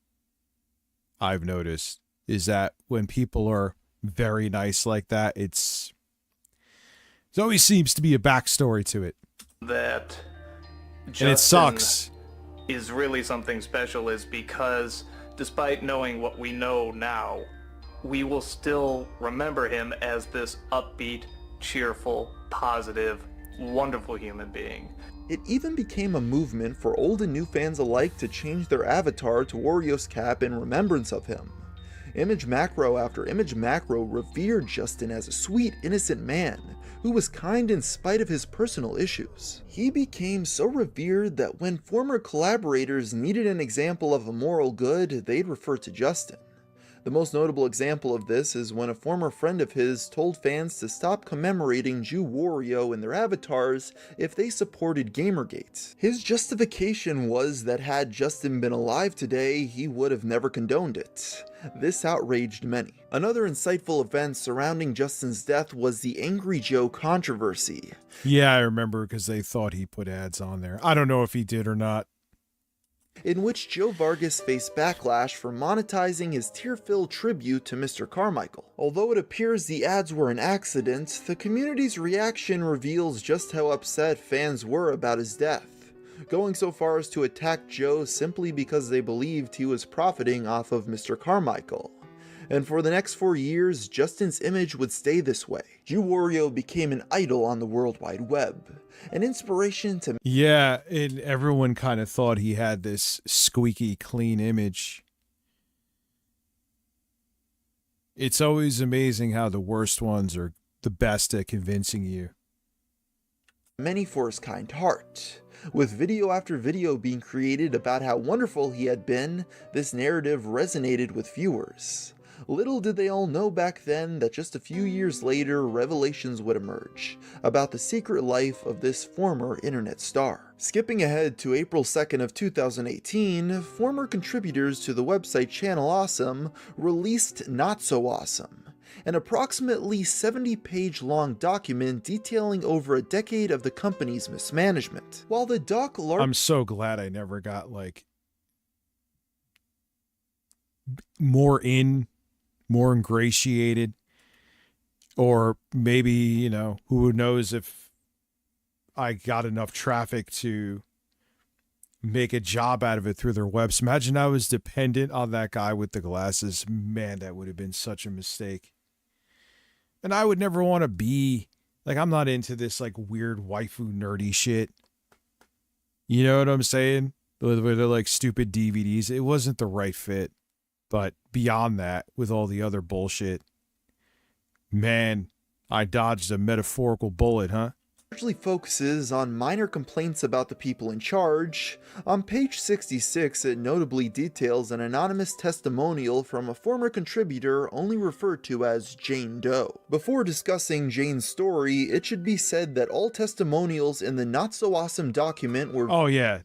I've noticed is that when people are very nice like that, there always seems to be a backstory to it. That Justin and it sucks. Is really something special is because despite knowing what we know now, we will still remember him as this upbeat, cheerful, positive, wonderful human being. It even became a movement for old and new fans alike to change their avatar to Wario's cap in remembrance of him. Image macro after image macro revered Justin as a sweet, innocent man who was kind in spite of his personal issues. He became so revered that when former collaborators needed an example of a moral good, they'd refer to Justin. The most notable example of this is when a former friend of his told fans to stop commemorating Jew Wario in their avatars if they supported Gamergate. His justification was that had Justin been alive today, he would have never condoned it. This outraged many. Another insightful event surrounding Justin's death was the Angry Joe controversy. Yeah, I remember, because they thought he put ads on there. I don't know if he did or not. In which Joe Vargas faced backlash for monetizing his tear-filled tribute to Mr. Carmichael. Although it appears the ads were an accident, the community's reaction reveals just how upset fans were about his death, going so far as to attack Joe simply because they believed he was profiting off of Mr. Carmichael. And for the next 4 years, Justin's image would stay this way. Jew Wario became an idol on the World Wide Web, an inspiration to... Yeah, and everyone kind of thought he had this squeaky clean image. It's always amazing how the worst ones are the best at convincing you. Many for his kind heart. With video after video being created about how wonderful he had been, this narrative resonated with viewers. Little did they all know back then that just a few years later, revelations would emerge about the secret life of this former internet star. Skipping ahead to April 2nd of 2018, former contributors to the website Channel Awesome released Not So Awesome, an approximately 70-page long document detailing over a decade of the company's mismanagement. While the doc I'm so glad I never got, like, more ingratiated, or maybe, you know, who knows if I got enough traffic to make a job out of it through their webs. Imagine I was dependent on that guy with the glasses. Man, that would have been such a mistake. And I would never want to be, like, I'm not into this, like, weird waifu nerdy shit. You know what I'm saying? With the, like, stupid DVDs. It wasn't the right fit. But beyond that, with all the other bullshit, man, I dodged a metaphorical bullet, huh? Largely focuses on minor complaints about the people in charge. On page 66, it notably details an anonymous testimonial from a former contributor only referred to as Jane Doe. Before discussing Jane's story, it should be said that all testimonials in the Not So Awesome document were... Oh, yeah.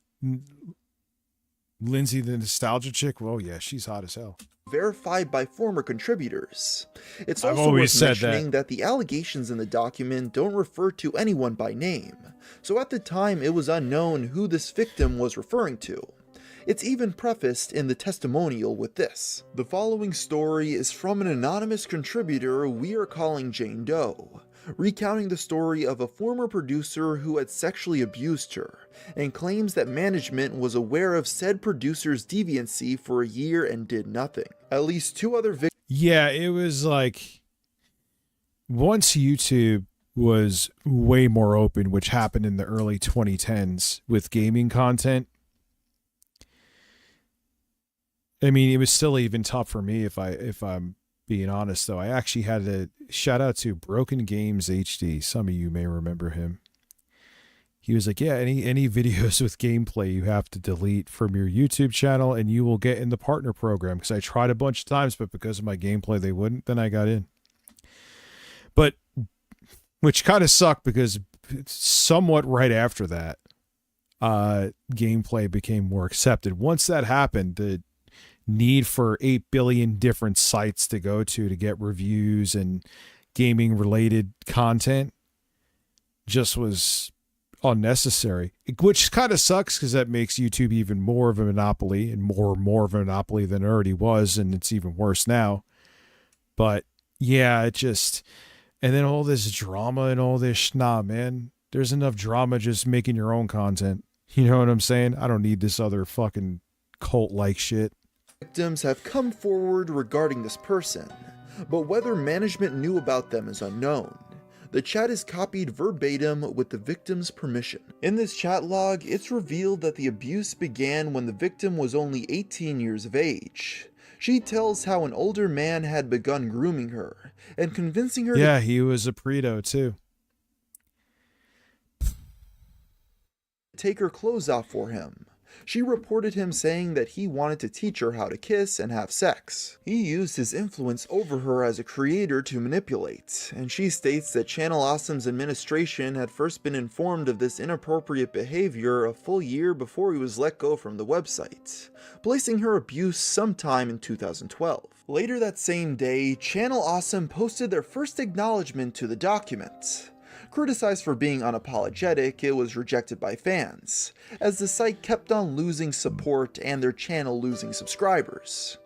Lindsay the nostalgia chick? Well, yeah, she's hot as hell. Verified by former contributors. It's I've also always worth said mentioning that the allegations in the document don't refer to anyone by name, so at the time it was unknown who this victim was referring to. It's even prefaced in the testimonial with this. The following story is from an anonymous contributor we are calling Jane Doe, recounting the story of a former producer who had sexually abused her, and claims that management was aware of said producer's deviancy for a year and did nothing. At least 2 other victims... Yeah, it was like, once YouTube was way more open, which happened in the early 2010s with gaming content, I mean, it was still even tough for me, if I'm being honest, though. I actually had to shout out to Broken Games HD. Some of you may remember him. He was like, yeah, any videos with gameplay you have to delete from your YouTube channel and you will get in the partner program. Because I tried a bunch of times, but because of my gameplay, they wouldn't. Then I got in. But, which kind of sucked because somewhat right after that, gameplay became more accepted. Once that happened, the need for 8 billion different sites to go to get reviews and gaming related content just was unnecessary, which kind of sucks because that makes YouTube even more of a monopoly, and more of a monopoly than it already was, and it's even worse now. But yeah, it just, and then all this drama and all this, nah, man, there's enough drama just making your own content. You know what I'm saying? I don't need this other fucking cult-like shit. Victims have come forward regarding this person, but whether management knew about them is unknown. The chat is copied verbatim with the victim's permission. In this chat log, it's revealed that the abuse began when the victim was only 18 years of age. She tells how an older man had begun grooming her and convincing her to he was a predo too. Take her clothes off for him. She reported him saying that he wanted to teach her how to kiss and have sex. He used his influence over her as a creator to manipulate, and she states that Channel Awesome's administration had first been informed of this inappropriate behavior a full year before he was let go from the website, placing her abuse sometime in 2012. Later that same day, Channel Awesome posted their first acknowledgement to the document. Criticized for being unapologetic, it was rejected by fans, as the site kept on losing support and their channel losing subscribers.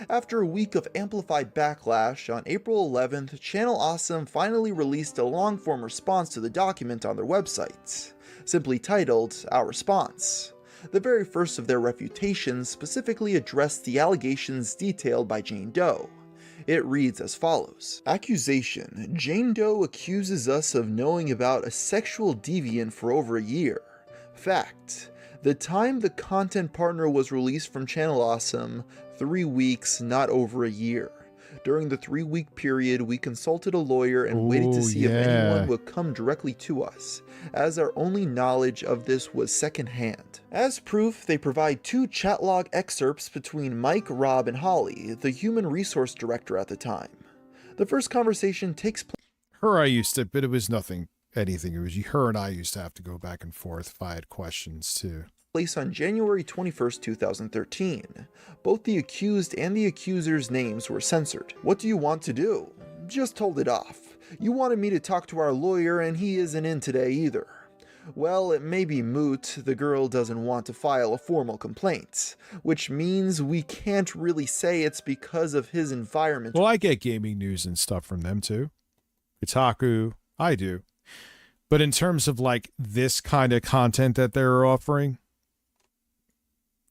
After a week of amplified backlash, on April 11th, Channel Awesome finally released a long-form response to the document on their website, simply titled, "Our Response." The very first of their refutations specifically addressed the allegations detailed by Jane Doe. It reads as follows. Accusation: Jane Doe accuses us of knowing about a sexual deviant for over a year. Fact: the time the content partner was released from Channel Awesome, 3 weeks, not over a year. During the 3-week period, we consulted a lawyer and waited to see if anyone would come directly to us, as our only knowledge of this was secondhand. As proof, they provide 2 chat log excerpts between Mike, Rob, and Holly, the human resource director at the time. The first conversation takes place. Her I used to, but it was anything. It was her and I used to have to go back and forth if I had questions too. On January 21st, 2013. Both the accused and the accuser's names were censored. What do you want to do? Just hold it off. You wanted me to talk to our lawyer and he isn't in today either. Well, it may be moot, the girl doesn't want to file a formal complaint, which means we can't really say it's because of his environment. Well, I get gaming news and stuff from them too. Kotaku, I do. But in terms of like this kind of content that they're offering,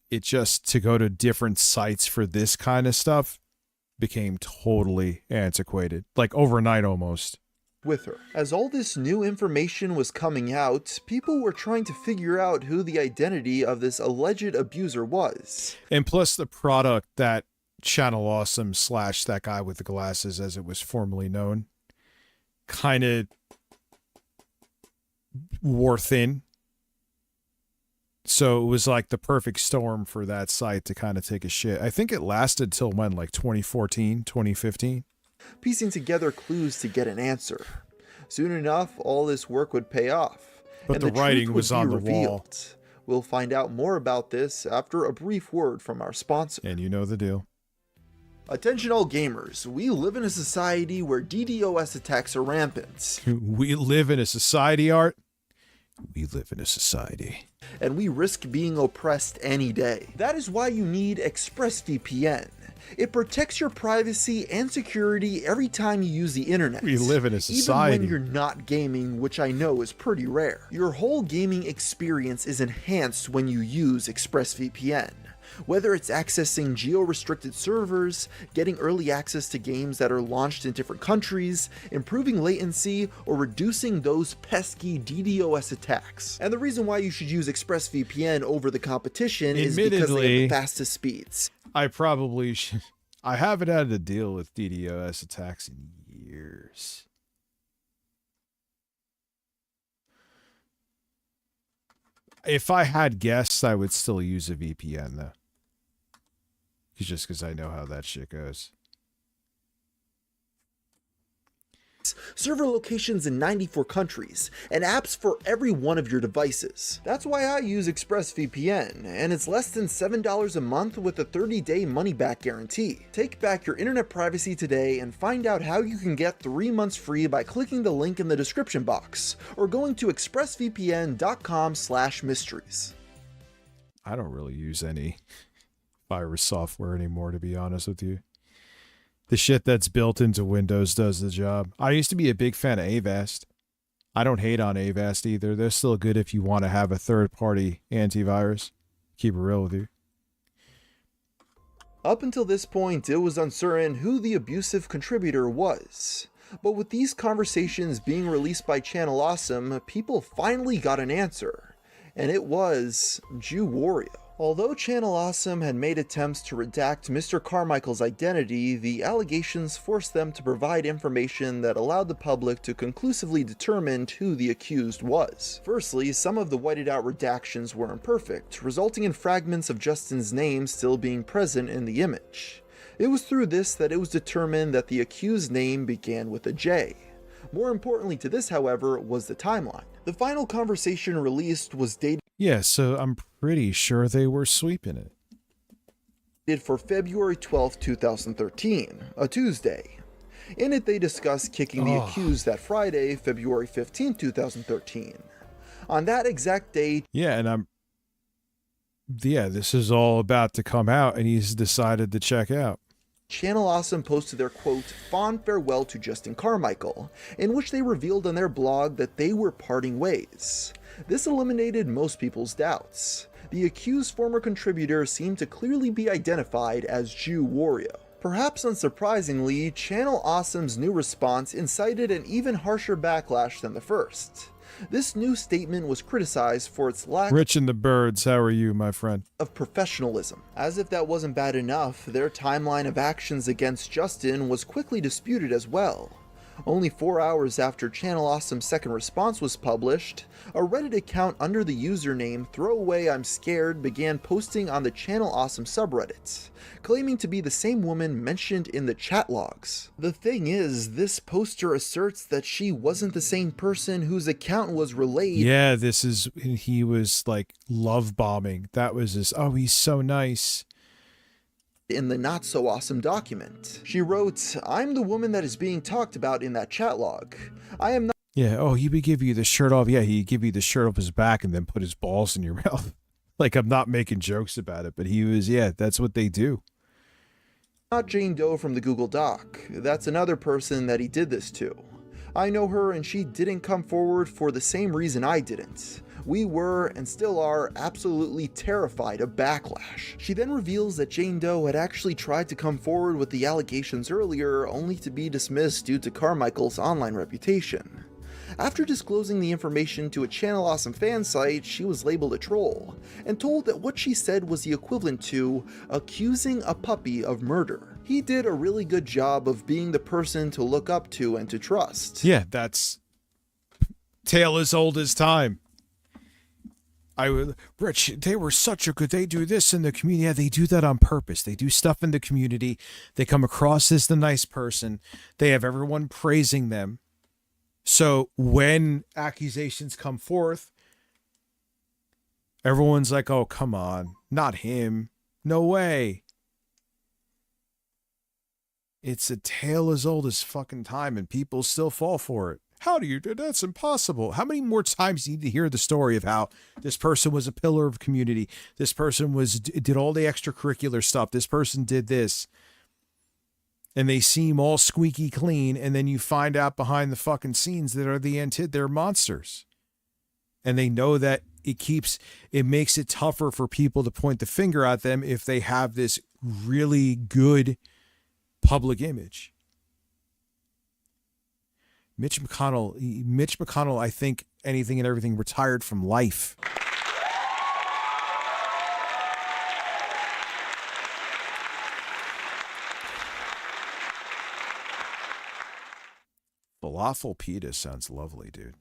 it just to go to different sites for this kind of stuff became totally antiquated, like overnight almost. With her. As all this new information was coming out, people were trying to figure out who the identity of this alleged abuser was. And plus the product that Channel Awesome / that guy with the glasses, as it was formerly known, kind of wore thin. So it was like the perfect storm for that site to kind of take a shit. I think it lasted till when, like 2014, 2015? Piecing together clues to get an answer. Soon enough, all this work would pay off. But and the writing was on the wall. We'll find out more about this after a brief word from our sponsor. And you know the deal. Attention all gamers, we live in a society where DDoS attacks are rampant. We live in a society, Art. We live in a society. And we risk being oppressed any day. That is why you need ExpressVPN. It protects your privacy and security every time you use the internet. We live in a society. Even when you're not gaming, which I know is pretty rare. Your whole gaming experience is enhanced when you use ExpressVPN. Whether it's accessing geo-restricted servers, getting early access to games that are launched in different countries, improving latency, or reducing those pesky DDoS attacks. And the reason why you should use ExpressVPN over the competition is because they have the fastest speeds. I probably should. I haven't had to deal with DDoS attacks in years. If I had guests, I would still use a VPN though. Just because I know how that shit goes. Server locations in 94 countries, and apps for every one of your devices. That's why I use ExpressVPN, and it's less than $7 a month with a 30-day money-back guarantee. Take back your internet privacy today and find out how you can get 3 months free by clicking the link in the description box, or going to expressvpn.com/mysteries. I don't really use any virus software anymore, to be honest with you. The shit that's built into Windows does the job. I used to be a big fan of Avast. I don't hate on Avast either. They're still good if you want to have a third-party antivirus. Keep it real with you. Up until this point, it was uncertain who the abusive contributor was. But with these conversations being released by Channel Awesome, people finally got an answer. And it was Jew Wario. Although Channel Awesome had made attempts to redact Mr. Carmichael's identity, the allegations forced them to provide information that allowed the public to conclusively determine who the accused was. Firstly, some of the whited out redactions were imperfect, resulting in fragments of Justin's name still being present in the image. It was through this that it was determined that the accused's name began with a J. More importantly to this, however, was the timeline. The final conversation released was dated so I'm pretty sure they were sweeping it. For February 12, 2013, a Tuesday. In it, they discuss kicking the accused that Friday, February 15, 2013. On that exact date, this is all about to come out, and he's decided to check out. Channel Awesome posted their quote, fond farewell to Justin Carmichael, in which they revealed on their blog that they were parting ways. This eliminated most people's doubts. The accused's former contributor seemed to clearly be identified as Jew Wario. Perhaps unsurprisingly, Channel Awesome's new response incited an even harsher backlash than the first. This new statement was criticized for its lack Rich and the Birds, how are you, my friend? Of professionalism. As if that wasn't bad enough, their timeline of actions against Justin was quickly disputed as well. Only 4 hours after Channel Awesome's second response was published, a Reddit account under the username Throwaway I'm Scared began posting on the Channel Awesome subreddit, claiming to be the same woman mentioned in the chat logs. The thing is, this poster asserts that she wasn't the same person whose account was relayed. Yeah, he was like love bombing. That was his, he's so nice. In the Not So Awesome document. She wrote, I'm the woman that is being talked about in that chat log. I am not. Yeah, he would give you the shirt off. Yeah, he'd give you the shirt off his back and then put his balls in your mouth. Like, I'm not making jokes about it, but he was, that's what they do. Not Jane Doe from the Google Doc. That's another person that he did this to. I know her and she didn't come forward for the same reason I didn't. We were, and still are, absolutely terrified of backlash. She then reveals that Jane Doe had actually tried to come forward with the allegations earlier, only to be dismissed due to Carmichael's online reputation. After disclosing the information to a Channel Awesome fan site, she was labeled a troll, and told that what she said was the equivalent to accusing a puppy of murder. He did a really good job of being the person to look up to and to trust. Yeah, that's tale as old as time. Rich, they were such a good, they do this in the community. Yeah, they do that on purpose. They do stuff in the community. They come across as the nice person. They have everyone praising them. So when accusations come forth, everyone's like, oh, come on, not him. No way. It's a tale as old as fucking time, and people still fall for it. How do you do? That's impossible. How many more times do you need to hear the story of how this person was a pillar of community? This person did all the extracurricular stuff. This person did this. And they seem all squeaky clean, and then you find out behind the fucking scenes that they're monsters. And they know that it makes it tougher for people to point the finger at them if they have this really good public image. Mitch McConnell, I think anything and everything retired from life. Falafel pita sounds lovely, dude.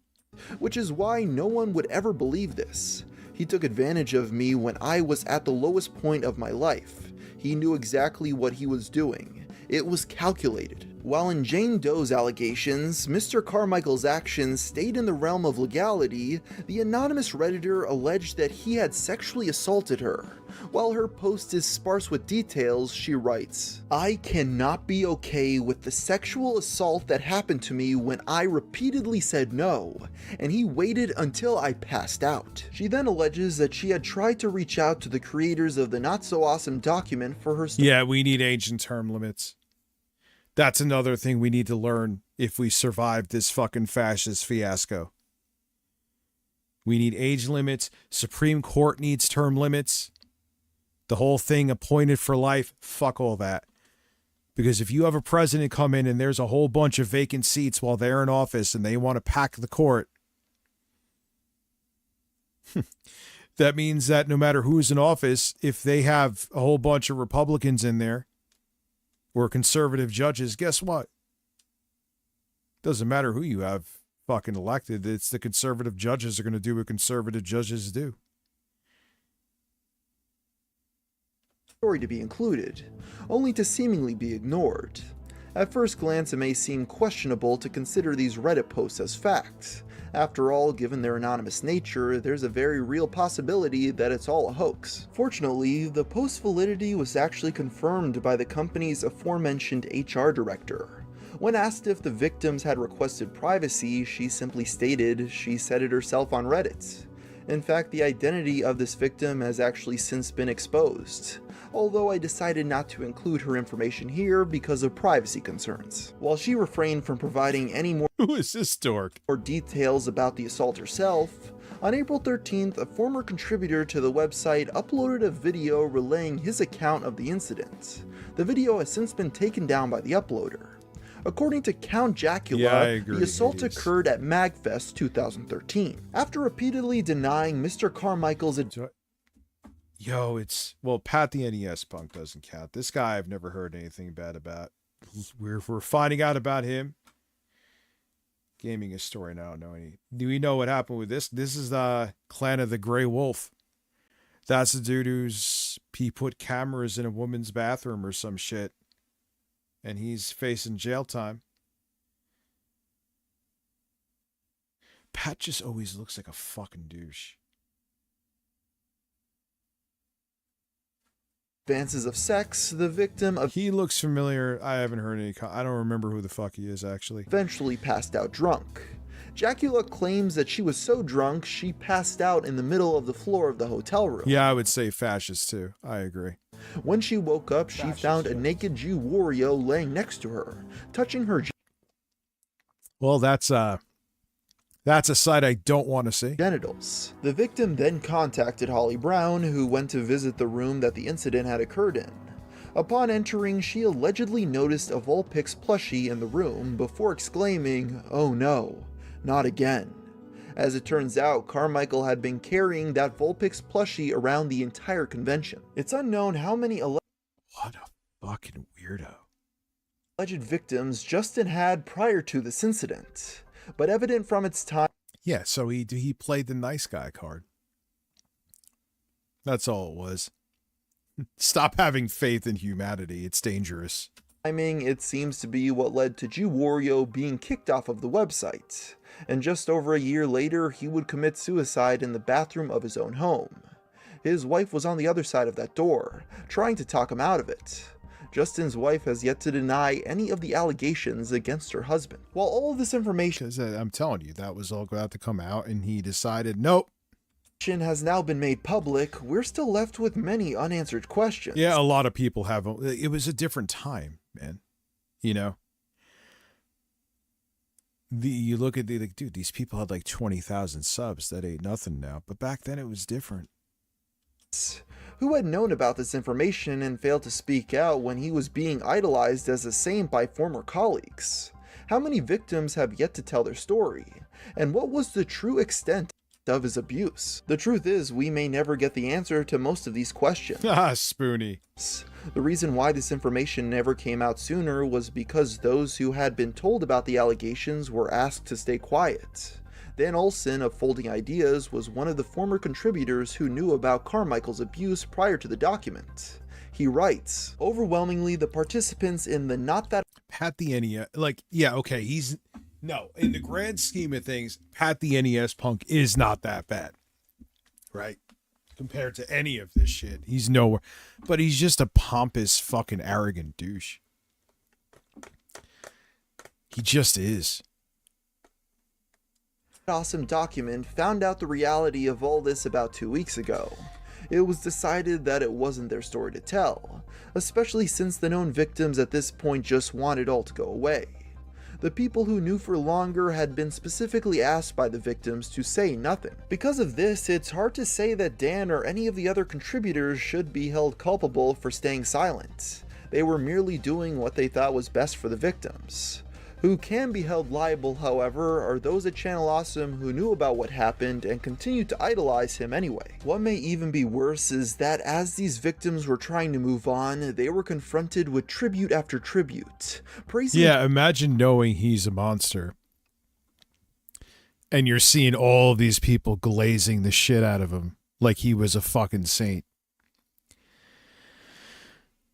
Which is why no one would ever believe this. He took advantage of me when I was at the lowest point of my life. He knew exactly what he was doing. It was calculated. While in Jane Doe's allegations, Mr. Carmichael's actions stayed in the realm of legality, the anonymous Redditor alleged that he had sexually assaulted her. While her post is sparse with details, she writes, I cannot be okay with the sexual assault that happened to me when I repeatedly said no, and he waited until I passed out. She then alleges that she had tried to reach out to the creators of the Not So Awesome document for her. Yeah, we need age and term limits. That's another thing we need to learn if we survive this fucking fascist fiasco. We need age limits. Supreme Court needs term limits. The whole thing appointed for life, fuck all that. Because if you have a president come in and there's a whole bunch of vacant seats while they're in office and they want to pack the court, That means that no matter who's in office, if they have a whole bunch of Republicans in there or conservative judges, guess what? Doesn't matter who you have fucking elected. It's the conservative judges are going to do what conservative judges do. Story to be included, only to seemingly be ignored. At first glance, it may seem questionable to consider these Reddit posts as fact. After all, given their anonymous nature, there's a very real possibility that it's all a hoax. Fortunately, the post's validity was actually confirmed by the company's aforementioned HR director. When asked if the victims had requested privacy, she simply stated she said it herself on Reddit. In fact, the identity of this victim has actually since been exposed, although I decided not to include her information here because of privacy concerns. While she refrained from providing any more Who is this dork? Details about the assault herself, on April 13th, a former contributor to the website uploaded a video relaying his account of the incident. The video has since been taken down by the uploader. According to Count Jacula, the assault occurred at MagFest 2013. After repeatedly denying Mr. Carmichael's well, Pat the NES punk doesn't count. This guy I've never heard anything bad about. We're finding out about him. Gaming historian, I don't know any. Do we know what happened with this? This is the Clan of the Grey Wolf. That's the dude he put cameras in a woman's bathroom or some shit. And he's facing jail time. Pat just always looks like a fucking douche. advances of sex, the victim He looks familiar. I haven't heard any. I don't remember who the fuck he is, actually. eventually passed out drunk. Jacula claims that she was so drunk she passed out in the middle of the floor of the hotel room. Yeah, I would say fascist too. I agree. When she woke up, she found a naked Jew Wario laying next to her, touching her Well, that's a sight I don't want to see. genitals. The victim then contacted Holly Brown, who went to visit the room that the incident had occurred in. Upon entering, she allegedly noticed a Vulpix plushie in the room before exclaiming, "Oh no, not again." As it turns out, Carmichael had been carrying that Vulpix plushie around the entire convention. It's unknown how many What a fucking weirdo. alleged victims Justin had prior to this incident, but evident from its time. Yeah, so he played the nice guy card. That's all it was. Stop having faith in humanity. It's dangerous. Timing, it seems to be what led to Jew Wario being kicked off of the website, and just over a year later, he would commit suicide in the bathroom of his own home. His wife was on the other side of that door, trying to talk him out of it. Justin's wife has yet to deny any of the allegations against her husband. While all of this information I'm telling you, that was all about to come out, and he decided, nope. has now been made public, we're still left with many unanswered questions. Yeah, a lot of people have. It was a different time, man. You know? You look at like, dude, these people had like 20,000 subs. That ain't nothing now. But back then it was different. Who had known about this information and failed to speak out when he was being idolized as a saint by former colleagues? How many victims have yet to tell their story? And what was the true extent of his abuse? The truth is, we may never get the answer to most of these questions. Ah, Spoonie. The reason why this information never came out sooner was because those who had been told about the allegations were asked to stay quiet. Dan Olson of Folding Ideas was one of the former contributors who knew about Carmichael's abuse prior to the document. He writes, overwhelmingly the participants in the not that Pat the NES, like, yeah, okay, no, in the grand scheme of things, Pat the NES punk is not that bad, right? Compared to any of this shit. He's nowhere, but he's just a pompous, fucking arrogant douche. He just is. awesome document found out the reality of all this about 2 weeks ago. It was decided that it wasn't their story to tell, especially since the known victims at this point just wanted all to go away. The people who knew for longer had been specifically asked by the victims to say nothing. Because of this, it's hard to say that Dan or any of the other contributors should be held culpable for staying silent. They were merely doing what they thought was best for the victims. Who can be held liable, however, are those at Channel Awesome who knew about what happened and continued to idolize him anyway. What may even be worse is that as these victims were trying to move on, they were confronted with tribute after tribute, praising. Yeah, imagine knowing he's a monster. And you're seeing all of these people glazing the shit out of him like he was a fucking saint.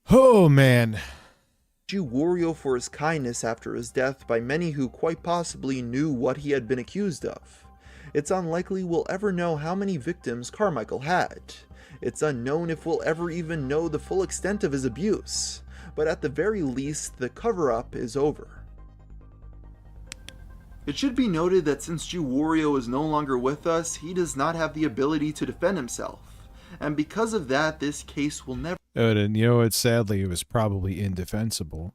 Oh, man. Wario for his kindness after his death by many who quite possibly knew what he had been accused of. It's unlikely we'll ever know how many victims Carmichael had. It's unknown if we'll ever even know the full extent of his abuse. But at the very least, the cover-up is over. It should be noted that since Jew Wario is no longer with us, he does not have the ability to defend himself. And because of that, this case will never... And you know what? Sadly, it was probably indefensible.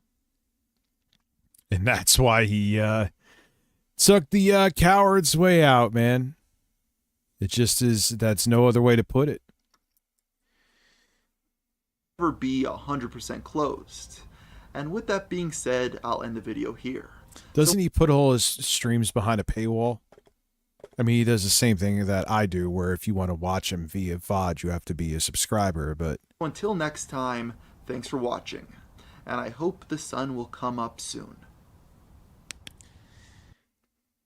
And that's why he took the coward's way out, man. It just is, that's no other way to put it. Never be 100% closed. And with that being said, I'll end the video here. Doesn't he put all his streams behind a paywall? I mean, he does the same thing that I do, where if you want to watch him via VOD, you have to be a subscriber, but... Until next time, thanks for watching, and I hope the sun will come up soon.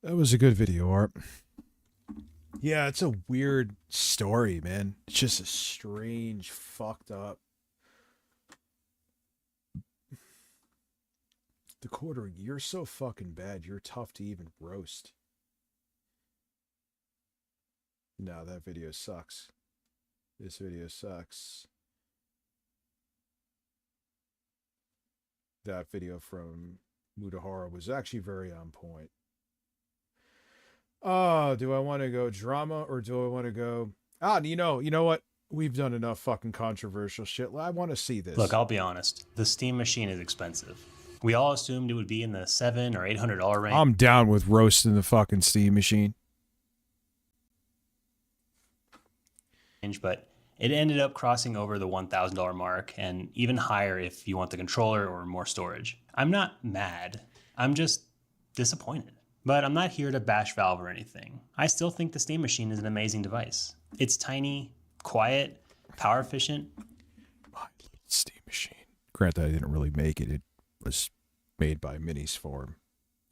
That was a good video, Art. Yeah, it's a weird story, man. It's just a strange, fucked up... The quarter, you're so fucking bad, you're tough to even roast. No, that video sucks. This video sucks. That video from Mudahara was actually very on point. Oh, do I want to go drama or do I want to go... you know what? We've done enough fucking controversial shit. I want to see this. Look, I'll be honest. The Steam machine is expensive. We all assumed it would be in the $700 or $800 range. I'm down with roasting the fucking Steam machine. But it ended up crossing over the $1,000 mark and even higher if you want the controller or more storage. I'm not mad. I'm just disappointed. But I'm not here to bash Valve or anything. I still think the Steam machine is an amazing device. It's tiny, quiet, power efficient. My little Steam machine. Granted, I didn't really make it. It was made by Minis Form.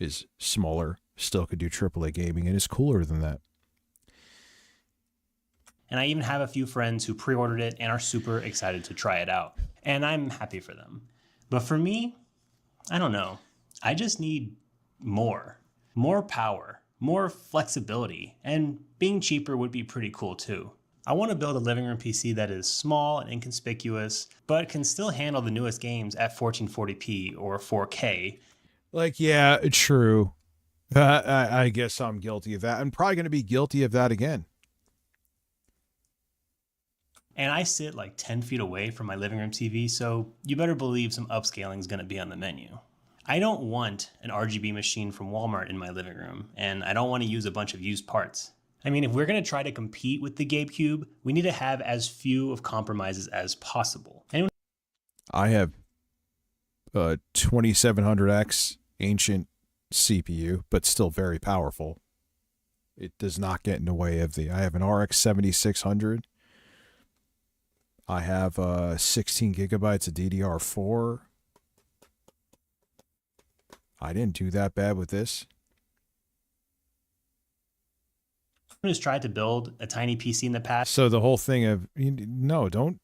Is smaller, still could do AAA gaming, and is cooler than that. And I even have a few friends who pre-ordered it and are super excited to try it out. And I'm happy for them. But for me, I don't know. I just need more power, more flexibility, and being cheaper would be pretty cool too. I want to build a living room PC that is small and inconspicuous, but can still handle the newest games at 1440p or 4K. Like, yeah, true. I guess I'm guilty of that. I'm probably going to be guilty of that again. And I sit like 10 feet away from my living room TV, so you better believe some upscaling is going to be on the menu. I don't want an RGB machine from Walmart in my living room, and I don't want to use a bunch of used parts. I mean, if we're going to try to compete with the GameCube, we need to have as few of compromises as possible. Anyone? I have a 2700X ancient CPU, but still very powerful. It does not get in the way of I have an RX 7600. I have 16 gigabytes of DDR4. I didn't do that bad with this. Who's tried to build a tiny PC in the past? So the whole thing of no, don't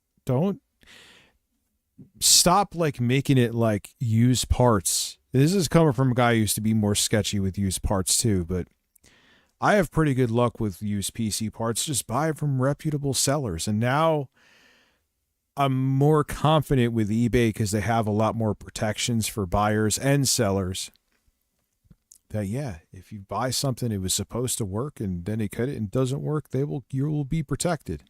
stop like making it like used parts. This is coming from a guy who used to be more sketchy with used parts too, but I have pretty good luck with used PC parts. Just buy from reputable sellers, and now I'm more confident with eBay because they have a lot more protections for buyers and sellers. That yeah, if you buy something it was supposed to work and then it doesn't work, you will be protected.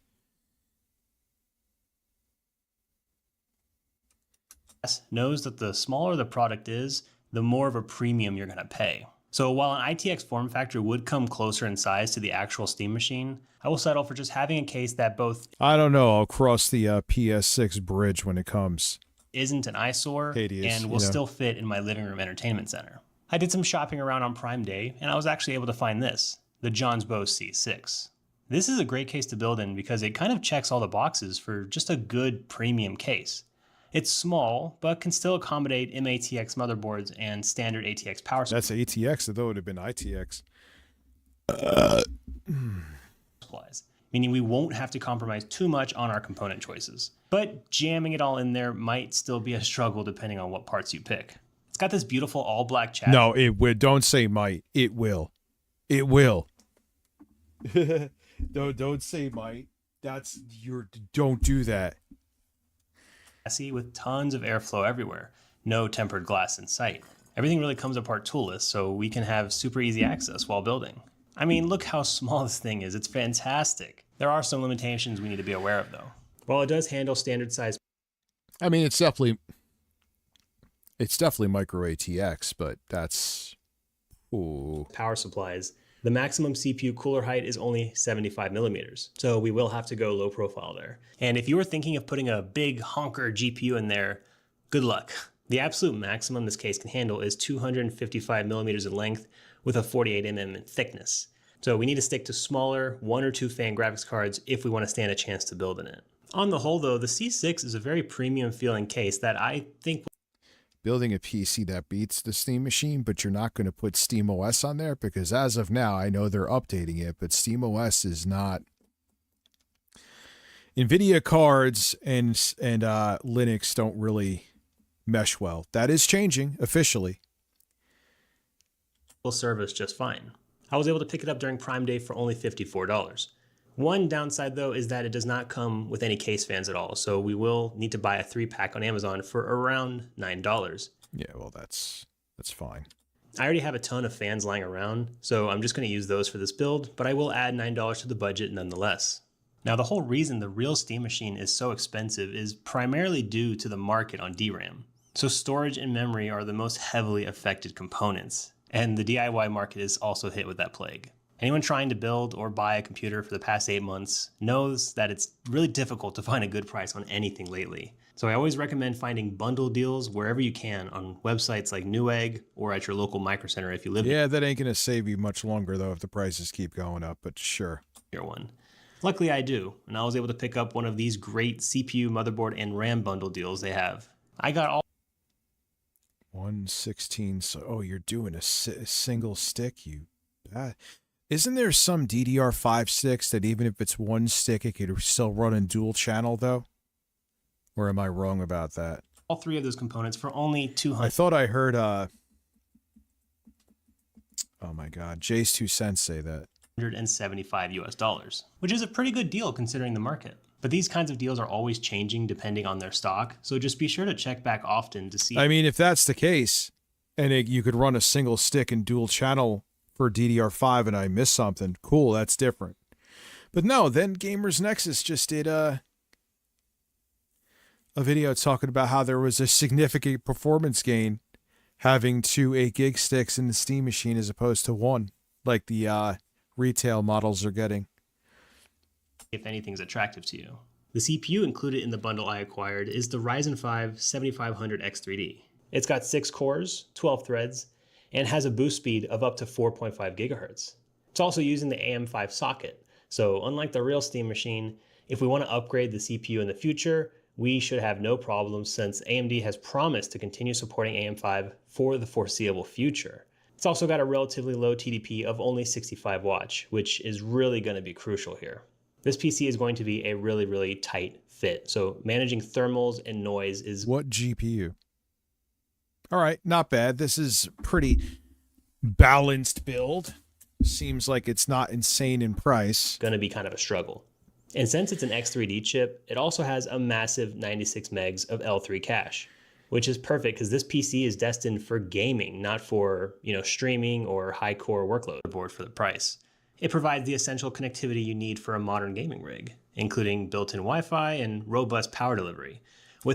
Knows that the smaller the product is, the more of a premium you're going to pay. So while an ITX form factor would come closer in size to the actual Steam machine, I will settle for just having a case that both... I don't know, I'll cross the PS6 bridge when it comes. ...isn't an eyesore Hideous, and will still fit in my living room entertainment center. I did some shopping around on Prime Day, and I was actually able to find this, the Johnsbow C6. This is a great case to build in because it kind of checks all the boxes for just a good premium case. It's small, but can still accommodate MATX motherboards and standard ATX power That's ATX, although it would have been ITX. supplies, meaning we won't have to compromise too much on our component choices. But jamming it all in there might still be a struggle depending on what parts you pick. It's got this beautiful all-black chassis. No, it would. Don't say might. It will. It will. Don't say might. That's your. Don't do that. With tons of airflow everywhere, no tempered glass in sight. Everything really comes apart toolless, so we can have super easy access while building. I mean, look how small this thing is. It's fantastic. There are some limitations we need to be aware of, though. While it does handle standard size, I mean, it's definitely micro ATX, but that's power supplies. The maximum CPU cooler height is only 75 millimeters, so we will have to go low profile there. And if you were thinking of putting a big honker GPU in there, good luck. The absolute maximum this case can handle is 255 millimeters in length with a 48 mm in thickness. So we need to stick to smaller 1 or 2 fan graphics cards if we want to stand a chance to build in it. On the whole though, the C6 is a very premium feeling case that I think building a PC that beats the Steam machine, but you're not going to put SteamOS on there because as of now, I know they're updating it, but SteamOS is not. NVIDIA cards and Linux don't really mesh well. That is changing officially. will serve us just fine. I was able to pick it up during Prime Day for only $54. One downside though is that it does not come with any case fans at all, so we will need to buy a 3-pack on Amazon for around $9. Yeah, well that's fine. I already have a ton of fans lying around, so I'm just going to use those for this build, but I will add $9 to the budget nonetheless. Now the whole reason the real Steam machine is so expensive is primarily due to the market on DRAM. So storage and memory are the most heavily affected components, and the DIY market is also hit with that plague. Anyone trying to build or buy a computer for the past 8 months knows that it's really difficult to find a good price on anything lately. So I always recommend finding bundle deals wherever you can on websites like Newegg or at your local Micro Center if you live Yeah, that ain't going to save you much longer though if the prices keep going up, but sure. near one. Luckily I do, and I was able to pick up one of these great CPU, motherboard, and RAM bundle deals they have. I got all 116, so oh, you're doing a single stick, you isn't there some DDR5 sticks that even if it's one stick, it could still run in dual channel, though? Or am I wrong about that? all 3 of those components for only $200. I thought I heard, oh my God, Jay's 2 cents say that. $175 US, which is a pretty good deal considering the market. But these kinds of deals are always changing depending on their stock, so just be sure to check back often to see. I mean, if that's the case, and you could run a single stick and dual channel for DDR5 and I missed something, cool, that's different. But no, then Gamers Nexus just did a video talking about how there was a significant performance gain having 2 8-gig sticks in the Steam machine as opposed to 1, like the retail models are getting. If anything's attractive to you. The CPU included in the bundle I acquired is the Ryzen 5 7500X3D. It's got 6 cores, 12 threads, and has a boost speed of up to 4.5 gigahertz. It's also using the AM5 socket, so unlike the real Steam machine, if we want to upgrade the CPU in the future, we should have no problems since AMD has promised to continue supporting AM5 for the foreseeable future. It's also got a relatively low TDP of only 65 watts, which is really going to be crucial here. This PC is going to be a really, really tight fit, so managing thermals and noise is... What GPU? All right, not bad. This is pretty balanced build. Seems like it's not insane in price. Going to be kind of a struggle. And since it's an X3D chip, it also has a massive 96 megs of L3 cache, which is perfect because this PC is destined for gaming, not for, streaming or high core workload board for the price. It provides the essential connectivity you need for a modern gaming rig, including built-in Wi-Fi and robust power delivery.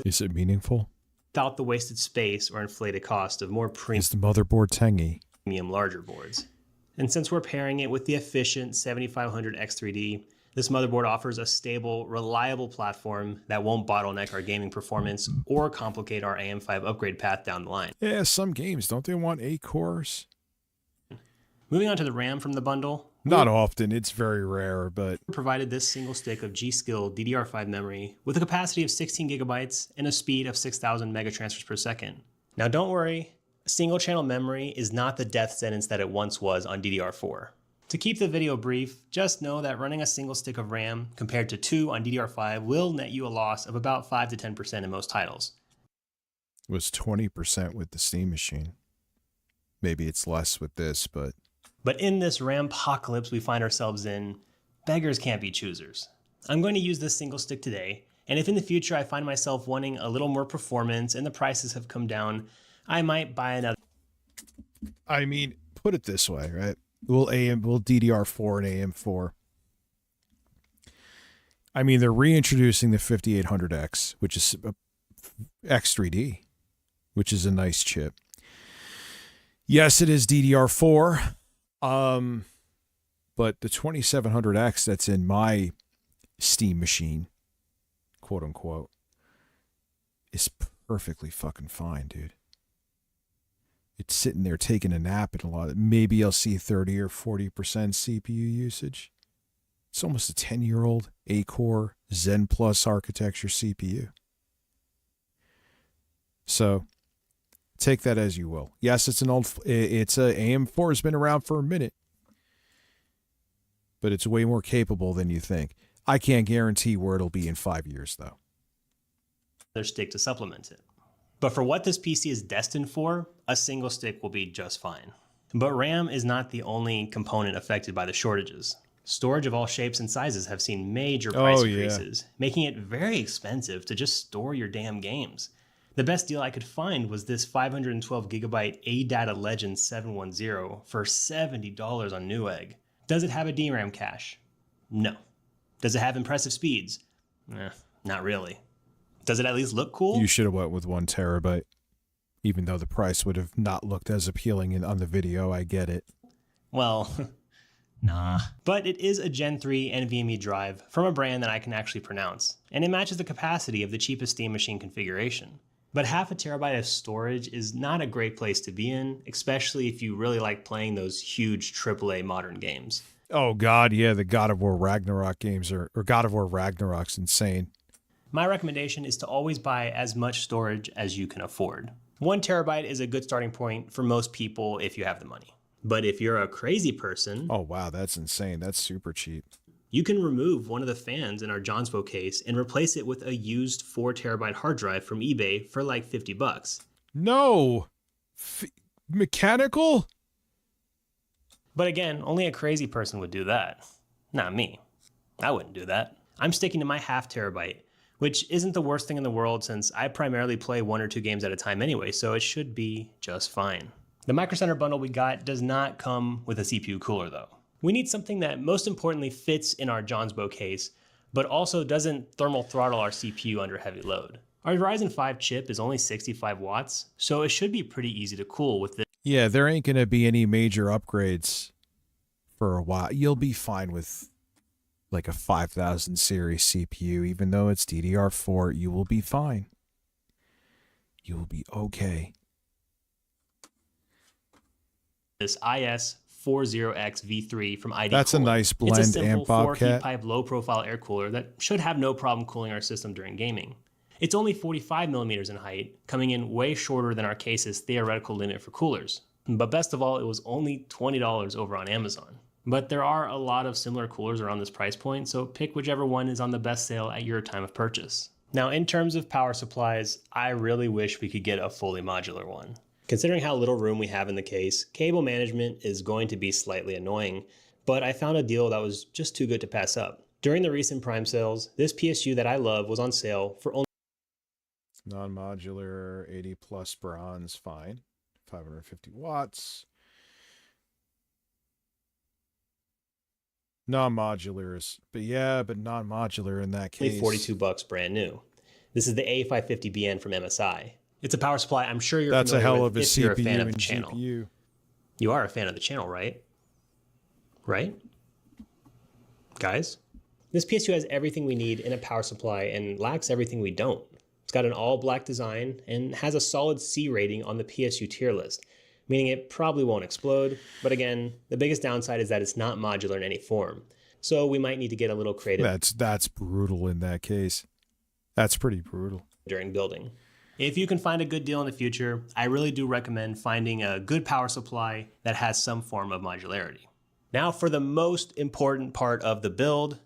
Is it meaningful? Without the wasted space or inflated cost of more Is the motherboard tangy? premium larger boards. And since we're pairing it with the efficient 7500 X3D, This motherboard offers a stable, reliable platform that won't bottleneck our gaming performance or complicate our AM5 upgrade path down the line. Yeah, some games, don't they want 8 cores? Moving on to the RAM from the bundle. Not often, it's very rare, but Provided this single stick of G-Skill DDR5 memory with a capacity of 16 gigabytes and a speed of 6,000 megatransfers per second. Now don't worry, single channel memory is not the death sentence that it once was on DDR4. To keep the video brief, just know that running a single stick of RAM compared to 2 on DDR5 will net you a loss of about 5 to 10% in most titles. it was 20% with the Steam Machine. Maybe it's less with this, but... But in this RAM-pocalypse we find ourselves in, beggars can't be choosers. I'm going to use this single stick today, and if in the future I find myself wanting a little more performance and the prices have come down, I might buy another. I mean, put it this way, right? We'll DDR4 and AM4. I mean, they're reintroducing the 5800X, which is X3D, which is a nice chip. Yes, it is DDR4, but the 2700X that's in my Steam machine, quote unquote, is perfectly fucking fine, dude. It's sitting there taking a nap at a lot. Maybe I'll see 30 or 40% CPU usage. It's almost a 10-year-old 8-core Zen Plus architecture CPU. So take that as you will. Yes, it's a AM4 has been around for a minute, but it's way more capable than you think. I can't guarantee where it'll be in 5 years, though. Their stick to supplement it. But for what this PC is destined for, a single stick will be just fine. But RAM is not the only component affected by the shortages. Storage of all shapes and sizes have seen major price increases, making it very expensive to just store your damn games. The best deal I could find was this 512 gigabyte ADATA Legend 710 for $70 on Newegg. Does it have a DRAM cache? No. Does it have impressive speeds? Not really. Does it at least look cool? You should have went with 1 terabyte. Even though the price would have not looked as appealing on the video, I get it. Well, nah. But it is a Gen 3 NVMe drive from a brand that I can actually pronounce, and it matches the capacity of the cheapest Steam machine configuration. But half a terabyte of storage is not a great place to be in, especially if you really like playing those huge AAA modern games. Oh god, yeah, the God of War Ragnarok games or God of War Ragnarok's insane. My recommendation is to always buy as much storage as you can afford. 1 terabyte is a good starting point for most people if you have the money. But if you're a crazy person... Oh wow, that's insane. That's super cheap. You can remove one of the fans in our Johnsbow case and replace it with a used 4 terabyte hard drive from eBay for like $50. No! Mechanical? But again, only a crazy person would do that. Not me. I wouldn't do that. I'm sticking to my half terabyte, which isn't the worst thing in the world since I primarily play 1 or 2 games at a time anyway, so it should be just fine. The Micro Center bundle we got does not come with a CPU cooler though. We need something that most importantly fits in our Johnsbow case, but also doesn't thermal throttle our CPU under heavy load. Our Ryzen 5 chip is only 65 watts, so it should be pretty easy to cool with this. Yeah, there ain't going to be any major upgrades for a while. You'll be fine with like a 5000 series CPU, even though it's DDR4, you will be fine. You will be okay. This IS40X V3 from ID That's Cooling. a nice blend. It's a simple 4 heat Bobcat. pipe low profile air cooler that should have no problem cooling our system during gaming. It's only 45 millimeters in height, coming in way shorter than our case's theoretical limit for coolers. But best of all, it was only $20 over on Amazon. But there are a lot of similar coolers around this price point, so pick whichever one is on the best sale at your time of purchase. Now, in terms of power supplies, I really wish we could get a fully modular one. Considering how little room we have in the case, cable management is going to be slightly annoying, but I found a deal that was just too good to pass up. During the recent Prime sales, this PSU that I love was on sale for only Non-modular 80 plus bronze, fine. 550 watts. Non-modular is, but non-modular in that case. only $42 brand new. This is the A550BN from MSI. It's a power supply I'm sure you're That's a familiar hell with of a if CPU you're a fan of and the channel. GPU. You are a fan of the channel, right? Right? Guys? This PSU has everything we need in a power supply and lacks everything we don't. It's got an all-black design and has a solid C rating on the PSU tier list, meaning it probably won't explode, but again, the biggest downside is that it's not modular in any form, so we might need to get a little creative. That's brutal in that case. That's pretty brutal. During building. If you can find a good deal in the future, I really do recommend finding a good power supply that has some form of modularity. Now for the most important part of the build,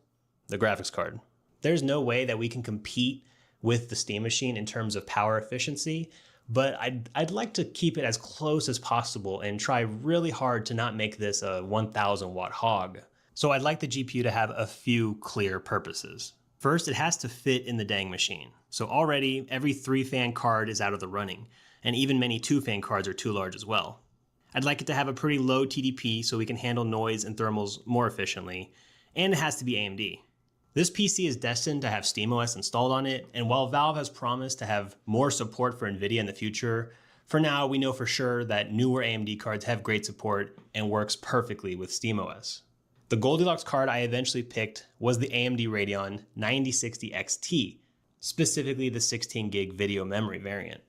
the graphics card. There's no way that we can compete with the Steam Machine in terms of power efficiency, but I'd like to keep it as close as possible and try really hard to not make this a 1000 watt hog. So I'd like the GPU to have a few clear purposes. First, it has to fit in the dang machine. So already every 3-fan card is out of the running, and even many 2-fan cards are too large as well. I'd like it to have a pretty low TDP so we can handle noise and thermals more efficiently, and it has to be AMD. This PC is destined to have SteamOS installed on it, and while Valve has promised to have more support for NVIDIA in the future, for now we know for sure that newer AMD cards have great support and works perfectly with SteamOS. The Goldilocks card I eventually picked was the AMD Radeon 9060 XT, specifically the 16 gig video memory variant.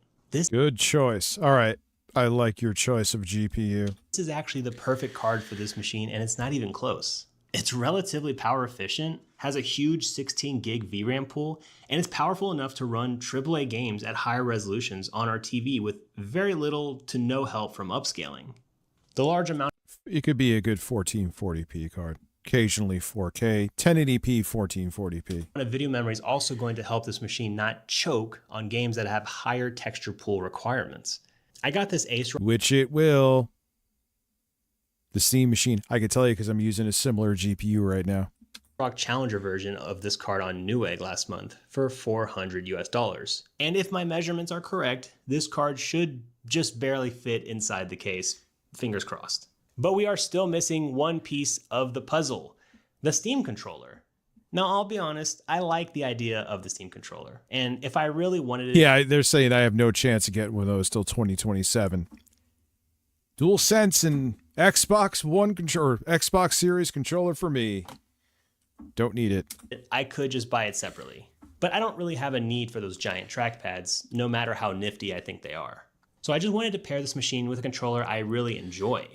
Good choice. All right. I like your choice of GPU. This is actually the perfect card for this machine, and it's not even close. It's relatively power efficient, has a huge 16 gig VRAM pool, and it's powerful enough to run AAA games at higher resolutions on our TV with very little to no help from upscaling. The large amount It could be a good 1440p card. Occasionally 4K, 1080p, 1440p. of video memory is also going to help this machine not choke on games that have higher texture pool requirements. I got this Ace, which it will. The Steam Machine, I can tell you because I'm using a similar GPU right now. Rock Challenger version of this card on Newegg last month for $400 US. And if my measurements are correct, this card should just barely fit inside the case, fingers crossed. But we are still missing one piece of the puzzle, the Steam controller. Now, I'll be honest, I like the idea of the Steam controller. And if I really wanted it... Yeah, they're saying I have no chance of getting one of those till 2027. DualSense and Xbox One controller, Xbox Series controller for me. Don't need it. I could just buy it separately. But I don't really have a need for those giant trackpads, no matter how nifty I think they are. So I just wanted to pair this machine with a controller I really enjoy.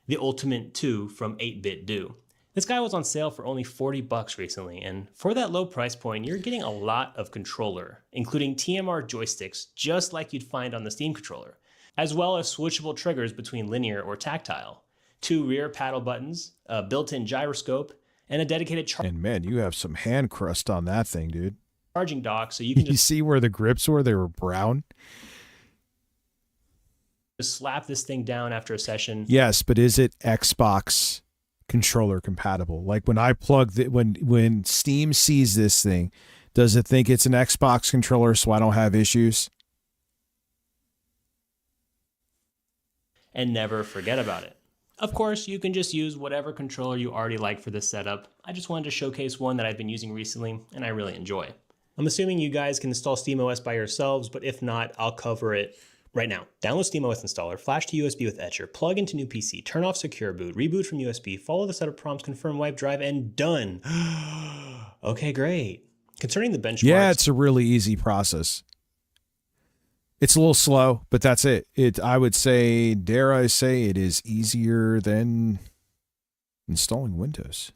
The Ultimate 2 from 8-Bit Do. This guy was on sale for only $40 recently, and for that low price point, you're getting a lot of controller, including TMR joysticks just like you'd find on the Steam controller, as well as switchable triggers between linear or tactile, 2 rear paddle buttons, a built-in gyroscope, and a dedicated And man, you have some hand crust on that thing, dude. charging dock so you can You see where the grips were? They were brown. just slap this thing down after a session. Yes, but is it Xbox controller compatible? Like when I plug the, when Steam sees this thing, does it think it's an Xbox controller so I don't have issues? And never forget about it. Of course, you can just use whatever controller you already like for this setup. I just wanted to showcase one that I've been using recently and I really enjoy. I'm assuming you guys can install SteamOS by yourselves, but if not, I'll cover it right now. Download SteamOS installer, flash to USB with Etcher, plug into new PC, turn off secure boot, reboot from USB, follow the setup prompts, confirm wipe drive, and done. Okay, great. Concerning the benchmarks... Yeah, it's a really easy process. It's a little slow, but that's it. I would say, dare I say, it is easier than installing Windows.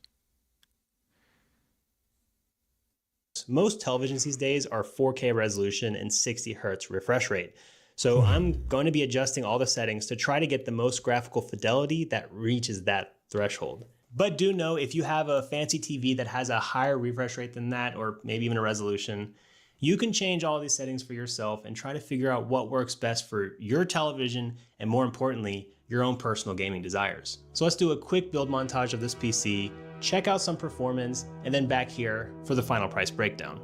Most televisions these days are 4K resolution and 60 Hertz refresh rate. So I'm going to be adjusting all the settings to try to get the most graphical fidelity that reaches that threshold. But do know if you have a fancy TV that has a higher refresh rate than that, or maybe even a resolution, you can change all these settings for yourself and try to figure out what works best for your television and, more importantly, your own personal gaming desires. So let's do a quick build montage of this PC, check out some performance, and then back here for the final price breakdown.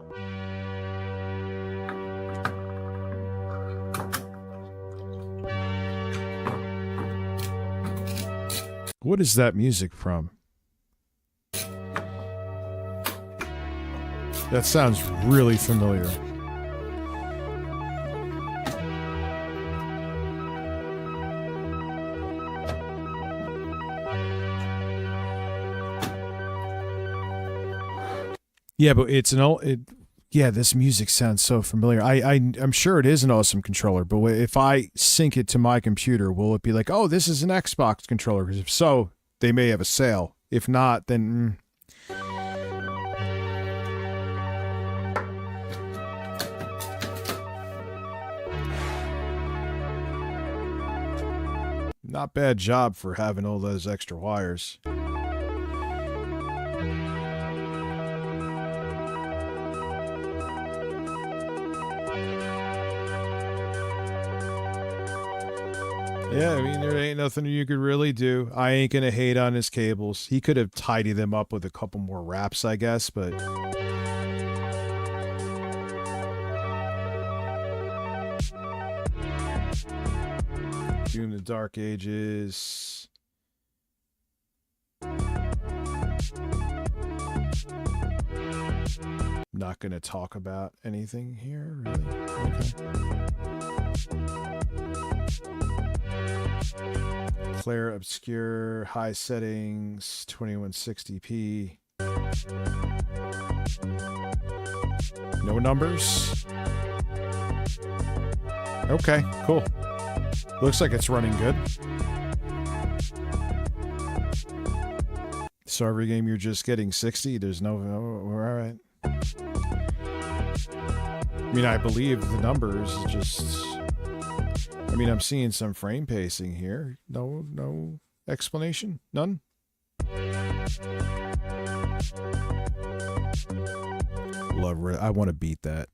What is that music from? That sounds really familiar. Yeah, but it's an old. Yeah, this music sounds so familiar. I'm sure it is an awesome controller, but if I sync it to my computer, will it be like, oh, this is an Xbox controller? Because if so, they may have a sale. If not, then. Not bad job for having all those extra wires. Yeah, I mean, there ain't nothing you could really do. I ain't gonna hate on his cables. He could have tidied them up with a couple more wraps, I guess, but... Doing the Dark Ages... Not gonna talk about anything here, really? Okay. Clear, obscure, high settings, 2160p. No numbers? Okay, cool. Looks like it's running good. So every game you're just getting 60? There's no... Oh, all right. I mean, I believe the numbers, just... I mean, I'm seeing some frame pacing here. No explanation? None? I want to beat that.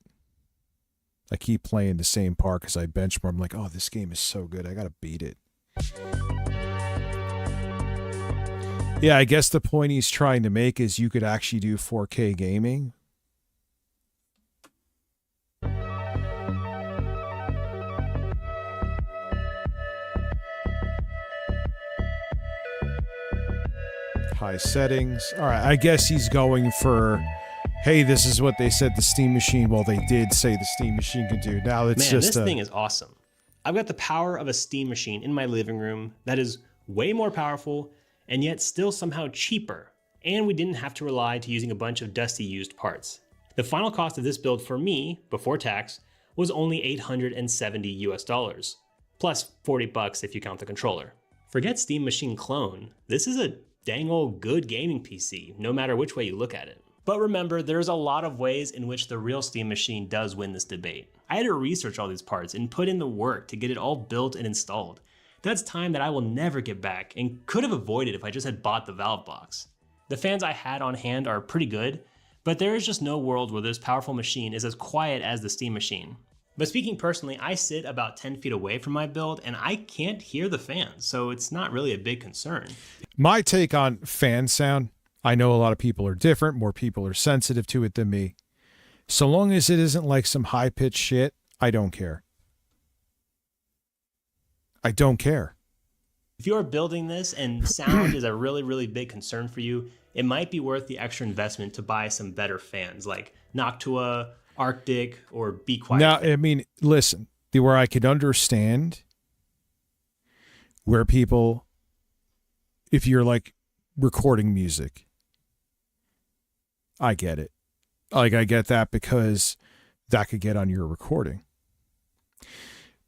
I keep playing the same part because I benchmark. I'm like, oh, this game is so good. I got to beat it. Yeah, I guess the point he's trying to make is you could actually do 4K gaming. High settings. All right, I guess he's going for, hey, this is what they said the Steam Machine, well, they did say the Steam Machine could do. Now it's just this thing is awesome. I've got the power of a Steam Machine in my living room that is way more powerful and yet still somehow cheaper. And we didn't have to rely to using a bunch of dusty used parts. The final cost of this build for me, before tax, was only $870 US, plus 40 bucks if you count the controller. Forget Steam Machine clone. This is a dang old good gaming PC, no matter which way you look at it. But remember, there's a lot of ways in which the real Steam Machine does win this debate. I had to research all these parts and put in the work to get it all built and installed. That's time that I will never get back and could have avoided if I just had bought the Valve box. The fans I had on hand are pretty good, but there is just no world where this powerful machine is as quiet as the Steam Machine. But speaking personally, I sit about 10 feet away from my build and I can't hear the fans, so it's not really a big concern. My take on fan sound, I know a lot of people are different, more people are sensitive to it than me. So long as it isn't like some high-pitched shit, I don't care. I don't care. If you're building this and sound is a really, really big concern for you, it might be worth the extra investment to buy some better fans like Noctua, Arctic, or Be Quiet. Now, I mean, listen, where I could understand where people, if you're like recording music, I get it. Like, I get that because that could get on your recording.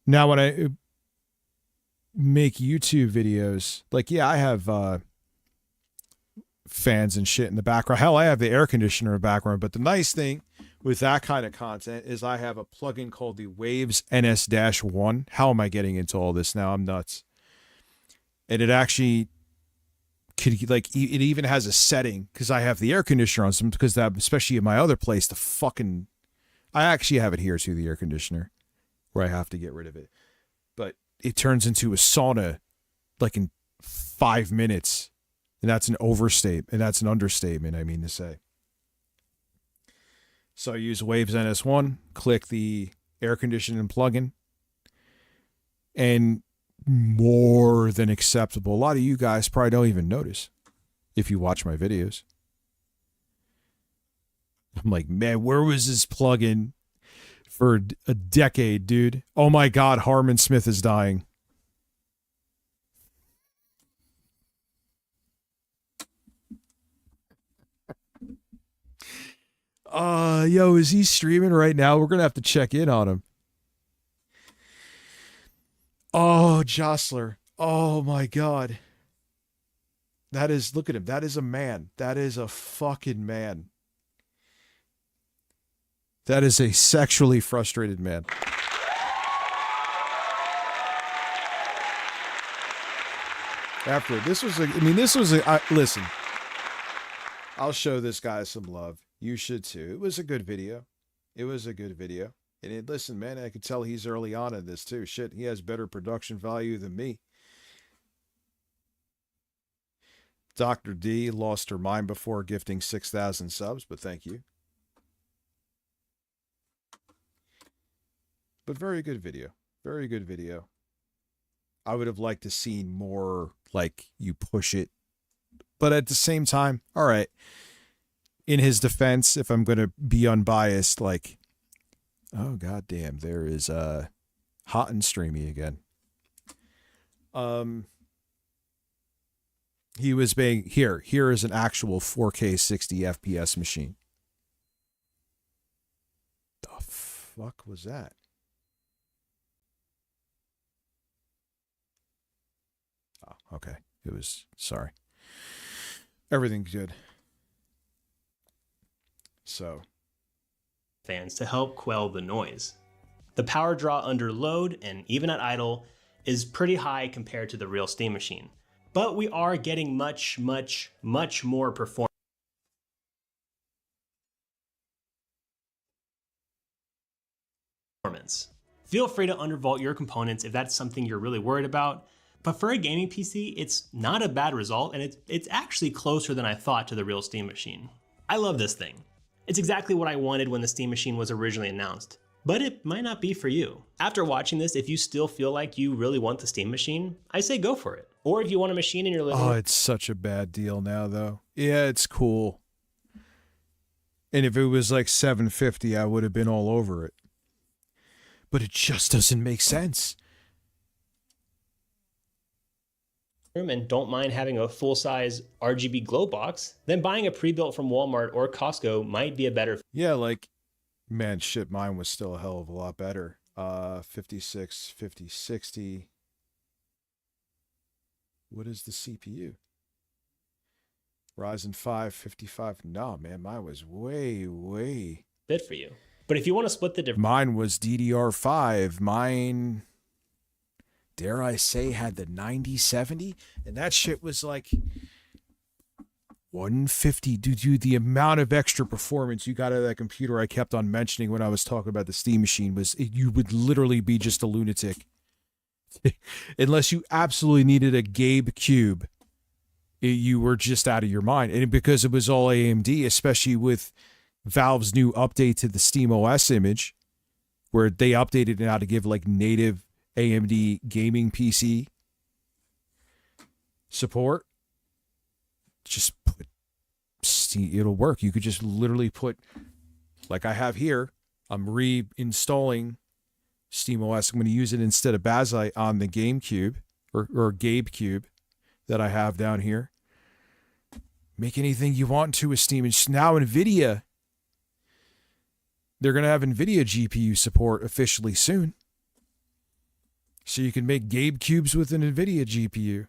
Now, when I make YouTube videos, like, yeah, I have fans and shit in the background. Hell, I have the air conditioner in the background. But the nice thing with that kind of content is I have a plugin called the Waves NS-1. How am I getting into all this now? I'm nuts. And it actually could, like, it even has a setting because I have the air conditioner on some, because that, especially in my other place, I actually have it here too, the air conditioner, where I have to get rid of it. But it turns into a sauna like in 5 minutes. And that's an overstatement, and that's an understatement, I mean to say. So I use Waves NS1, click the air conditioning plugin, and more than acceptable. A lot of you guys probably don't even notice if you watch my videos. I'm like, man, where was this plugin for a decade, dude? Oh my God, Harmon Smith is dying. Yo, is he streaming right now? We're gonna have to check in on him. Oh, Jostler. Oh my God. That is, look at him. That is a man. That is a fucking man. That is a sexually frustrated man. After this was listen, I'll show this guy some love. You should too. It was a good video. It was a good video. And listen, man, I could tell he's early on in this too. Shit, he has better production value than me. Dr. D lost her mind before gifting 6,000 subs, but thank you. But very good video. Very good video. I would have liked to see more, like, you push it. But at the same time, all right. In his defense, if I'm going to be unbiased, like, oh, goddamn, there is hot and streamy again. He was being, here is an actual 4K 60 FPS machine. The fuck was that? Oh, okay. It was, sorry. Everything's good. So. Fans to help quell the noise. The power draw under load and even at idle is pretty high compared to the real Steam machine. But we are getting much more performance. Feel free to undervolt your components if that's something you're really worried about. But for a gaming PC, it's not a bad result, and it's actually closer than I thought to the real Steam machine. I love this thing. It's exactly what I wanted when the Steam machine was originally announced. But it might not be for you. After watching this, if you still feel like you really want the Steam machine, I say go for it. Or if you want a machine in your living room. Oh, it's such a bad deal now, though. Yeah, it's cool. And if it was like $750, I would have been all over it. But it just doesn't make sense. And don't mind having a full-size RGB glow box, then buying a pre-built from Walmart or Costco might be a better. Yeah, like, man, shit, mine was still a hell of a lot better. 56, 50, 60. What is the CPU? Ryzen 5, 55. No, man, mine was way. Fit for you. But if you want to split the difference. Mine was DDR5. Mine, dare I say, had the 9070. And that shit was like 150. Dude, the amount of extra performance you got out of that computer I kept on mentioning when I was talking about the Steam machine was you would literally be just a lunatic. Unless you absolutely needed a Gabe Cube, you were just out of your mind. And because it was all AMD, especially with Valve's new update to the Steam OS image, where they updated it now to give like native AMD gaming PC support, just put Steam, it'll work. You could just literally put, like I have here, I'm reinstalling SteamOS. I'm going to use it instead of Bazzite on the GameCube or Gabe Cube that I have down here. Make anything you want to with Steam. And now NVIDIA, they're going to have NVIDIA GPU support officially soon. So you can make Gabe Cubes with an NVIDIA GPU.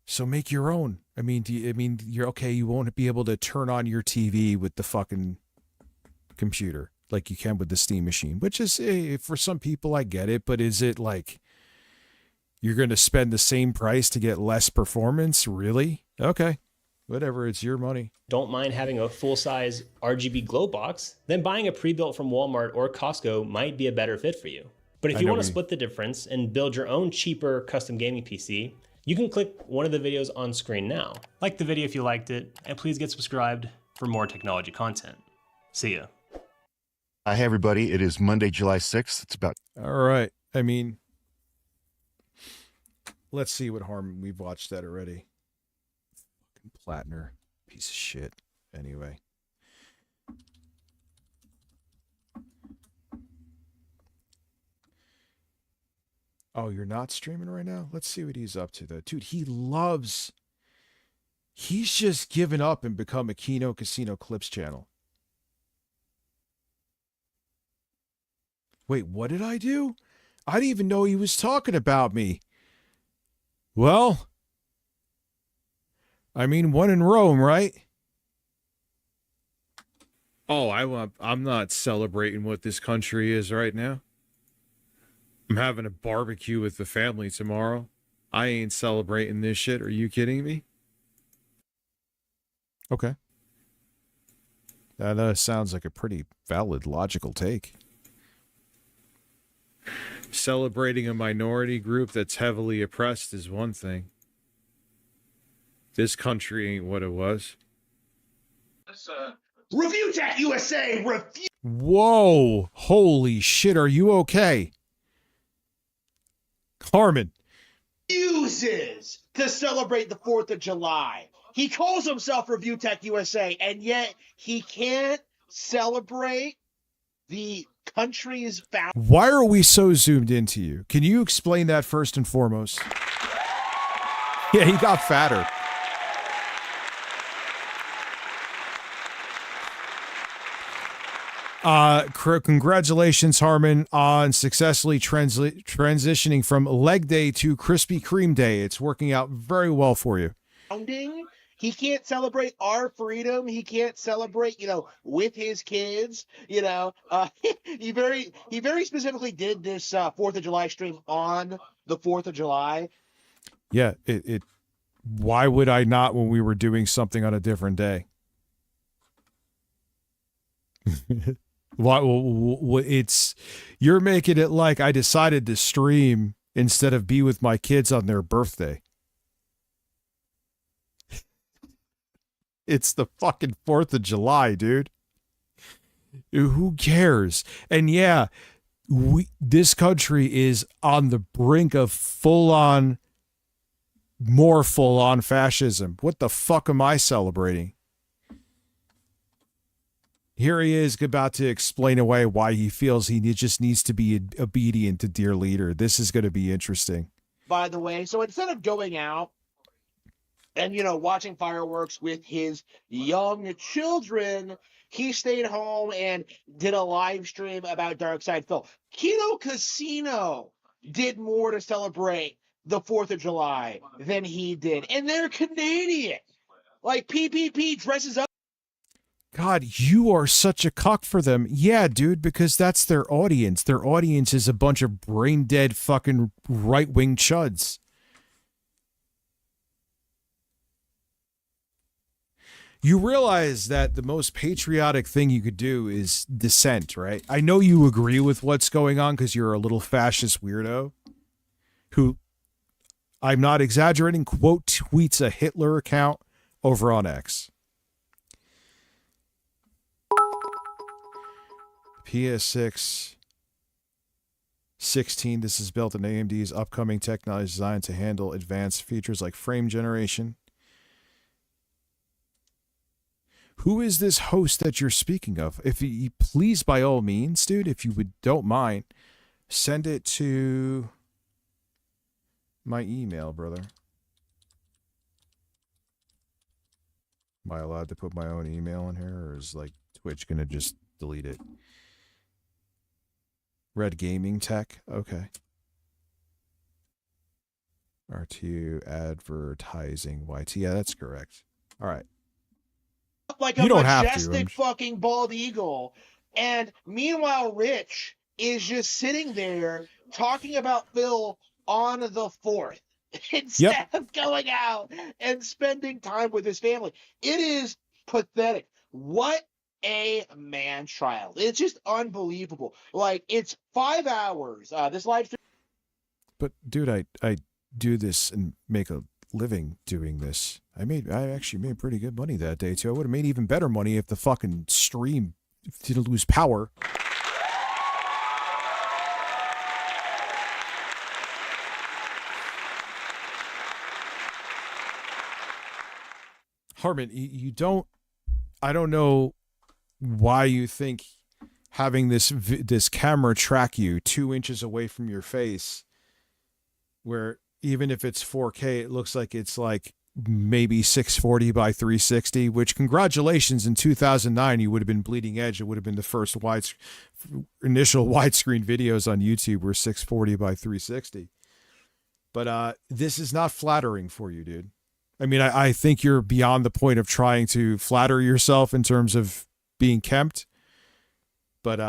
So make your own. I mean, you're okay. You won't be able to turn on your TV with the fucking computer like you can with the Steam machine, which is, for some people, I get it, but is it like you're going to spend the same price to get less performance? Really? Okay. Whatever, it's your money. Don't mind having a full-size RGB glow box, then buying a pre-built from Walmart or Costco might be a better fit for you. But if you want to split the difference and build your own cheaper custom gaming PC, you can click one of the videos on screen now. Like the video if you liked it, and please get subscribed for more technology content. See ya. Hey, everybody. It is Monday, July 6th. It's about... All right. I mean, let's see what harm we've watched that already. Fucking Platner. Piece of shit. Anyway. Oh, you're not streaming right now? Let's see what he's up to, though. Dude, he loves He's just given up and become a Kino Casino Clips channel. Wait, what did I do? I didn't even know he was talking about me. Well, I mean, one in Rome, right? Oh, I'm not celebrating what this country is right now. I'm having a barbecue with the family tomorrow. I ain't celebrating this shit. Are you kidding me? Okay. That sounds like a pretty valid, logical take. Celebrating a minority group that's heavily oppressed is one thing. This country ain't what it was. Review Tech USA! Whoa! Holy shit, are you okay? Carmen. Refuses to celebrate the 4th of July. He calls himself Review Tech USA, and yet he can't celebrate the country's founding. Why are we so zoomed into you? Can you explain that first and foremost? Yeah, he got fatter. Congratulations, Harmon, on successfully transitioning from leg day to Krispy Kreme day. It's working out very well for you. He can't celebrate our freedom. He can't celebrate, with his kids. He very specifically did this 4th of July stream on the 4th of July. Yeah, why would I not when we were doing something on a different day? You're making it like I decided to stream instead of be with my kids on their birthday. It's the fucking 4th of July, dude. Who cares? And yeah, this country is on the brink of more full-on fascism. What the fuck am I celebrating? Here he is about to explain away why he feels he just needs to be obedient to dear leader. This is going to be interesting. By the way, so instead of going out and, watching fireworks with his young children, he stayed home and did a live stream about Darkside Phil. Kino Casino did more to celebrate the 4th of July than he did. And they're Canadian. Like, PPP dresses up. God, you are such a cuck for them. Yeah, dude, because that's their audience. Their audience is a bunch of brain-dead fucking right-wing chuds. You realize that the most patriotic thing you could do is dissent, right? I know you agree with what's going on because you're a little fascist weirdo who, I'm not exaggerating, quote tweets a Hitler account over on X. PS6 16, this is built in AMD's upcoming technology designed to handle advanced features like frame generation. Who is this host that you're speaking of? If you please, by all means, dude, if you don't mind, send it to my email, brother. Am I allowed to put my own email in here, or is Twitch gonna just delete it? Red Gaming Tech, okay. R2 advertising YT, yeah, that's correct. All right. Like you a don't majestic have to. fucking bald eagle. And meanwhile, Rich is just sitting there talking about Phil on the 4th instead of going out and spending time with his family. It is pathetic. What a man child. It's just unbelievable. Like, it's 5 hours. This live stream. But dude, I do this and make a living doing this. I actually made pretty good money that day too. I would have made even better money if the fucking stream didn't lose power. Harmon, you don't. I don't know why you think having this camera track you 2 inches away from your face, where even if it's 4K, it looks like it's like maybe 640 by 360, which congratulations, in 2009 you would have been bleeding edge. It would have been the first initial widescreen videos on YouTube were 640 by 360. But this is not flattering for you, dude. I mean, I think you're beyond the point of trying to flatter yourself in terms of being kempt. But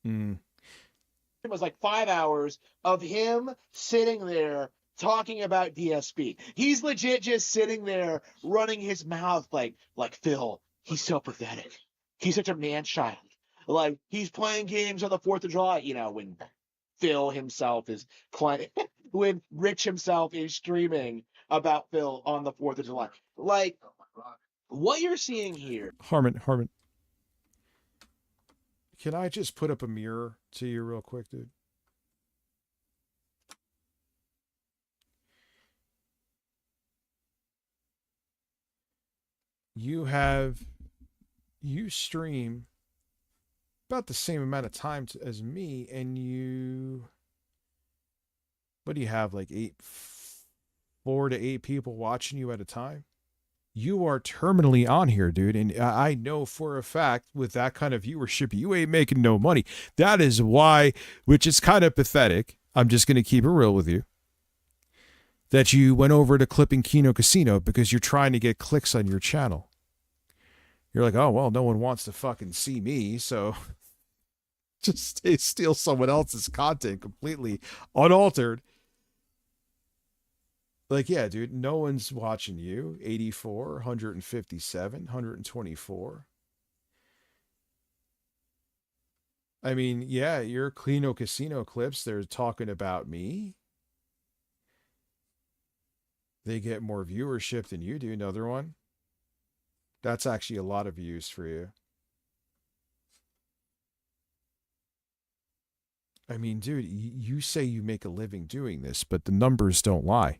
It was like 5 hours of him sitting there talking about DSP. He's legit just sitting there running his mouth like Phil, he's so pathetic. He's such a man-child. Like, he's playing games on the 4th of July, you know, when Phil himself is when Rich himself is streaming about Phil on the 4th of July. Like, what you're seeing here. Harmon, can I just put up a mirror to you real quick, dude? You stream about the same amount of time as me, and what do you have, like 4 to 8 people watching you at a time? You are terminally on here, dude. And I know for a fact with that kind of viewership, you ain't making no money. That is why, which is kind of pathetic. I'm just going to keep it real with you. That you went over to Clipping Kino Casino because you're trying to get clicks on your channel. You're like, oh, well, no one wants to fucking see me, so just steal someone else's content completely unaltered. Like, yeah, dude, no one's watching you. 84, 157, 124. I mean, yeah, your Kino Casino clips, they're talking about me. They get more viewership than you do. Another one. That's actually a lot of views for you. I mean, dude, you say you make a living doing this, but the numbers don't lie.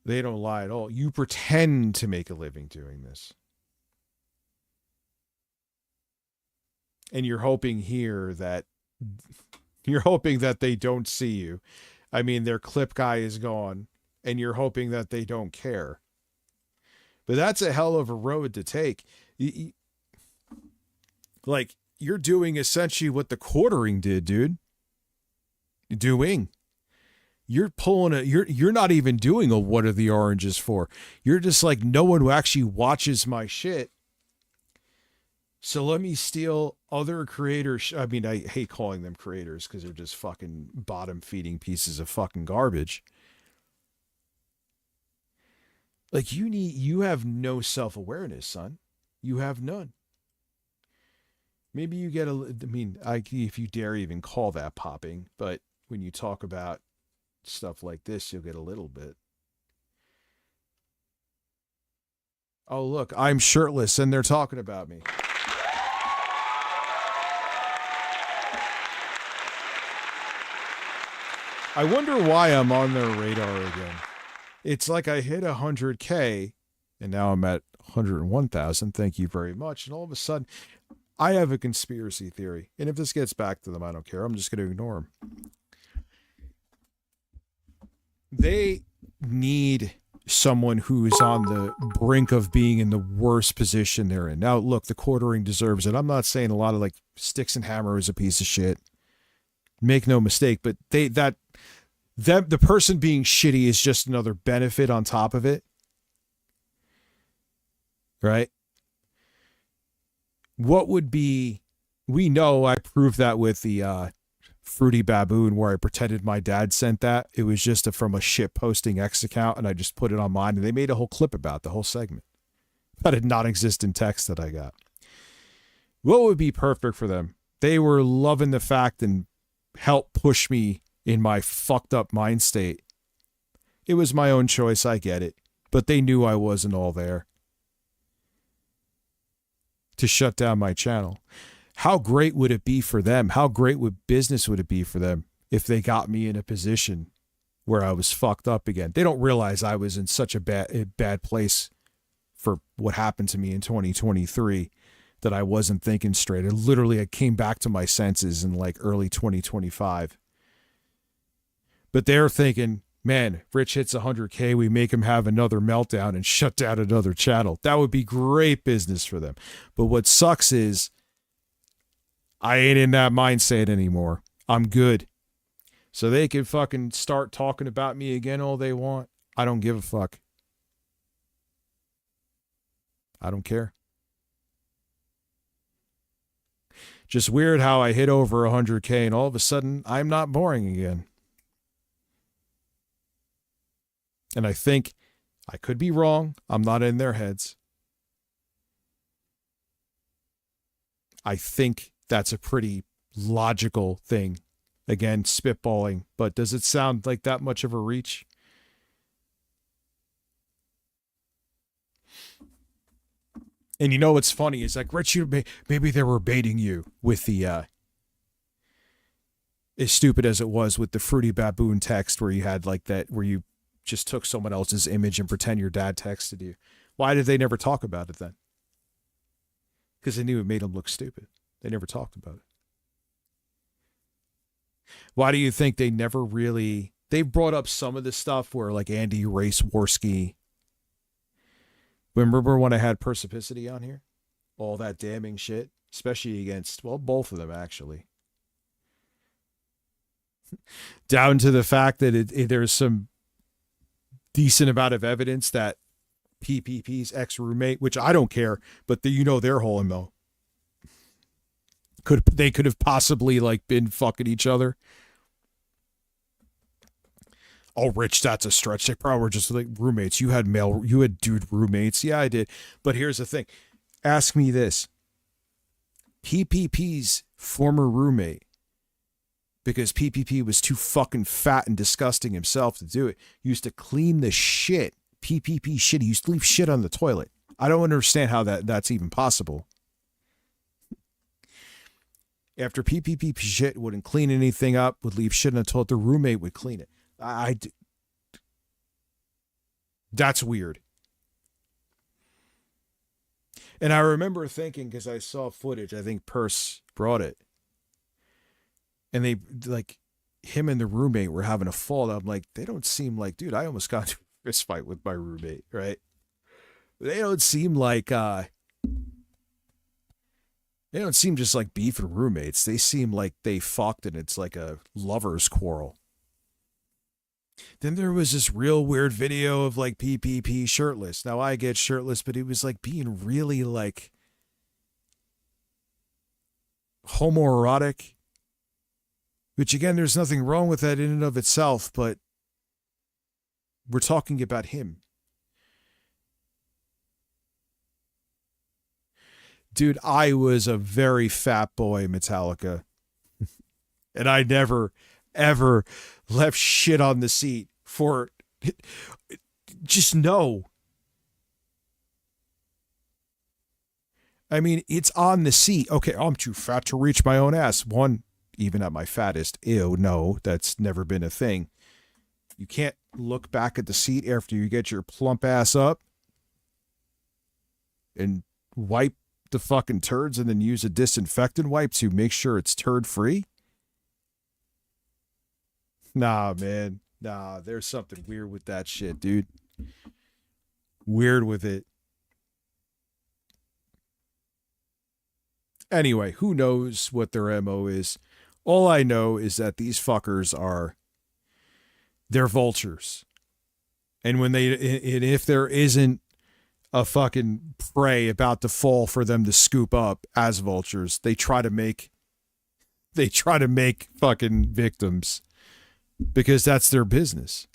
They don't lie at all. You pretend to make a living doing this. And you're hoping that they don't see you. I mean, their clip guy is gone, and you're hoping that they don't care. But that's a hell of a road to take. Like, you're doing essentially what the quartering did, dude. You're pulling you're not even doing a what are the oranges for. You're just like, no one who actually watches my shit. So let me steal other creators. I mean, I hate calling them creators because they're just fucking bottom feeding pieces of fucking garbage. Like, you have no self-awareness, son. You have none. Maybe you get if you dare even call that popping, but when you talk about stuff like this, you'll get a little bit. Oh, look, I'm shirtless and they're talking about me. I wonder why I'm on their radar again. It's like I hit 100K and now I'm at 101,000. Thank you very much. And all of a sudden, I have a conspiracy theory. And if this gets back to them, I don't care. I'm just going to ignore them. They need someone who is on the brink of being in the worst position they're in. Now, look, the quartering deserves it. I'm not saying a lot of Sticks and Hammer is a piece of shit. Make no mistake, but the person being shitty is just another benefit on top of it. Right? We know I proved that with the Fruity Baboon where I pretended my dad sent that. It was just from a shit posting X account and I just put it on mine and they made a whole clip about the whole segment. That did not exist in text that I got. What would be perfect for them? They were loving the fact and helped push me in my fucked up mind state. It was my own choice, I get it. But they knew I wasn't all there to shut down my channel. How great would it be for them? How great business would it be for them if they got me in a position where I was fucked up again? They don't realize I was in such a bad place for what happened to me in 2023 that I wasn't thinking straight. I came back to my senses in early 2025. But they're thinking, man, Rich hits 100K, we make him have another meltdown and shut down another channel. That would be great business for them. But what sucks is I ain't in that mindset anymore. I'm good. So they can fucking start talking about me again all they want. I don't give a fuck. I don't care. Just weird how I hit over 100K and all of a sudden I'm not boring again. And I think I could be wrong. I'm not in their heads. I think that's a pretty logical thing. Again, spitballing, but does it sound like that much of a reach? And you know what's funny is like, Rich, maybe they were baiting you with the, as stupid as it was with the Fruity Baboon text where you had like that, where you just took someone else's image and pretend your dad texted you. Why did they never talk about it then? Because they knew it made them look stupid. They never talked about it. Why do you think they never really... They brought up some of the stuff where like Andy Raceworski... Remember when I had Persipicity on here? All that damning shit. Especially against, well, both of them actually. Down to the fact that there's some decent amount of evidence that PPP's ex-roommate, which I don't care, but you know their whole MO. They could have possibly like been fucking each other. Oh, Rich, that's a stretch. They probably were just like roommates. You had dude roommates. Yeah, I did. But here's the thing. Ask me this. PPP's former roommate, because PPP was too fucking fat and disgusting himself to do it, used to clean the shit. PPP shit. He used to leave shit on the toilet. I don't understand how that's even possible. After PPP shit wouldn't clean anything up, would leave shit on the toilet, the roommate would clean it. That's weird. And I remember thinking, because I saw footage, I think Purse brought it. And they, like, him and the roommate were having a fall. I'm like, they don't seem like, dude, I almost got into a fist fight with my roommate, right? They don't seem like, they don't seem just like beef and roommates. They seem like they fucked and it's like a lover's quarrel. Then there was this real weird video of like PPP shirtless. Now I get shirtless, but it was like being really like homoerotic. Which again, there's nothing wrong with that in and of itself, but we're talking about him. Dude, I was a very fat boy, Metallica. And I never, ever left shit on the seat for... Just no. I mean, it's on the seat. Okay, I'm too fat to reach my own ass. One, even at my fattest, ew, no, that's never been a thing. You can't look back at the seat after you get your plump ass up and wipe the fucking turds and then use a disinfectant wipe to make sure it's turd free? Nah, man. Nah, there's something weird with that shit, dude. Weird with it. Anyway, who knows what their MO is? All I know is that these fuckers they're vultures. And when if there isn't a fucking prey about to fall for them to scoop up as vultures, they try to make fucking victims because that's their business.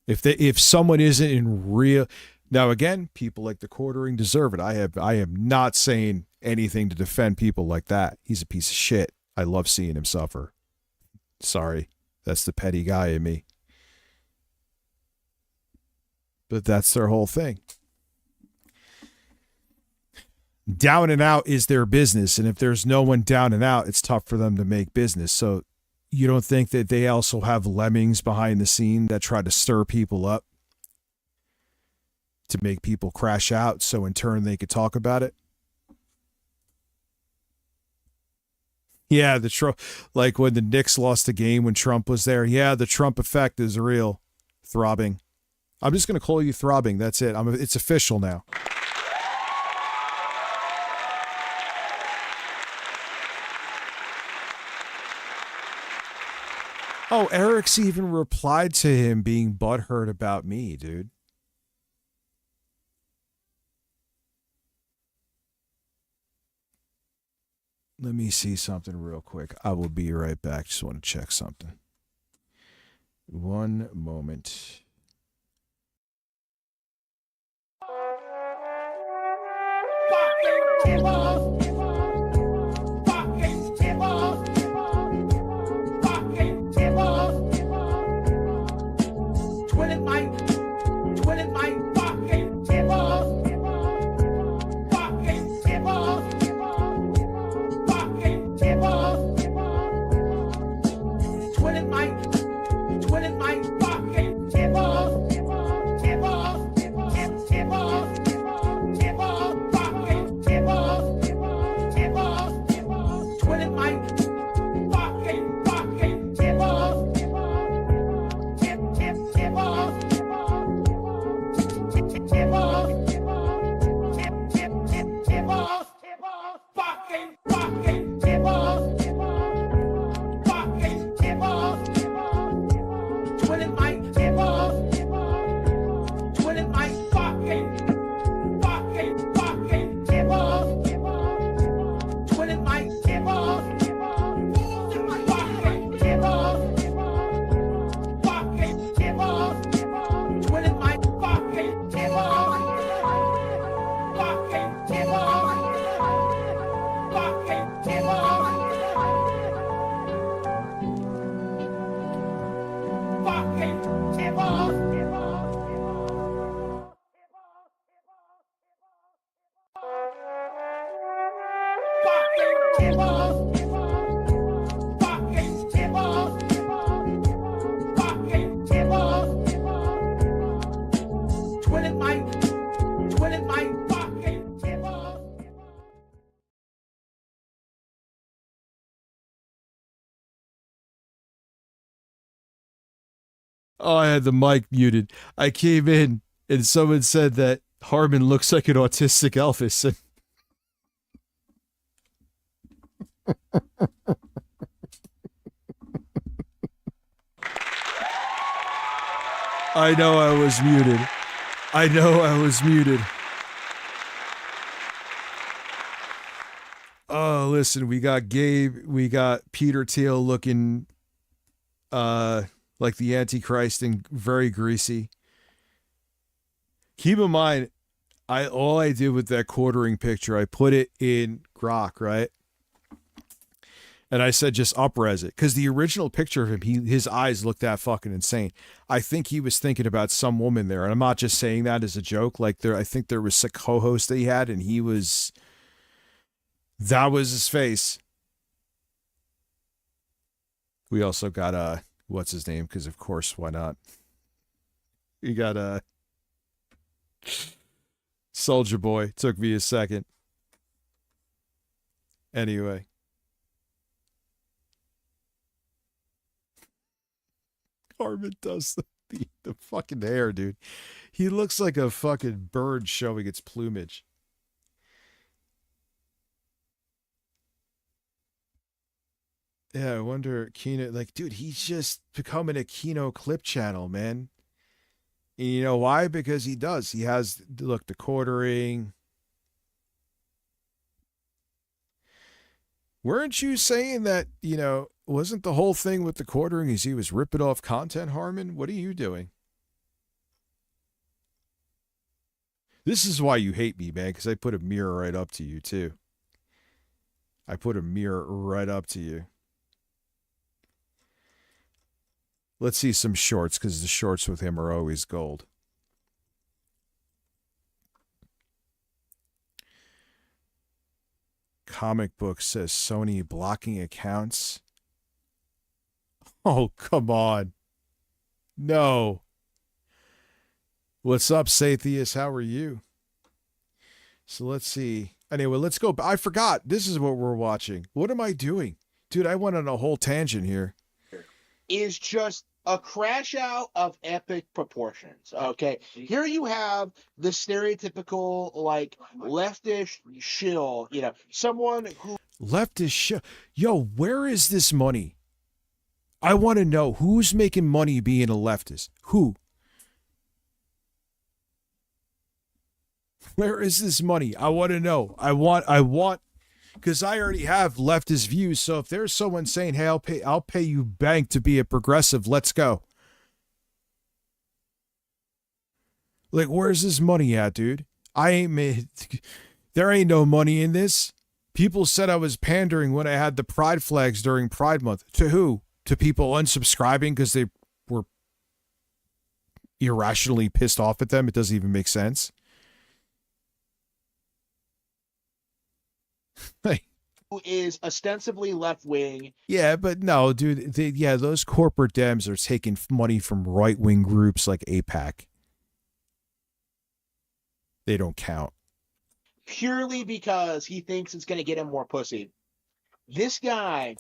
If someone isn't in real... Now again, people like the Quartering deserve it. I am not saying anything to defend people like that. He's a piece of shit. I love seeing him suffer. Sorry. That's the petty guy in me. But that's their whole thing. Down and out is their business. And if there's no one down and out, it's tough for them to make business. So you don't think that they also have lemmings behind the scene that try to stir people up to make people crash out so in turn they could talk about it? Yeah, the Trump, like when the Knicks lost a game when Trump was there. Yeah, the Trump effect is real. Throbbing. I'm just going to call you Throbbing. That's it. It's official now. Oh, Eric's even replied to him being butthurt about me, dude. Let me see something real quick. I will be right back. Just want to check something. One moment. Oh, I had the mic muted. I came in and someone said that Harmon looks like an autistic Elvis. I know I was muted. I know I was muted. Oh, listen, we got Gabe, we got Peter Thiel looking like the Antichrist and very greasy. Keep in mind, all I did with that quartering picture, I put it in Grok, right? And I said just upres it. Because the original picture of him, his eyes looked that fucking insane. I think he was thinking about some woman there. And I'm not just saying that as a joke. Like I think there was a co-host that he had and that was his face. We also got what's his name? Because of course, why not? We got Soldier Boy. Took me a second. Anyway. Harmon does the fucking hair, dude. He looks like a fucking bird showing its plumage. Yeah, I wonder, Kino, like, dude, he's just becoming a Kino clip channel, man. And you know why? Because he does. He has, look, the quartering. Weren't you saying that, wasn't the whole thing with the quartering is he was ripping off content, Harmon? What are you doing? This is why you hate me, man, because I put a mirror right up to you, too. I put a mirror right up to you. Let's see some shorts, because the shorts with him are always gold. Comic book says Sony blocking accounts. Oh, come on. No. What's up, Sathius? How are you? So let's see. Anyway, let's go. I forgot. This is what we're watching. What am I doing? Dude, I went on a whole tangent here. Is just a crash out of epic proportions. Okay, here you have the stereotypical like leftish shill, someone who Leftist shit. Yo, where is this money? I want to know who's making money being a leftist. Who? Where is this money? I want to know. I want, because I already have leftist views. So if there's someone saying, "Hey, I'll pay you bank to be a progressive," let's go. Like, where's this money at, dude? I ain't made. There ain't no money in this. People said I was pandering when I had the pride flags during Pride Month. To who? To people unsubscribing because they were irrationally pissed off at them. It doesn't even make sense. who is ostensibly left wing. Yeah, but no, dude. Those corporate Dems are taking money from right wing groups like APAC. They don't count. Purely because he thinks it's going to get him more pussy. This guy.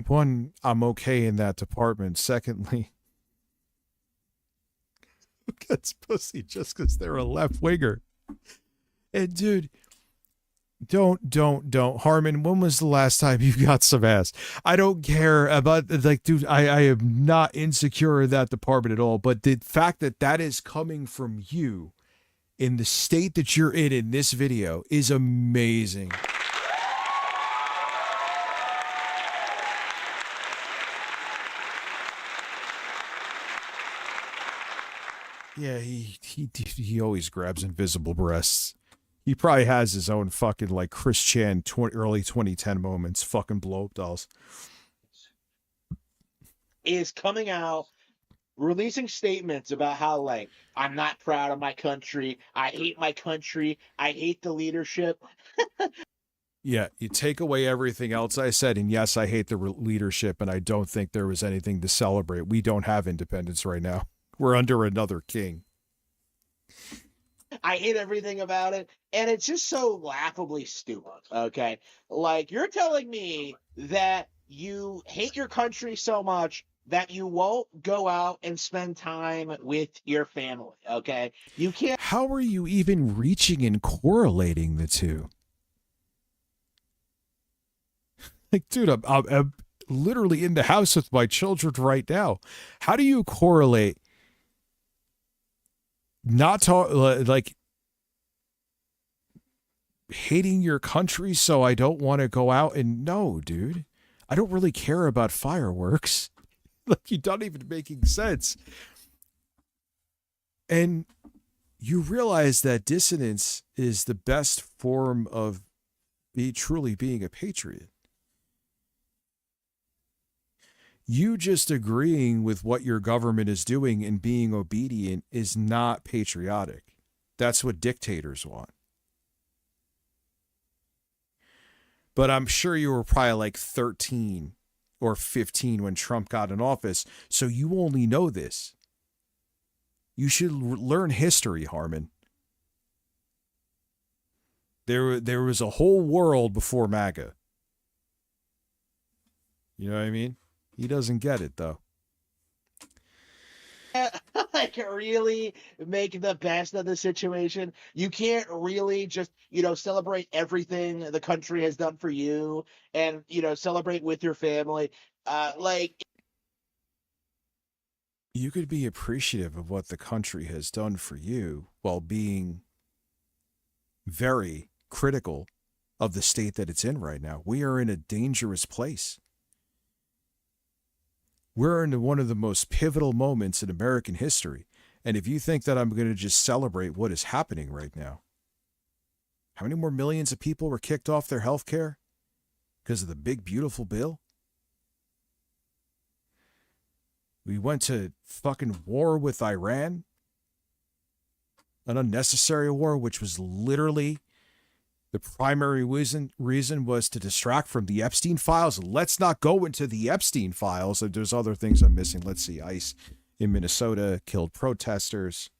One, I'm okay in that department. Secondly, who gets pussy just because they're a left winger? And dude, don't. Harmon, when was the last time you got some ass? I don't care about, like, dude, I am not insecure in that department at all. But the fact that that is coming from you in the state that you're in this video is amazing. Yeah, he always grabs invisible breasts. He probably has his own fucking like Chris Chan early 2010 moments, fucking blow up dolls. Is coming out, releasing statements about how, like, I'm not proud of my country. I hate my country. I hate the leadership. Yeah, you take away everything else I said, and yes, I hate the leadership, and I don't think there was anything to celebrate. We don't have independence right now. We're under another king. I hate everything about it. And it's just so laughably stupid, okay? Like, you're telling me that you hate your country so much that you won't go out and spend time with your family, okay? You can't. How are you even reaching and correlating the two? Like, dude, I'm literally in the house with my children right now. How do you correlate not like hating your country so I don't want to go out? And no, dude, I don't really care about fireworks. Like, you're not even making sense. And you realize that dissonance is the best form of truly being a patriot. You just agreeing with what your government is doing and being obedient is not patriotic. That's what dictators want. But I'm sure you were probably like 13 or 15 when Trump got in office, so you only know this. You should learn history, Harmon. There was a whole world before MAGA. You know what I mean? He doesn't get it, though. Like, really make the best of the situation. You can't really just, celebrate everything the country has done for you and, celebrate with your family. You could be appreciative of what the country has done for you while being very critical of the state that it's in right now. We are in a dangerous place. We're in one of the most pivotal moments in American history. And if you think that I'm going to just celebrate what is happening right now, how many more millions of people were kicked off their health care because of the big, beautiful bill? We went to fucking war with Iran, an unnecessary war, which was literally the primary reason was to distract from the Epstein files. Let's not go into the Epstein files. There's other things I'm missing. Let's see. ICE in Minnesota, killed protesters.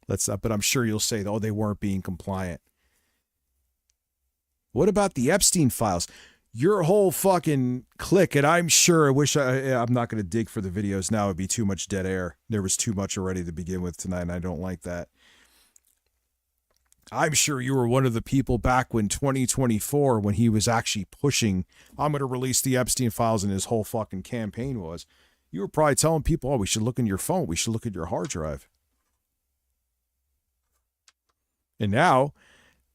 But I'm sure you'll say, oh, they weren't being compliant. What about the Epstein files? Your whole fucking clique, and I'm sure, I'm not going to dig for the videos now. It'd be too much dead air. There was too much already to begin with tonight, and I don't like that. I'm sure you were one of the people back when 2024, when he was actually pushing, I'm going to release the Epstein files, and his whole fucking campaign was. You were probably telling people, oh, we should look in your phone. We should look at your hard drive. And now,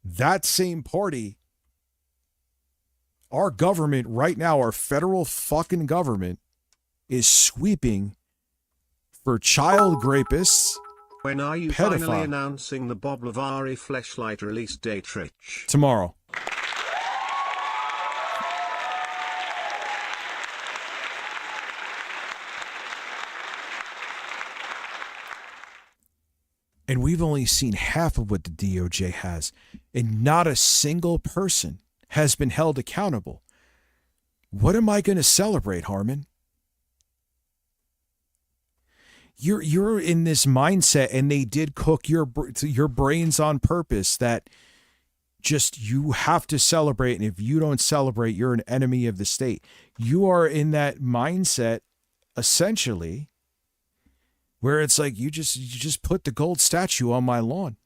that same party, our government right now, our federal fucking government, is sweeping for child rapists. When are you finally announcing the Bob Lavari Fleshlight release date, Rich? Tomorrow. And we've only seen half of what the DOJ has, and not a single person has been held accountable. What am I going to celebrate, Harmon? You're in this mindset, and they did cook your brains on purpose that just you have to celebrate, and if you don't celebrate, you're an enemy of the state. You are in that mindset, essentially, where it's like you just put the gold statue on my lawn.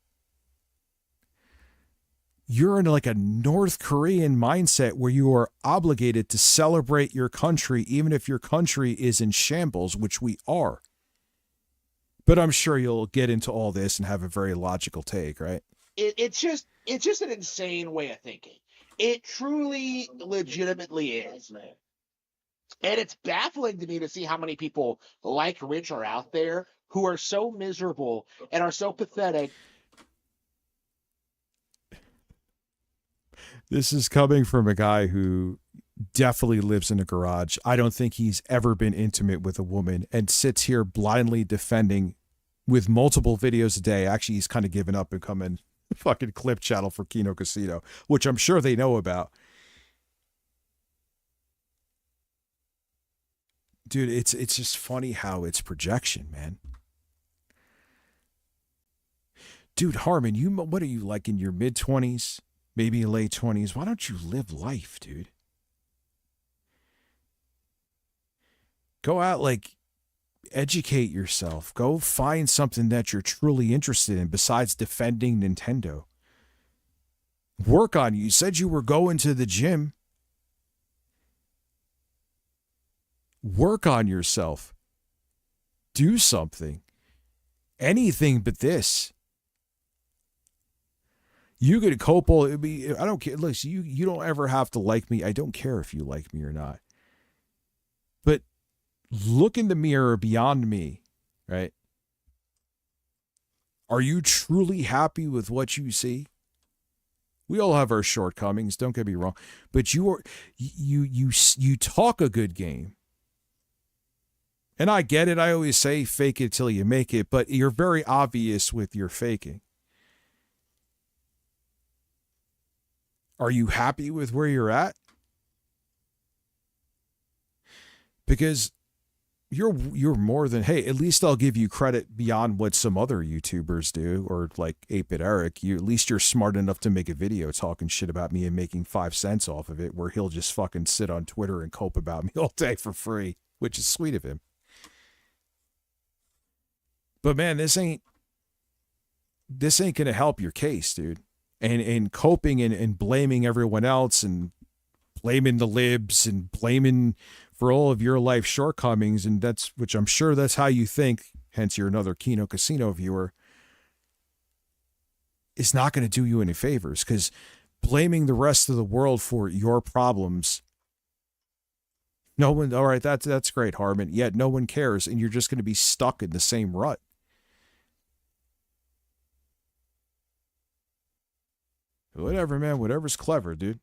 You're in like a North Korean mindset where you are obligated to celebrate your country, even if your country is in shambles, which we are. But I'm sure you'll get into all this and have a very logical take, right? It's just an insane way of thinking. It truly, legitimately is, man. And it's baffling to me to see how many people like Rich are out there who are so miserable and are so pathetic. This is coming from a guy who definitely lives in a garage. I don't think he's ever been intimate with a woman and sits here blindly defending with multiple videos a day. Actually, he's kind of given up and becoming fucking clip channel for Kino Casino, which I'm sure they know about. Dude, it's just funny how it's projection, man. Dude, Harmon, what are you, like in your mid-20s, maybe late 20s? Why don't you live life, dude? Go out, like, educate yourself. Go find something that you're truly interested in besides defending Nintendo. Work on you. You said you were going to the gym. Work on yourself. Do something. Anything but this. You could cope. I don't care. Listen, you don't ever have to like me. I don't care if you like me or not. But look in the mirror beyond me, right? Are you truly happy with what you see? We all have our shortcomings, don't get me wrong, but you talk a good game. And I get it. I always say fake it till you make it, but you're very obvious with your faking. Are you happy with where you're at? Because you're more than, hey, at least I'll give you credit beyond what some other YouTubers do, or like 8-Bit Eric. At least you're smart enough to make a video talking shit about me and making 5 cents off of it, where he'll just fucking sit on Twitter and cope about me all day for free, which is sweet of him. But man, this ain't gonna help your case, dude. And coping and blaming everyone else and blaming the libs and blaming for all of your life shortcomings, and which I'm sure that's how you think, hence you're another Kino Casino viewer, is not going to do you any favors, because blaming the rest of the world for your problems, no one, all right, that's great, Harmon, yet no one cares, and you're just going to be stuck in the same rut. Whatever, man, whatever's clever, dude.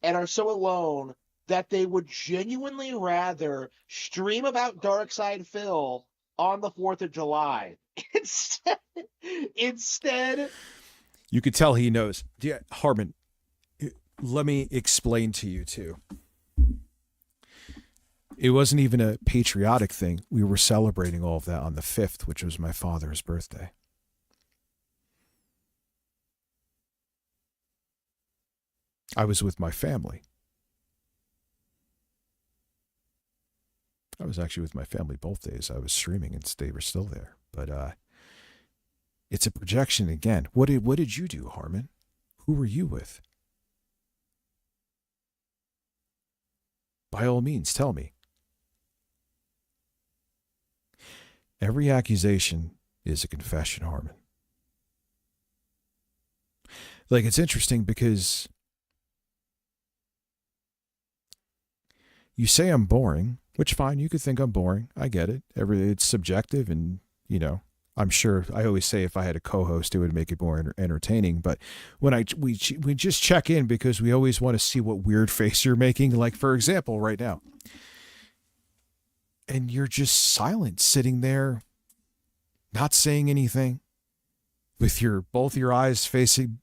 And are so alone that they would genuinely rather stream about Darkside Phil on the 4th of July. Instead. You could tell he knows. Yeah, Harmon, let me explain to you, too. It wasn't even a patriotic thing. We were celebrating all of that on the 5th, which was my father's birthday. I was with my family. I was actually with my family both days. I was streaming and they were still there. But it's a projection again. What did you do, Harmon? Who were you with? By all means, tell me. Every accusation is a confession, Harmon. Like, it's interesting because you say I'm boring, which fine, you could think I'm boring. I get it. It's subjective, and, you know, I'm sure I always say if I had a co-host, it would make it more entertaining. But when we just check in because we always want to see what weird face you're making. Like, for example, right now. And you're just silent, sitting there, not saying anything, with both your eyes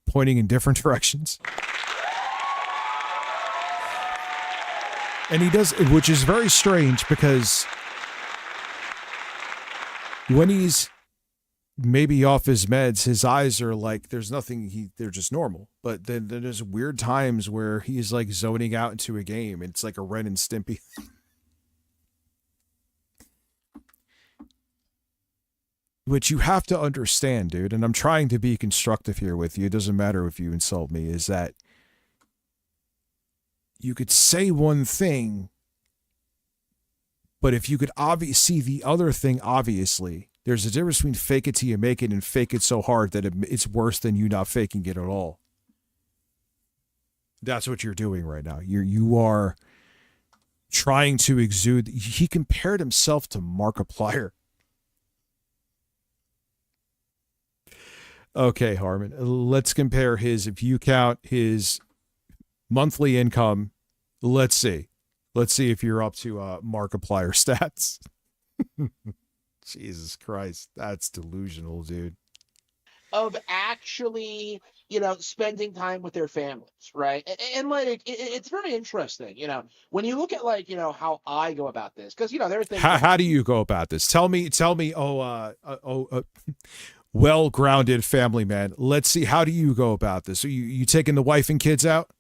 pointing in different directions. And he does, which is very strange because when he's maybe off his meds, his eyes are like, there's nothing, they're just normal. But then there's weird times where he's like zoning out into a game. And it's like a Ren and Stimpy. Which you have to understand, dude, and I'm trying to be constructive here with you. It doesn't matter if you insult me, is that you could say one thing, but if you could see the other thing, obviously, there's a difference between fake it till you make it and fake it so hard that it's worse than you not faking it at all. That's what you're doing right now. You are trying to exude. He compared himself to Markiplier. Okay, Harmon, let's compare if you count his monthly income, let's see if you're up to Markiplier stats. Jesus Christ, that's delusional, dude. Of actually, spending time with their families, right? And like, it's very interesting, when you look at like, how I go about this, because there are things. How do you go about this? Tell me. Well-grounded family man. Let's see. How do you go about this? Are you taking the wife and kids out?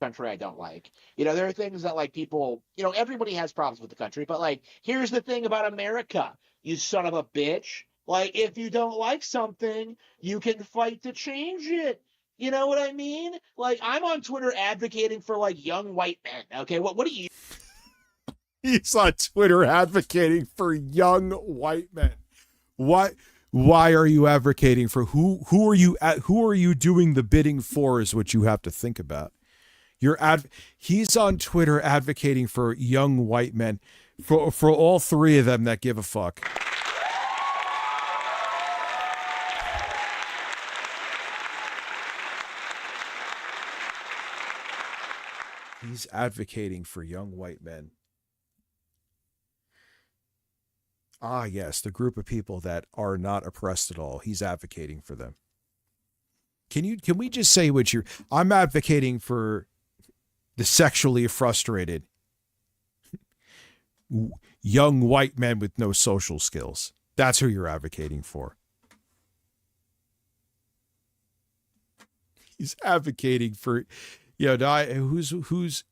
Country I don't like. There are things that like people, everybody has problems with the country, but like, here's the thing about America, you son of a bitch. Like, if you don't like something, you can fight to change it. You know what I mean? Like, I'm on Twitter advocating for like young white men. Okay, what do you? He's on Twitter advocating for young white men. What? Why are you advocating for who are you doing the bidding for is what you have to think about. He's on Twitter advocating for young white men, for all three of them that give a fuck. He's advocating for young white men. Ah, yes, the group of people that are not oppressed at all. He's advocating for them. Can we just say what I'm advocating for the sexually frustrated young white men with no social skills. That's who you're advocating for. He's advocating for,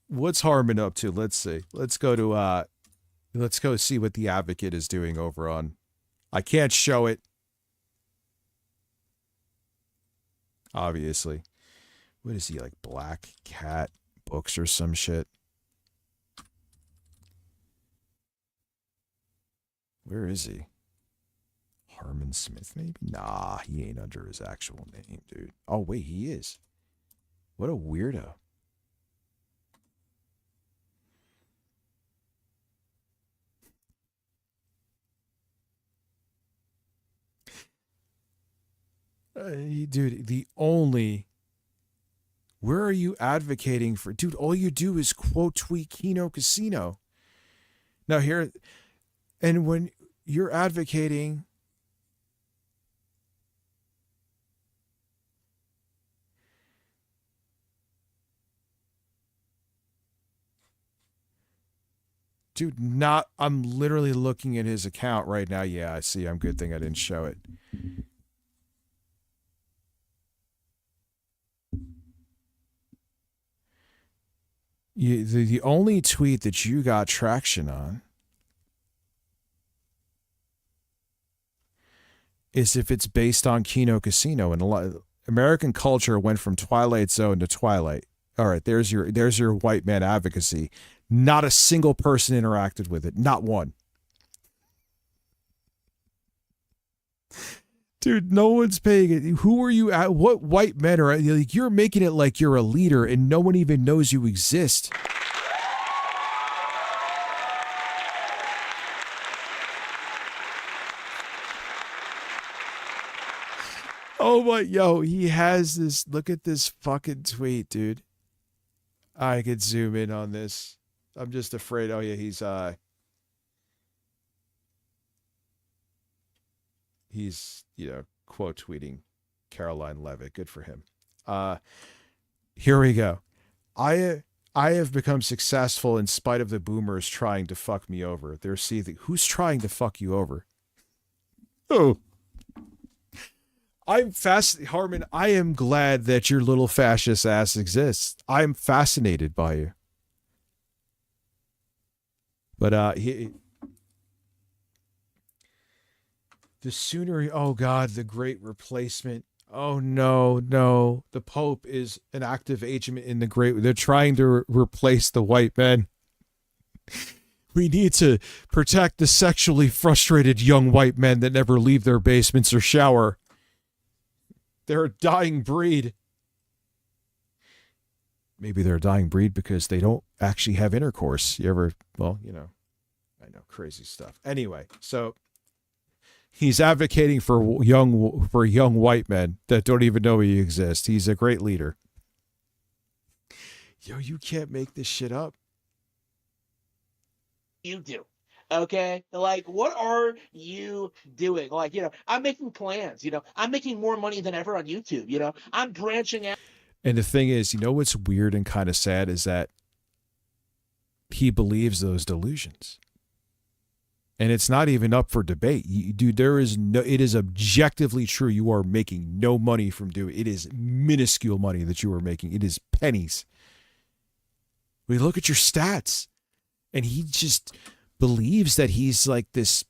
what's Harmon up to? Let's see. Let's go see what the Advocate is doing over on. I can't show it. Obviously. What is he, like Black Cat Books or some shit? Where is he? Harmon Smith, maybe? Nah, he ain't under his actual name, dude. Oh, wait, he is. What a weirdo. Dude, where are you advocating for? Dude, all you do is quote tweet Kino Casino. Now here, and when you're advocating, Dude, not. I'm literally looking at his account right now. Yeah, I see. I'm good thing I didn't show it. The only tweet that you got traction on is if it's based on Kino Casino, and a lot American culture went from Twilight Zone to Twilight. All right, there's your white man advocacy. Not a single person interacted with it. Not one. Dude, no one's paying it. Who are you at? What white men are like? You're making it like you're a leader and no one even knows you exist. Oh my, yo, he has this. Look at this fucking tweet, dude. I could zoom in on this. I'm just afraid. Oh yeah, he's quote tweeting Caroline Levitt. Good for him. Here we go. I have become successful in spite of the boomers trying to fuck me over. They're seething. Who's trying to fuck you over? Oh. Harmon, I am glad that your little fascist ass exists. I'm fascinated by you. But the sooner, oh God, the great replacement. Oh no. The Pope is an active agent in the great. They're trying to replace the white men. We need to protect the sexually frustrated young white men that never leave their basements or shower. They're a dying breed. Maybe they're a dying breed because they don't actually have intercourse. I know, crazy stuff. Anyway, so he's advocating for young white men that don't even know he exists. He's a great leader. Yo, you can't make this shit up. You do. Okay, like, what are you doing? Like, I'm making plans. I'm making more money than ever on YouTube. I'm branching out. And the thing is, what's weird and kind of sad is that he believes those delusions. And it's not even up for debate. Dude, it is objectively true. You are making no money from doing it. Is minuscule money that you are making. It is pennies. We look at your stats, and he just believes that he's like this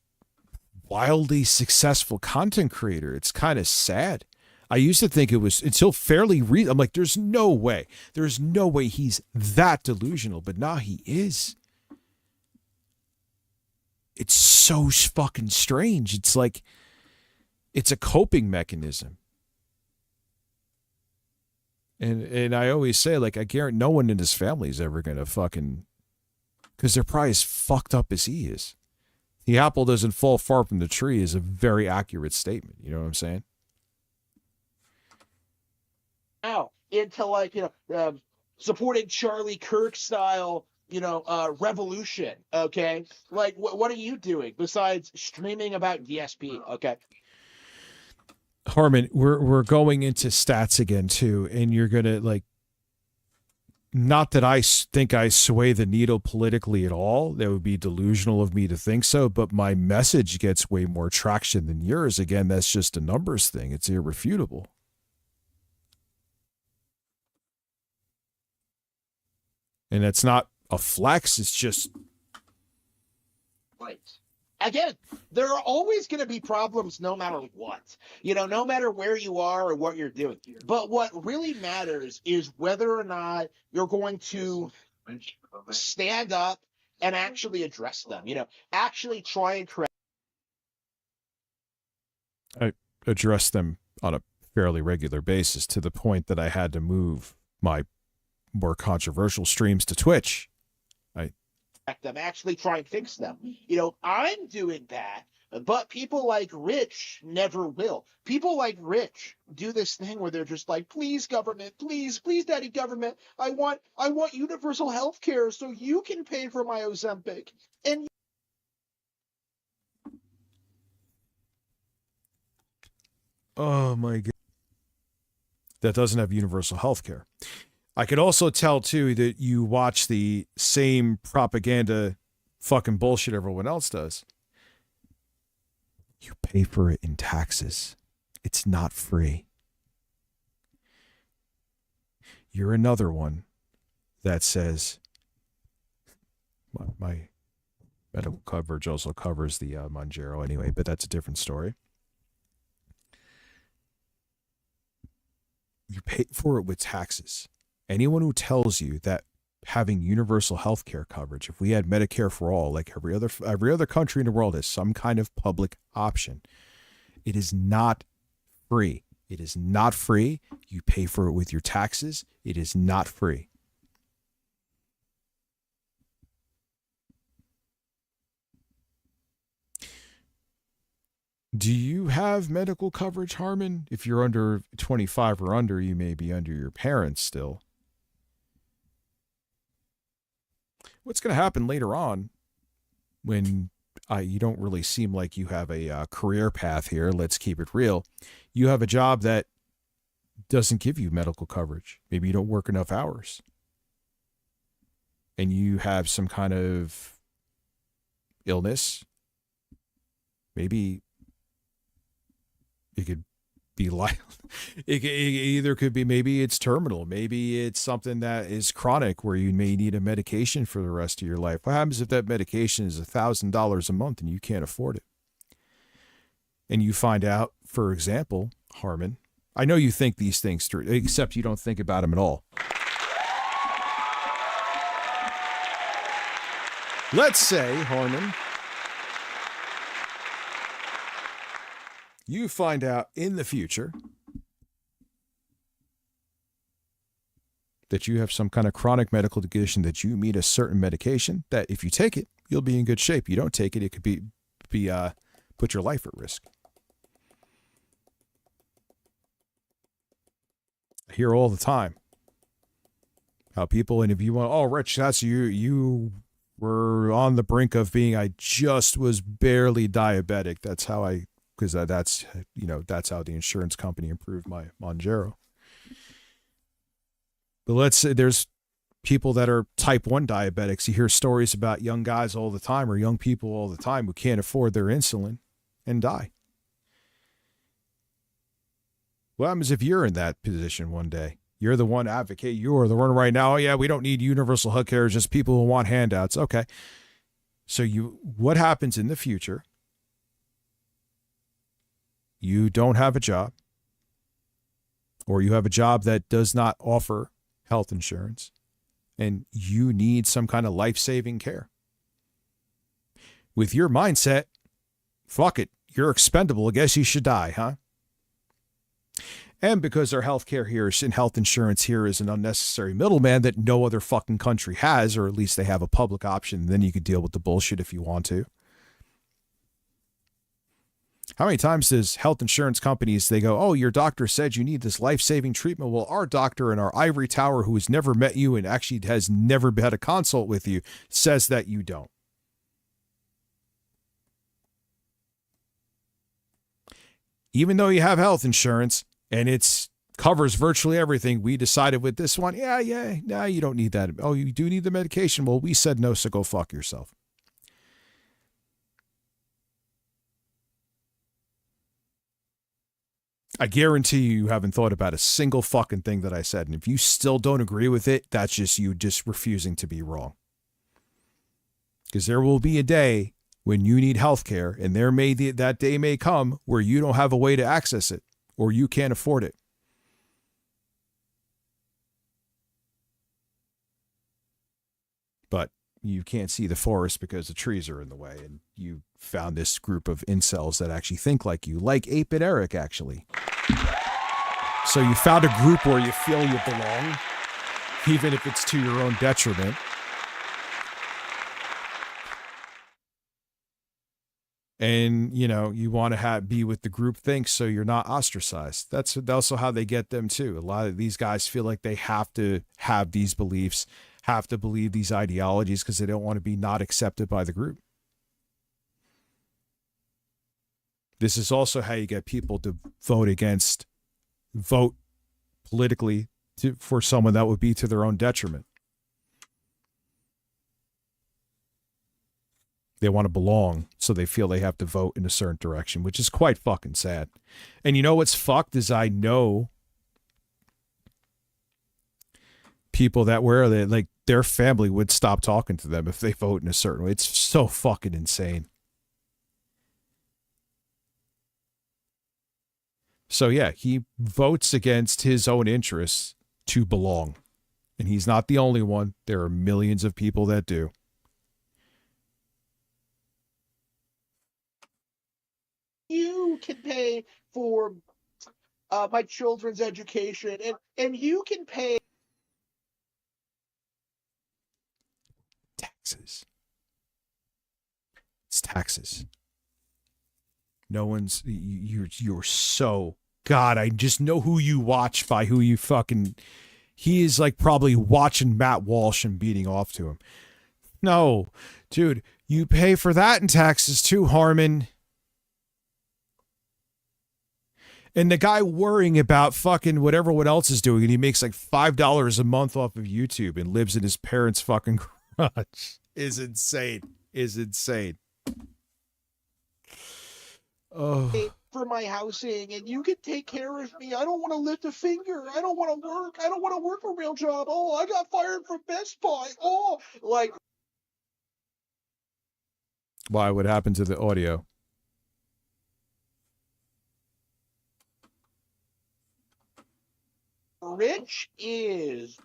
wildly successful content creator. It's kind of sad. I used to think it was until fairly recent. I'm like, there's no way he's that delusional, but now he is. It's so fucking strange. It's like, it's a coping mechanism. And I always say, like, I guarantee no one in his family is ever going to fucking, because they're probably as fucked up as he is. The apple doesn't fall far from the tree is a very accurate statement. You know what I'm saying? Now into supporting Charlie Kirk style, revolution. Okay, like what are you doing besides streaming about DSP? Okay. Harmon, we're going into stats again too, and you're gonna not that I think I sway the needle politically at all. That would be delusional of me to think so, but my message gets way more traction than yours. Again, that's just a numbers thing. It's irrefutable. And it's not a flex. It's just. Right. Again, there are always going to be problems no matter what. No matter where you are or what you're doing. But what really matters is whether or not you're going to stand up and actually address them. Actually try and correct. I address them on a fairly regular basis to the point that I had to move my more controversial streams to Twitch. Them, actually try and fix them. I'm doing that, but people like Rich never will. People like Rich do this thing where they're just like, please government, please daddy government, I want universal health care so you can pay for my Ozempic. And oh my God. That doesn't have universal health care. I could also tell, too, that you watch the same propaganda fucking bullshit everyone else does. You pay for it in taxes. It's not free. You're another one that says my medical coverage also covers the Monjero anyway, but that's a different story. You pay for it with taxes. Anyone who tells you that having universal health care coverage, if we had Medicare for all, like every other country in the world has some kind of public option, it is not free. It is not free. You pay for it with your taxes. It is not free. Do you have medical coverage, Harmon? If you're under 25 or under, you may be under your parents still. What's going to happen later on when you don't really seem like you have a career path here? Let's keep it real. You have a job that doesn't give you medical coverage. Maybe you don't work enough hours. And you have some kind of illness. Maybe it could be like it either could be, maybe it's terminal, maybe it's something that is chronic where you may need a medication for the rest of your life. What happens if that medication is $1,000 a month and you can't afford it? And you find out, for example, Harmon, I know you think these things through, except you don't think about them at all. Let's say, Harmon, you find out in the future that you have some kind of chronic medical condition, that you need a certain medication, that if you take it, you'll be in good shape. You don't take it, it could be put your life at risk. I hear all the time how people, and if you want, oh, Rich, that's you were on the brink of being, I just was barely diabetic. That's how because that's how the insurance company improved my Monjero. But let's say there's people that are type 1 diabetics. You hear stories about young guys all the time, or young people all the time, who can't afford their insulin and die. What happens if you're in that position one day? You're the one advocate. You're the one right now. Oh, yeah, we don't need universal health care. It's just people who want handouts. Okay. So what happens in the future? You don't have a job, or you have a job that does not offer health insurance, and you need some kind of life-saving care. With your mindset, fuck it, you're expendable. I guess you should die, huh? And because our health care here and health insurance here is an unnecessary middleman that no other fucking country has, or at least they have a public option, then you could deal with the bullshit if you want to. How many times does health insurance companies, they go, oh, your doctor said you need this life-saving treatment. Well, our doctor in our ivory tower, who has never met you and actually has never had a consult with you, says that you don't. Even though you have health insurance and it covers virtually everything, we decided with this one, no, you don't need that. Oh, you do need the medication. Well, we said no, so go fuck yourself. I guarantee you haven't thought about a single fucking thing that I said. And if you still don't agree with it, that's just you just refusing to be wrong. Because there will be a day when you need health care, and that day may come where you don't have a way to access it, or you can't afford it. But you can't see the forest because the trees are in the way, and you found this group of incels that actually think like you, like Ape and Eric, actually. So you found a group where you feel you belong, even if it's to your own detriment. And, you want to be with the group think so you're not ostracized. That's also how they get them, too. A lot of these guys feel like they have to have these beliefs, have to believe these ideologies because they don't want to be not accepted by the group. This is also how you get people to vote politically for someone that would be to their own detriment. They want to belong, so they feel they have to vote in a certain direction, which is quite fucking sad. And you know what's fucked is I know people that where they like their family would stop talking to them if they vote in a certain way. It's so fucking insane. So yeah, he votes against his own interests to belong. And he's not the only one. There are millions of people that do. You can pay for my children's education, and you can pay taxes. It's taxes. No one's you're so God, I just know who you watch by who you fucking he is like probably watching Matt Walsh and beating off to him. No, dude, you pay for that in taxes too, Harmon. And the guy worrying about fucking what everyone else is doing, and he makes like $5 a month off of YouTube and lives in his parents' fucking garage is insane. Is insane. Oh. for my housing, and you can take care of me. I don't want to lift a finger. I don't want to work. I don't want to work a real job. Oh, I got fired from Best Buy. Oh, like. Why? What happened to the audio? Rich is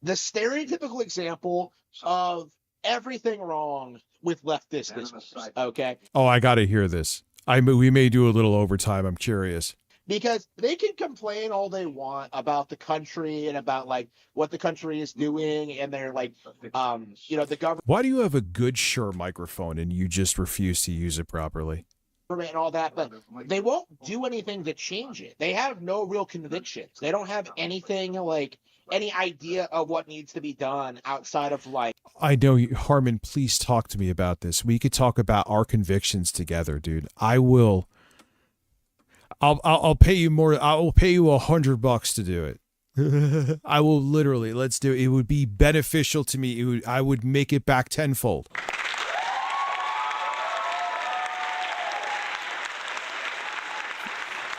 the stereotypical example of everything wrong with leftist discourse. Okay. Oh, I got to hear this. We may do a little overtime. I'm curious. Because they can complain all they want about the country and about like what the country is doing, and they're like, the government. Why do you have a good Shure microphone and you just refuse to use it properly? And all that, but they won't do anything to change it. They have no real convictions. They don't have anything like any idea of what needs to be done outside of like. I know you, Harmon. Please talk to me about this. We could talk about our convictions together, dude. I will. I'll pay you more. I will pay you $100 to do it. I will literally. Let's do it. It would be beneficial to me. I would make it back tenfold.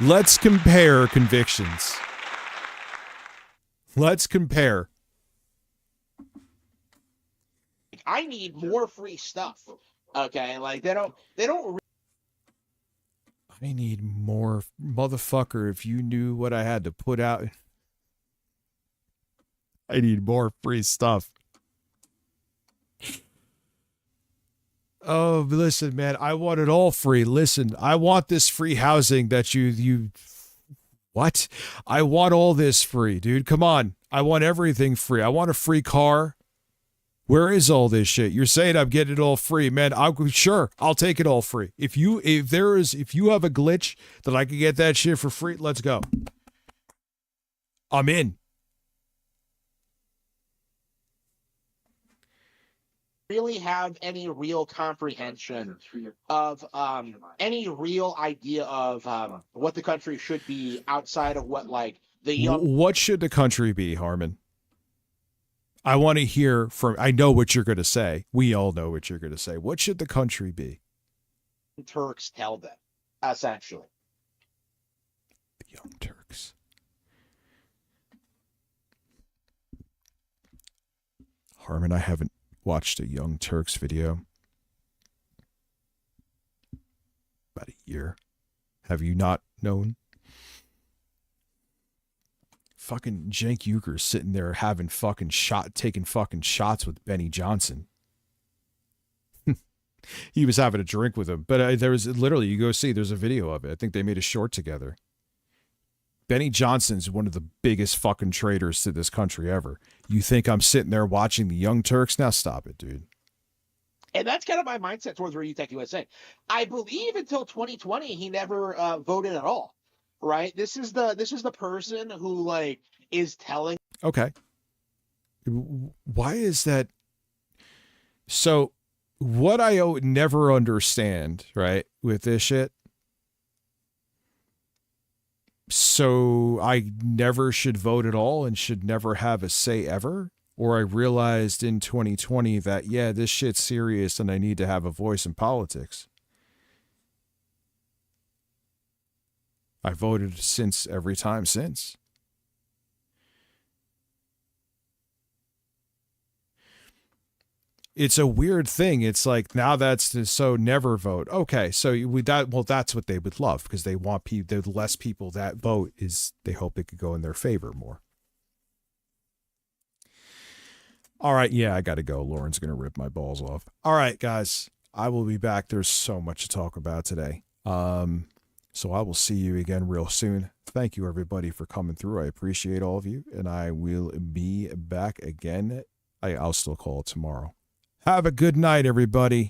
Let's compare convictions. Let's compare. I need more free stuff. Okay, like they don't. I need more, motherfucker. If you knew what I had to put out, I need more free stuff. Oh, listen, man, I want it all free. Listen, I want this free housing that you what? I want all this free, dude. Come on. I want everything free. I want a free car. Where is all this shit? You're saying I'm getting it all free, man. Sure, I'll take it all free. If you have a glitch that I can get that shit for free, let's go. I'm in. Really have any real comprehension of any real idea of what the country should be outside of what like the young. What should the country be, Harmon? I want to hear from. I know what you're going to say. We all know what you're going to say. What should the country be? Turks tell them, essentially. The Young Turks. Harmon, I haven't watched a Young Turks video about a year. Have you not known? Fucking Cenk Uygur sitting there having taking fucking shots with Benny Johnson. He was having a drink with him, but there was literally, you go see, there's a video of it. I think they made a short together. Benny Johnson's one of the biggest fucking traitors to this country ever. You think I'm sitting there watching the Young Turks? Now stop it, dude. And that's kind of my mindset towards Tech USA. I believe until 2020 he never voted at all. Right? This is the person who like is telling. Okay. Why is that? So what I never understand, right, with this shit. So I never should vote at all and should never have a say ever? or I realized in 2020 that, yeah, this shit's serious and I need to have a voice in politics. I voted since every time since. It's a weird thing. It's like, now so never vote. Okay, so that's what they would love, because they want the less people that vote is they hope it could go in their favor more. All right, yeah, I got to go. Lauren's going to rip my balls off. All right, guys, I will be back. There's so much to talk about today. So I will see you again real soon. Thank you, everybody, for coming through. I appreciate all of you, and I will be back again. I'll still call it tomorrow. Have a good night, everybody.